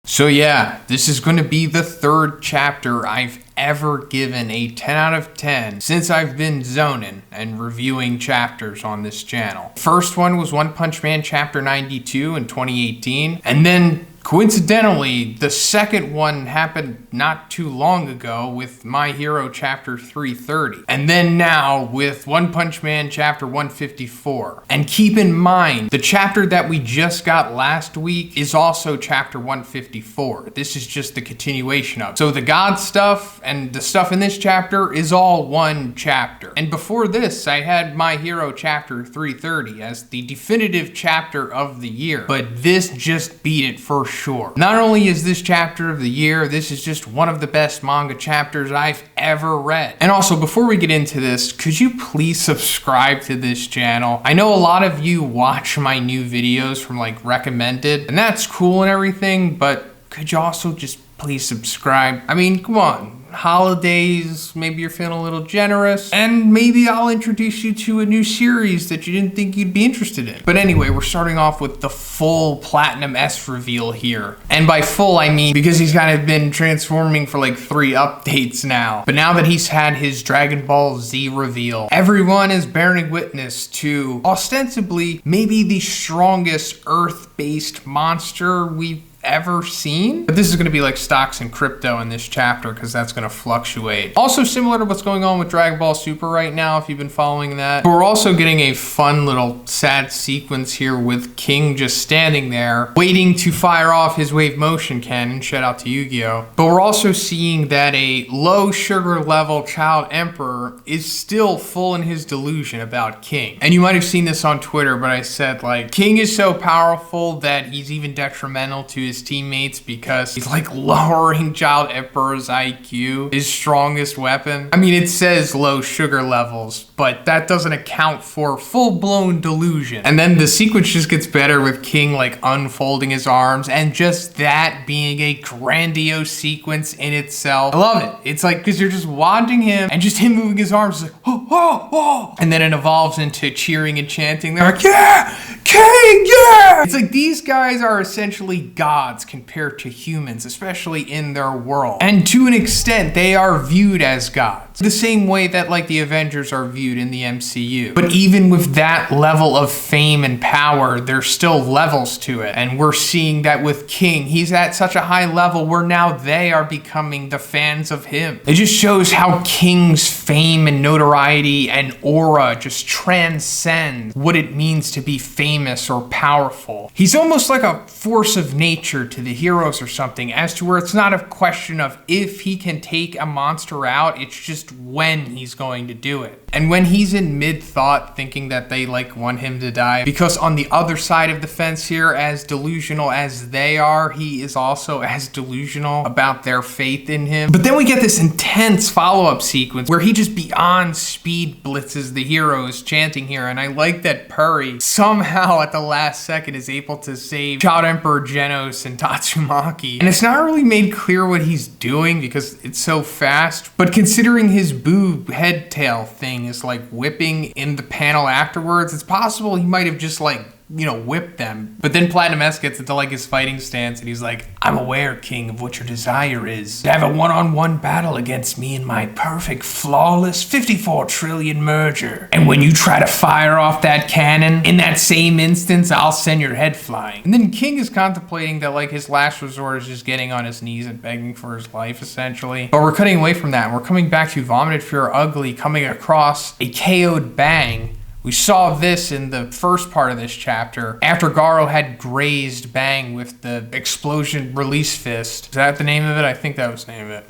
So yeah, this is going to be the third chapter I've ever given a 10 out of 10 since I've been Zhoniin and reviewing chapters on this channel. First one was One Punch Man chapter 92 in 2018, and then coincidentally, the second one happened not too long ago with My Hero chapter 330. And then now with One Punch Man chapter 154. And keep in mind, the chapter that we just got last week is also chapter 154. This is just the continuation of it. So the God stuff and the stuff in this chapter is all one chapter. And before this, I had My Hero chapter 330 as the definitive chapter of the year. But this just beat it for sure. Not only is this chapter of the year, this is just one of the best manga chapters I've ever read. And also, before we get into this, could you please subscribe to this channel? I know a lot of you watch my new videos from like recommended, and that's cool and everything, but could you also just please subscribe? I mean, come on. Holidays, maybe you're feeling a little generous, and maybe I'll introduce you to a new series that you didn't think you'd be interested in. But anyway, we're starting off with the full Platinum S reveal here. And by full, I mean because he's kind of been transforming for like 3 updates now. But now that he's had his Dragon Ball Z reveal, everyone is bearing witness to ostensibly maybe the strongest Earth-based monster we've ever seen. But this is going to be like stocks and crypto in this chapter, because that's going to fluctuate. Also similar to what's going on with Dragon Ball Super right now, if you've been following that. But we're also getting a fun little sad sequence here with King just standing there waiting to fire off his wave motion cannon. Shout out to Yu-Gi-Oh! But we're also seeing that a low sugar level Child Emperor is still full in his delusion about King. And you might have seen this on Twitter, but I said like, King is so powerful that he's even detrimental to his his teammates because he's like lowering Child Emperor's IQ, his strongest weapon. I mean, it says low sugar levels, but that doesn't account for full-blown delusion. And then the sequence just gets better with King like unfolding his arms, and just that being a grandiose sequence in itself. I love it. It's like, because you're just watching him and just him moving his arms like, oh, oh, oh. And then it evolves into cheering and chanting. They're like, yeah, King, yeah. It's like these guys are essentially gods compared to humans, especially in their world. And to an extent, they are viewed as gods. The same way that like the Avengers are viewed in the MCU. But even with that level of fame and power, there's still levels to it. And we're seeing that with King. He's at such a high level where now they are becoming the fans of him. It just shows how King's fame and notoriety and aura just transcend what it means to be famous or powerful. He's almost like a force of nature to the heroes or something, as to where it's not a question of if he can take a monster out, it's just when he's going to do it. And when he's in mid-thought thinking that they like want him to die, because on the other side of the fence here, as delusional as they are, he is also as delusional about their faith in him. But then we get this intense follow-up sequence where he just beyond speed blitzes the heroes chanting here. And I like that Puri somehow at the last second is able to save Child Emperor Genos and Tatsumaki. And it's not really made clear what he's doing because it's so fast, but considering his boob head tail thing is like whipping in the panel afterwards, it's possible he might have just like, you know, whipped them. But then Platinum S gets into like his fighting stance and he's like, I'm aware, King, of what your desire is. To have a one-on-one battle against me in my perfect, flawless 54 trillion merger. And when you try to fire off that cannon, in that same instance, I'll send your head flying. And then King is contemplating that like his last resort is just getting on his knees and begging for his life, essentially. But we're cutting away from that and we're coming back to Vomited Fear Ugly coming across a KO'd Bang. We saw this in the first part of this chapter, after Garo had grazed Bang with the explosion release fist. Is that the name of it? I think that was the name of it.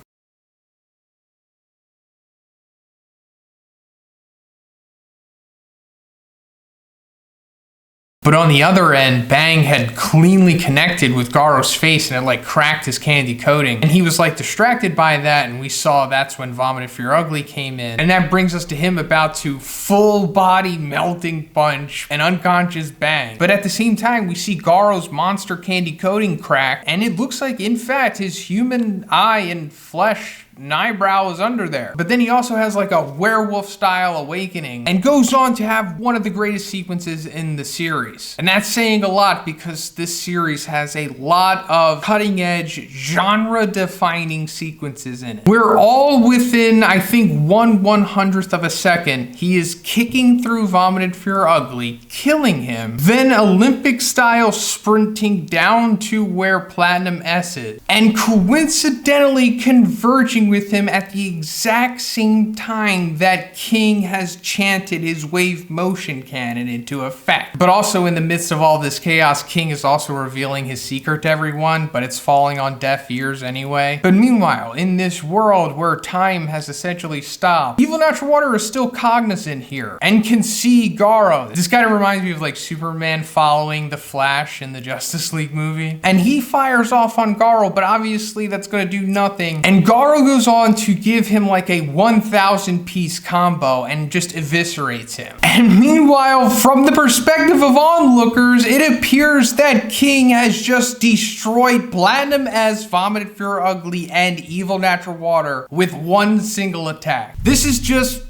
But on the other end, Bang had cleanly connected with Garo's face and it like cracked his candy coating. And he was like distracted by that, and we saw that's when Vomited Fear Ugly came in. And that brings us to him about to full body melting punch an unconscious Bang. But at the same time, we see Garo's monster candy coating crack, and it looks like in fact his human eye and flesh and eyebrow is under there. But then he also has like a werewolf style awakening and goes on to have one of the greatest sequences in the series. And that's saying a lot because this series has a lot of cutting edge, genre defining sequences in it. We're all within, I think, 1/100th of a second, he is kicking through Vomited Fear Ugly, killing him, then Olympic style sprinting down to where Platinum S is, and coincidentally converging with him at the exact same time that King has chanted his wave motion cannon into effect. But also in the midst of all this chaos, King is also revealing his secret to everyone, but it's falling on deaf ears anyway. But meanwhile, in this world where time has essentially stopped, Evil Natural Water is still cognizant here and can see Garo. This kind of reminds me of like Superman following the Flash in the Justice League movie. And he fires off on Garo, but obviously that's gonna do nothing. And Garo goes on to give him like a 1,000 piece combo and just eviscerates him. And meanwhile, from the perspective of onlookers, it appears that King has just destroyed Platinum S, Vomited Fear Ugly, and Evil Natural Water with one single attack. This is just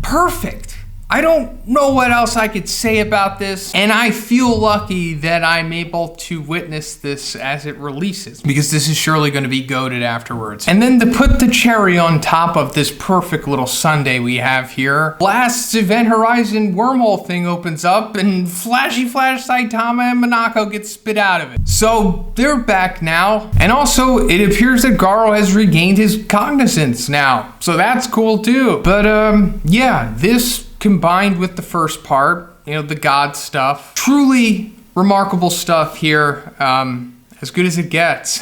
perfect. I don't know what else I could say about this, and I feel lucky that I'm able to witness this as it releases, because this is surely going to be goated afterwards. And then to put the cherry on top of this perfect little sundae we have here, Blast's Event Horizon wormhole thing opens up, and Flashy Flash Saitama and Monako get spit out of it. So they're back now, and also it appears that Garo has regained his cognizance now, so that's cool too. But yeah, this combined with the first part, you know, the god stuff, truly remarkable stuff here, as good as it gets.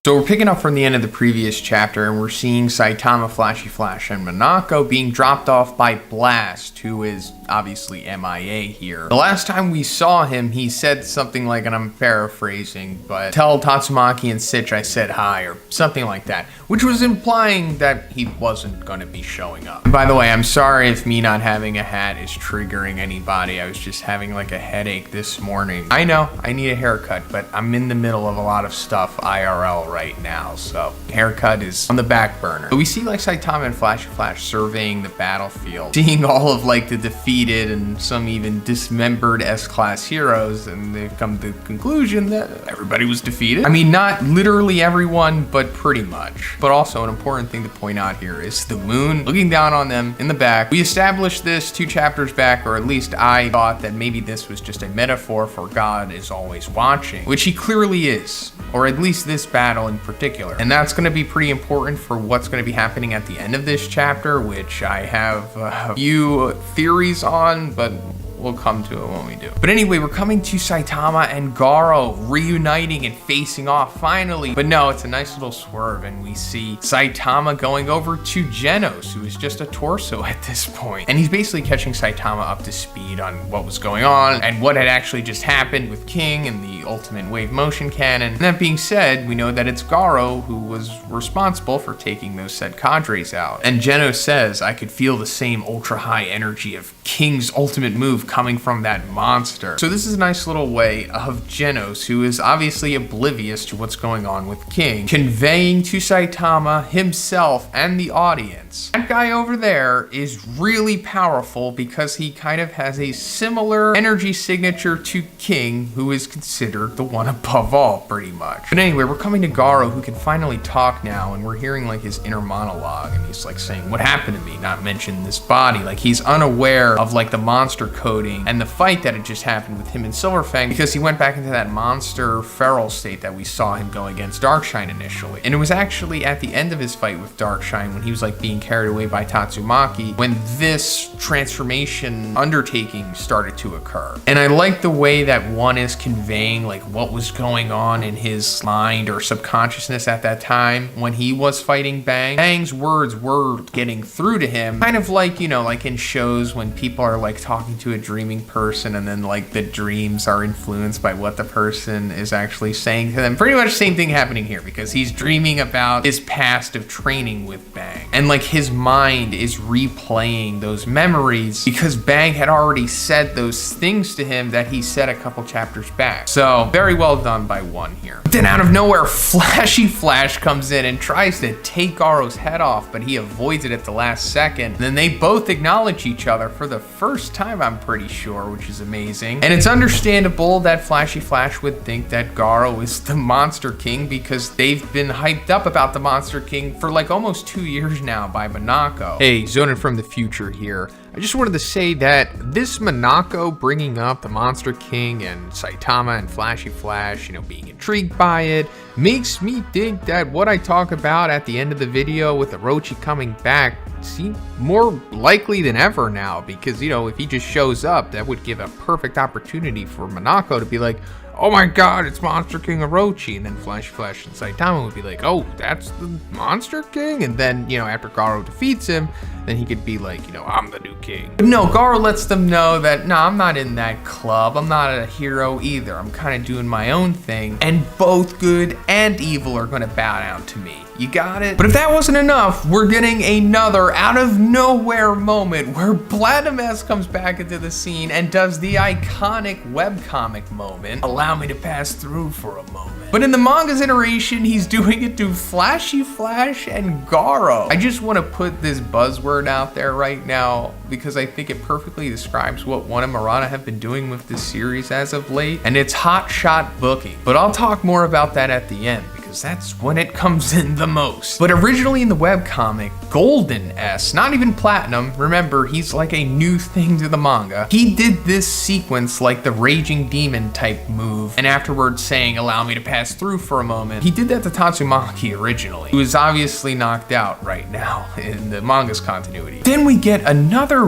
So we're picking up from the end of the previous chapter, and we're seeing Saitama, Flashy Flash, and Monako being dropped off by Blast, who is obviously MIA here. The last time we saw him, he said something like, and I'm paraphrasing, but tell Tatsumaki and Sitch I said hi, or something like that, which was implying that he wasn't going to be showing up. And by the way, I'm sorry if me not having a hat is triggering anybody. I was just having like a headache this morning. I know, I need a haircut, but I'm in the middle of a lot of stuff IRL right now, so haircut is on the back burner. But we see like Saitama and Flashy Flash surveying the battlefield, seeing all of like the defeated and some even dismembered S-class heroes, and they've come to the conclusion that everybody was defeated. I mean, not literally everyone, but pretty much. But also an important thing to point out here is the moon looking down on them in the back. We established this 2 chapters back, or at least I thought that maybe this was just a metaphor for God is always watching, which he clearly is, or at least this battle in particular. And that's going to be pretty important for what's going to be happening at the end of this chapter, which I have a few theories on, but we'll come to it when we do. But anyway, we're coming to Saitama and Garo reuniting and facing off finally. But no, it's a nice little swerve, and we see Saitama going over to Genos, who is just a torso at this point. And he's basically catching Saitama up to speed on what was going on and what had actually just happened with King and the ultimate wave motion cannon. And that being said, we know that it's Garo who was responsible for taking those said cadres out. And Genos says, I could feel the same ultra high energy of King's ultimate move coming from that monster. So this is a nice little way of Genos, who is obviously oblivious to what's going on with King, conveying to Saitama himself and the audience. That guy over there is really powerful because he kind of has a similar energy signature to King, who is considered the one above all, pretty much. But anyway, we're coming to Garo, who can finally talk now, and we're hearing like his inner monologue, and he's like saying, what happened to me? Not mention this body. Like he's unaware of like the monster coding and the fight that had just happened with him and Silverfang, because he went back into that monster feral state that we saw him go against Darkshine initially. And it was actually at the end of his fight with Darkshine, when he was like being carried away by Tatsumaki, when this transformation undertaking started to occur. And I like the way that one is conveying like what was going on in his mind or subconsciousness at that time when he was fighting Bang. Bang's words were getting through to him, kind of like, you know, like in shows when people are like talking to a dreaming person and then like the dreams are influenced by what the person is actually saying to them. Pretty much the same thing happening here, because he's dreaming about his past of training with Bang, and like his mind is replaying those memories because Bang had already said those things to him that he said a couple chapters back. So very well done by one here. But then out of nowhere, Flashy Flash comes in and tries to take Garo's head off, but he avoids it at the last second. And then they both acknowledge each other for the first time, I'm pretty sure, which is amazing. And it's understandable that Flashy Flash would think that Garo is the Monster King, because they've been hyped up about the Monster King for like almost 2 years now by Monako. Hey, Zhoniin from the future here. I just wanted to say that this Monako bringing up the Monster King and Saitama and Flashy Flash, you know, being intrigued by it, makes me think that what I talk about at the end of the video with Orochi coming back seem more likely than ever now, because, you know, if he just shows up, that would give a perfect opportunity for Monako to be like, oh my god, it's Monster King Orochi, and then Flashy Flash and Saitama would be like, oh, that's the Monster King? And then, you know, after Garo defeats him, then he could be like, you know, I'm the new king. But no, Garo lets them know that, no, I'm not in that club. I'm not a hero either. I'm kind of doing my own thing, and both good and evil are going to bow down to me. You got it? But if that wasn't enough, we're getting another out of nowhere moment where Platinum S comes back into the scene and does the iconic webcomic moment, allow me to pass through for a moment. But in the manga's iteration, he's doing it to Flashy Flash and Garo. I just want to put this buzzword out there right now because I think it perfectly describes what One and Murata have been doing with this series as of late, and it's hot shot booking. But I'll talk more about that at the end, because that's when it comes in the most. But originally in the webcomic, Golden S, not even Platinum, remember, he's like a new thing to the manga, he did this sequence like the Raging Demon type move, and afterwards saying, allow me to pass through for a moment. He did that to Tatsumaki originally, who is obviously knocked out right now in the manga's continuity. Then we get another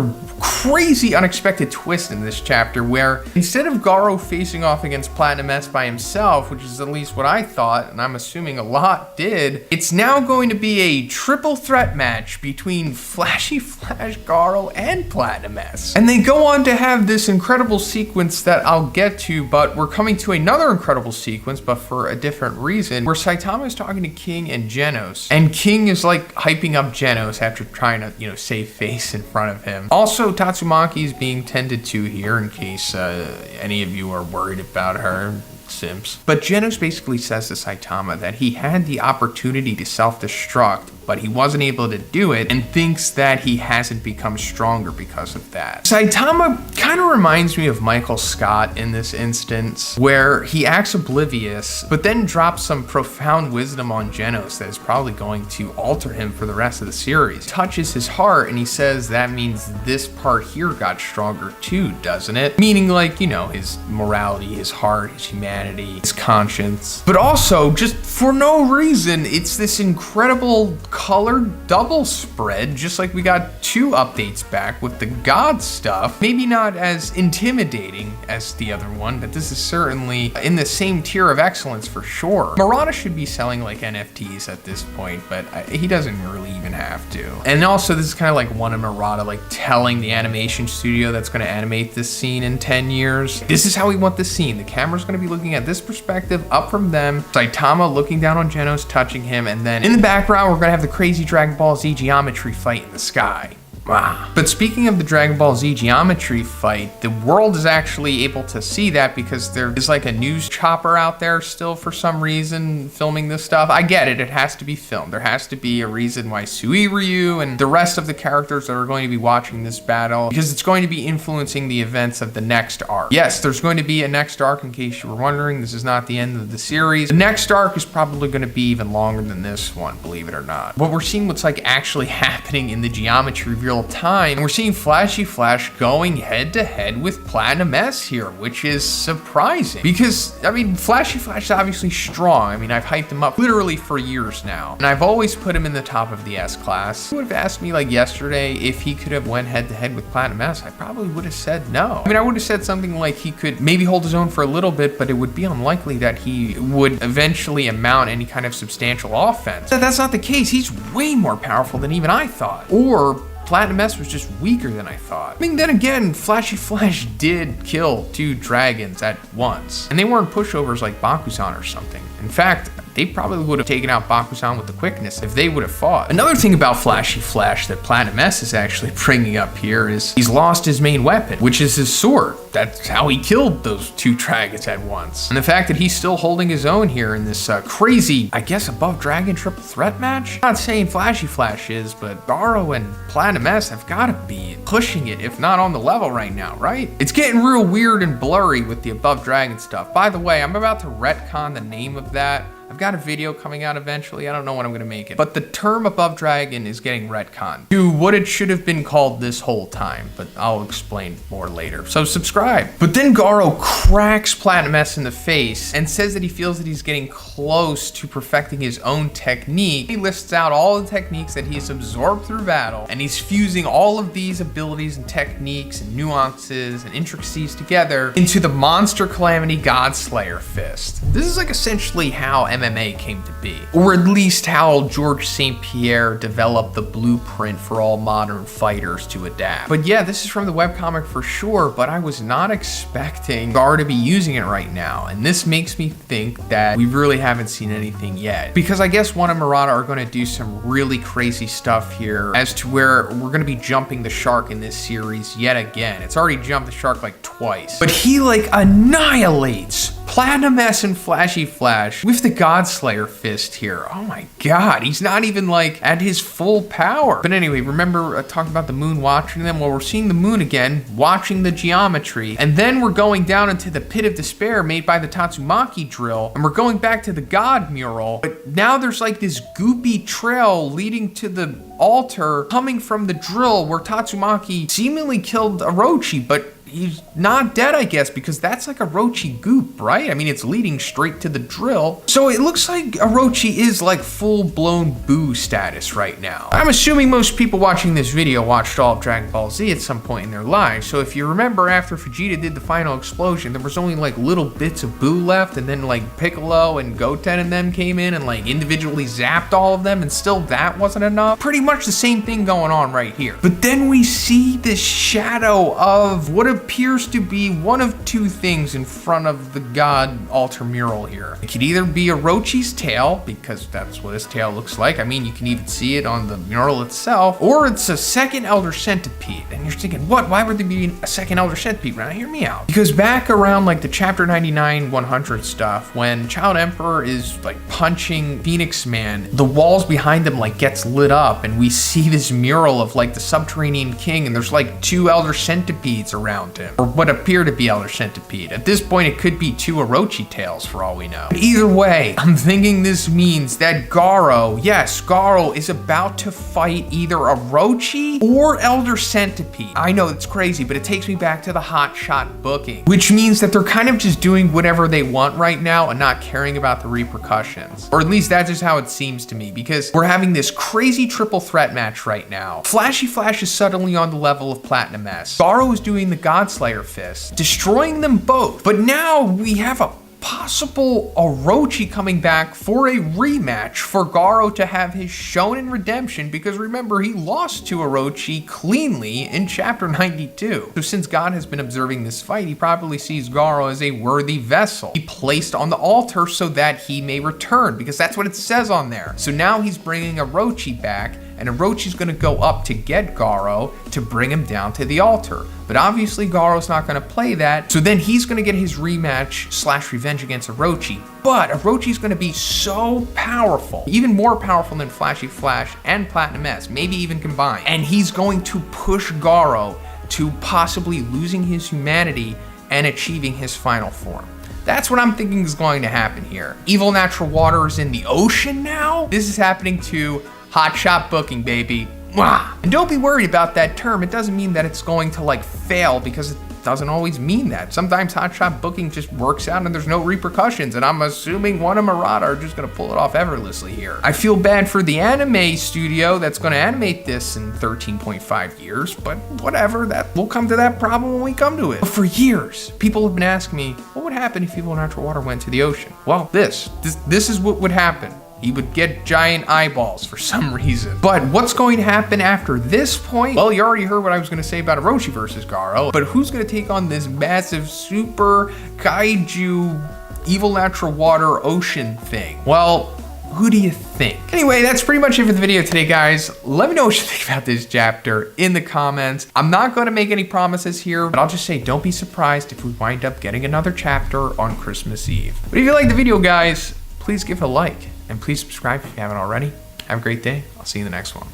crazy unexpected twist in this chapter where instead of Garo facing off against Platinum S by himself, which is at least what I thought, and I'm assuming assuming a lot did. It's now going to be a triple threat match between Flashy Flash, Garo, and Platinum S. And they go on to have this incredible sequence that I'll get to, but we're coming to another incredible sequence, but for a different reason, where Saitama is talking to King and Genos, and King is like hyping up Genos after trying to, save face in front of him. Also, Tatsumaki is being tended to here in case any of you are worried about her. Simps. But Genos basically says to Saitama that he had the opportunity to self-destruct, but he wasn't able to do it, and thinks that he hasn't become stronger because of that. Saitama kind of reminds me of Michael Scott in this instance, where he acts oblivious, but then drops some profound wisdom on Genos that is probably going to alter him for the rest of the series. Touches his heart, and he says that means this part here got stronger too, doesn't it? Meaning like, his morality, his heart, his humanity, his conscience. But also, just for no reason, it's this incredible colored double spread, just like we got 2 updates back with the God stuff. Maybe not as intimidating as the other one, but this is certainly in the same tier of excellence for sure. Murata should be selling like NFTs at this point, but he doesn't really even have to. And also, this is kind of like one of Murata like telling the animation studio that's going to animate this scene in 10 years, this is how we want this scene. The camera's going to be looking at this perspective up from them, Saitama looking down on Genos, touching him, and then in the background, we're going to have the crazy Dragon Ball Z geometry fight in the sky. Wow. But speaking of the Dragon Ball Z geometry fight, the world is actually able to see that because there is like a news chopper out there still for some reason filming this stuff. I get it, it has to be filmed. There has to be a reason why Suiryu and the rest of the characters that are going to be watching this battle, because it's going to be influencing the events of the next arc. Yes, there's going to be a next arc, in case you were wondering. This is not the end of the series. The next arc is probably going to be even longer than this one, believe it or not. What we're seeing what's like actually happening in the geometry real time, and we're seeing Flashy Flash going head to head with Platinum S here, which is surprising because Flashy Flash is obviously strong. I've hyped him up literally for years now, and I've always put him in the top of the S class. You would have asked me like yesterday if he could have went head to head with Platinum S, I probably would have said no. I would have said something like he could maybe hold his own for a little bit, but it would be unlikely that he would eventually amount any kind of substantial offense. That's not the case. He's way more powerful than even I thought. Or Platinum S was just weaker than I thought. Then again, Flashy Flash did kill 2 dragons at once, and they weren't pushovers like Bakuzan or something. In fact, they probably would have taken out Bakuzan with the quickness if they would have fought. Another thing about Flashy Flash that Platinum S is actually bringing up here is he's lost his main weapon, which is his sword. That's how he killed those 2 dragons at once. And the fact that he's still holding his own here in this crazy, I guess, above dragon triple threat match? I'm not saying Flashy Flash is, but Garo and Platinum S have gotta be pushing it, if not on the level right now, right? It's getting real weird and blurry with the above dragon stuff. By the way, I'm about to retcon the name of that. I've got a video coming out eventually. I don't know when I'm gonna make it. But the term above dragon is getting retconned to what it should have been called this whole time, but I'll explain more later. So subscribe. But then Garo cracks Platinum S in the face and says that he feels that he's getting close to perfecting his own technique. He lists out all the techniques that he's absorbed through battle, and he's fusing all of these abilities and techniques and nuances and intricacies together into the Monster Calamity Godslayer fist. This is like essentially how MMA came to be, or at least how Georges St. Pierre developed the blueprint for all modern fighters to adapt. But yeah, this is from the webcomic for sure, but I was not expecting Garo to be using it right now, and this makes me think that we really haven't seen anything yet, because I guess One and Murata are going to do some really crazy stuff here as to where we're going to be jumping the shark in this series yet again. It's already jumped the shark like twice, but he like annihilates Platinum S and Flashy Flash with the Godslayer fist here. Oh my god, he's not even like at his full power. But anyway, remember talking about the moon watching them? Well, we're seeing the moon again, watching the geometry, and then we're going down into the pit of despair made by the Tatsumaki drill, and we're going back to the God mural, but now there's like this goopy trail leading to the altar coming from the drill where Tatsumaki seemingly killed Orochi, but he's not dead, I guess, because that's like Orochi goop, right? I mean, it's leading straight to the drill. So it looks like Orochi is like full-blown Boo status right now. I'm assuming most people watching this video watched all of Dragon Ball Z at some point in their lives. So if you remember, after Vegeta did the final explosion, there was only like little bits of Boo left, and then like Piccolo and Goten and them came in and like individually zapped all of them, and still that wasn't enough. Pretty much the same thing going on right here. But then we see this shadow of what appears to be one of two things in front of the god altar mural here. It could either be Orochi's tail, because that's what his tail looks like. I mean, you can even see it on the mural itself, or it's a second Elder Centipede. And you're thinking, what? Why would there be a second Elder Centipede? Now, hear me out. Because back around like the chapter 99, 100 stuff, when Child Emperor is like punching Phoenix Man, the walls behind him like gets lit up, and we see this mural of like the subterranean king, and there's like two Elder Centipedes around him, or what appear to be Elder Centipede. At this point, it could be two Orochi tails for all we know. But either way, I'm thinking this means that Garo, yes, Garo is about to fight either Orochi or Elder Centipede. I know it's crazy, but it takes me back to the Hot Shot booking, which means that they're kind of just doing whatever they want right now and not caring about the repercussions. Or at least that's just how it seems to me, because we're having this crazy triple threat match right now. Flashy Flash is suddenly on the level of Platinum S. Garo is doing the Godslayer fist, destroying them both. But now we have a possible Orochi coming back for a rematch for Garo to have his Shonen redemption, because remember, he lost to Orochi cleanly in chapter 92. So since God has been observing this fight, he probably sees Garo as a worthy vessel. He placed on the altar so that he may return, because that's what it says on there. So now he's bringing Orochi back, and Orochi's gonna go up to get Garo to bring him down to the altar. But obviously Garo's not gonna play that, so then he's gonna get his rematch / revenge against Orochi. But Orochi's gonna be so powerful, even more powerful than Flashy Flash and Platinum S, maybe even combined. And he's going to push Garo to possibly losing his humanity and achieving his final form. That's what I'm thinking is going to happen here. Evil Natural Water is in the ocean now? This is happening to Hot Shot booking, baby. Mwah! And don't be worried about that term. It doesn't mean that it's going to like fail, because it doesn't always mean that. Sometimes Hot Shot booking just works out and there's no repercussions, and I'm assuming One and Murata are just gonna pull it off effortlessly here. I feel bad for the anime studio that's gonna animate this in 13.5 years, but whatever, we'll come to that problem when we come to it. But for years, people have been asking me, what would happen if Evil Natural Water went to the ocean? Well, this is what would happen. He would get giant eyeballs for some reason. But what's going to happen after this point? Well, you already heard what I was gonna say about Orochi versus Garo, but who's gonna take on this massive super kaiju Evil Natural Water ocean thing? Well, who do you think? Anyway, that's pretty much it for the video today, guys. Let me know what you think about this chapter in the comments. I'm not gonna make any promises here, but I'll just say don't be surprised if we wind up getting another chapter on Christmas Eve. But if you like the video, guys, please give it a like. And please subscribe if you haven't already. Have a great day. I'll see you in the next one.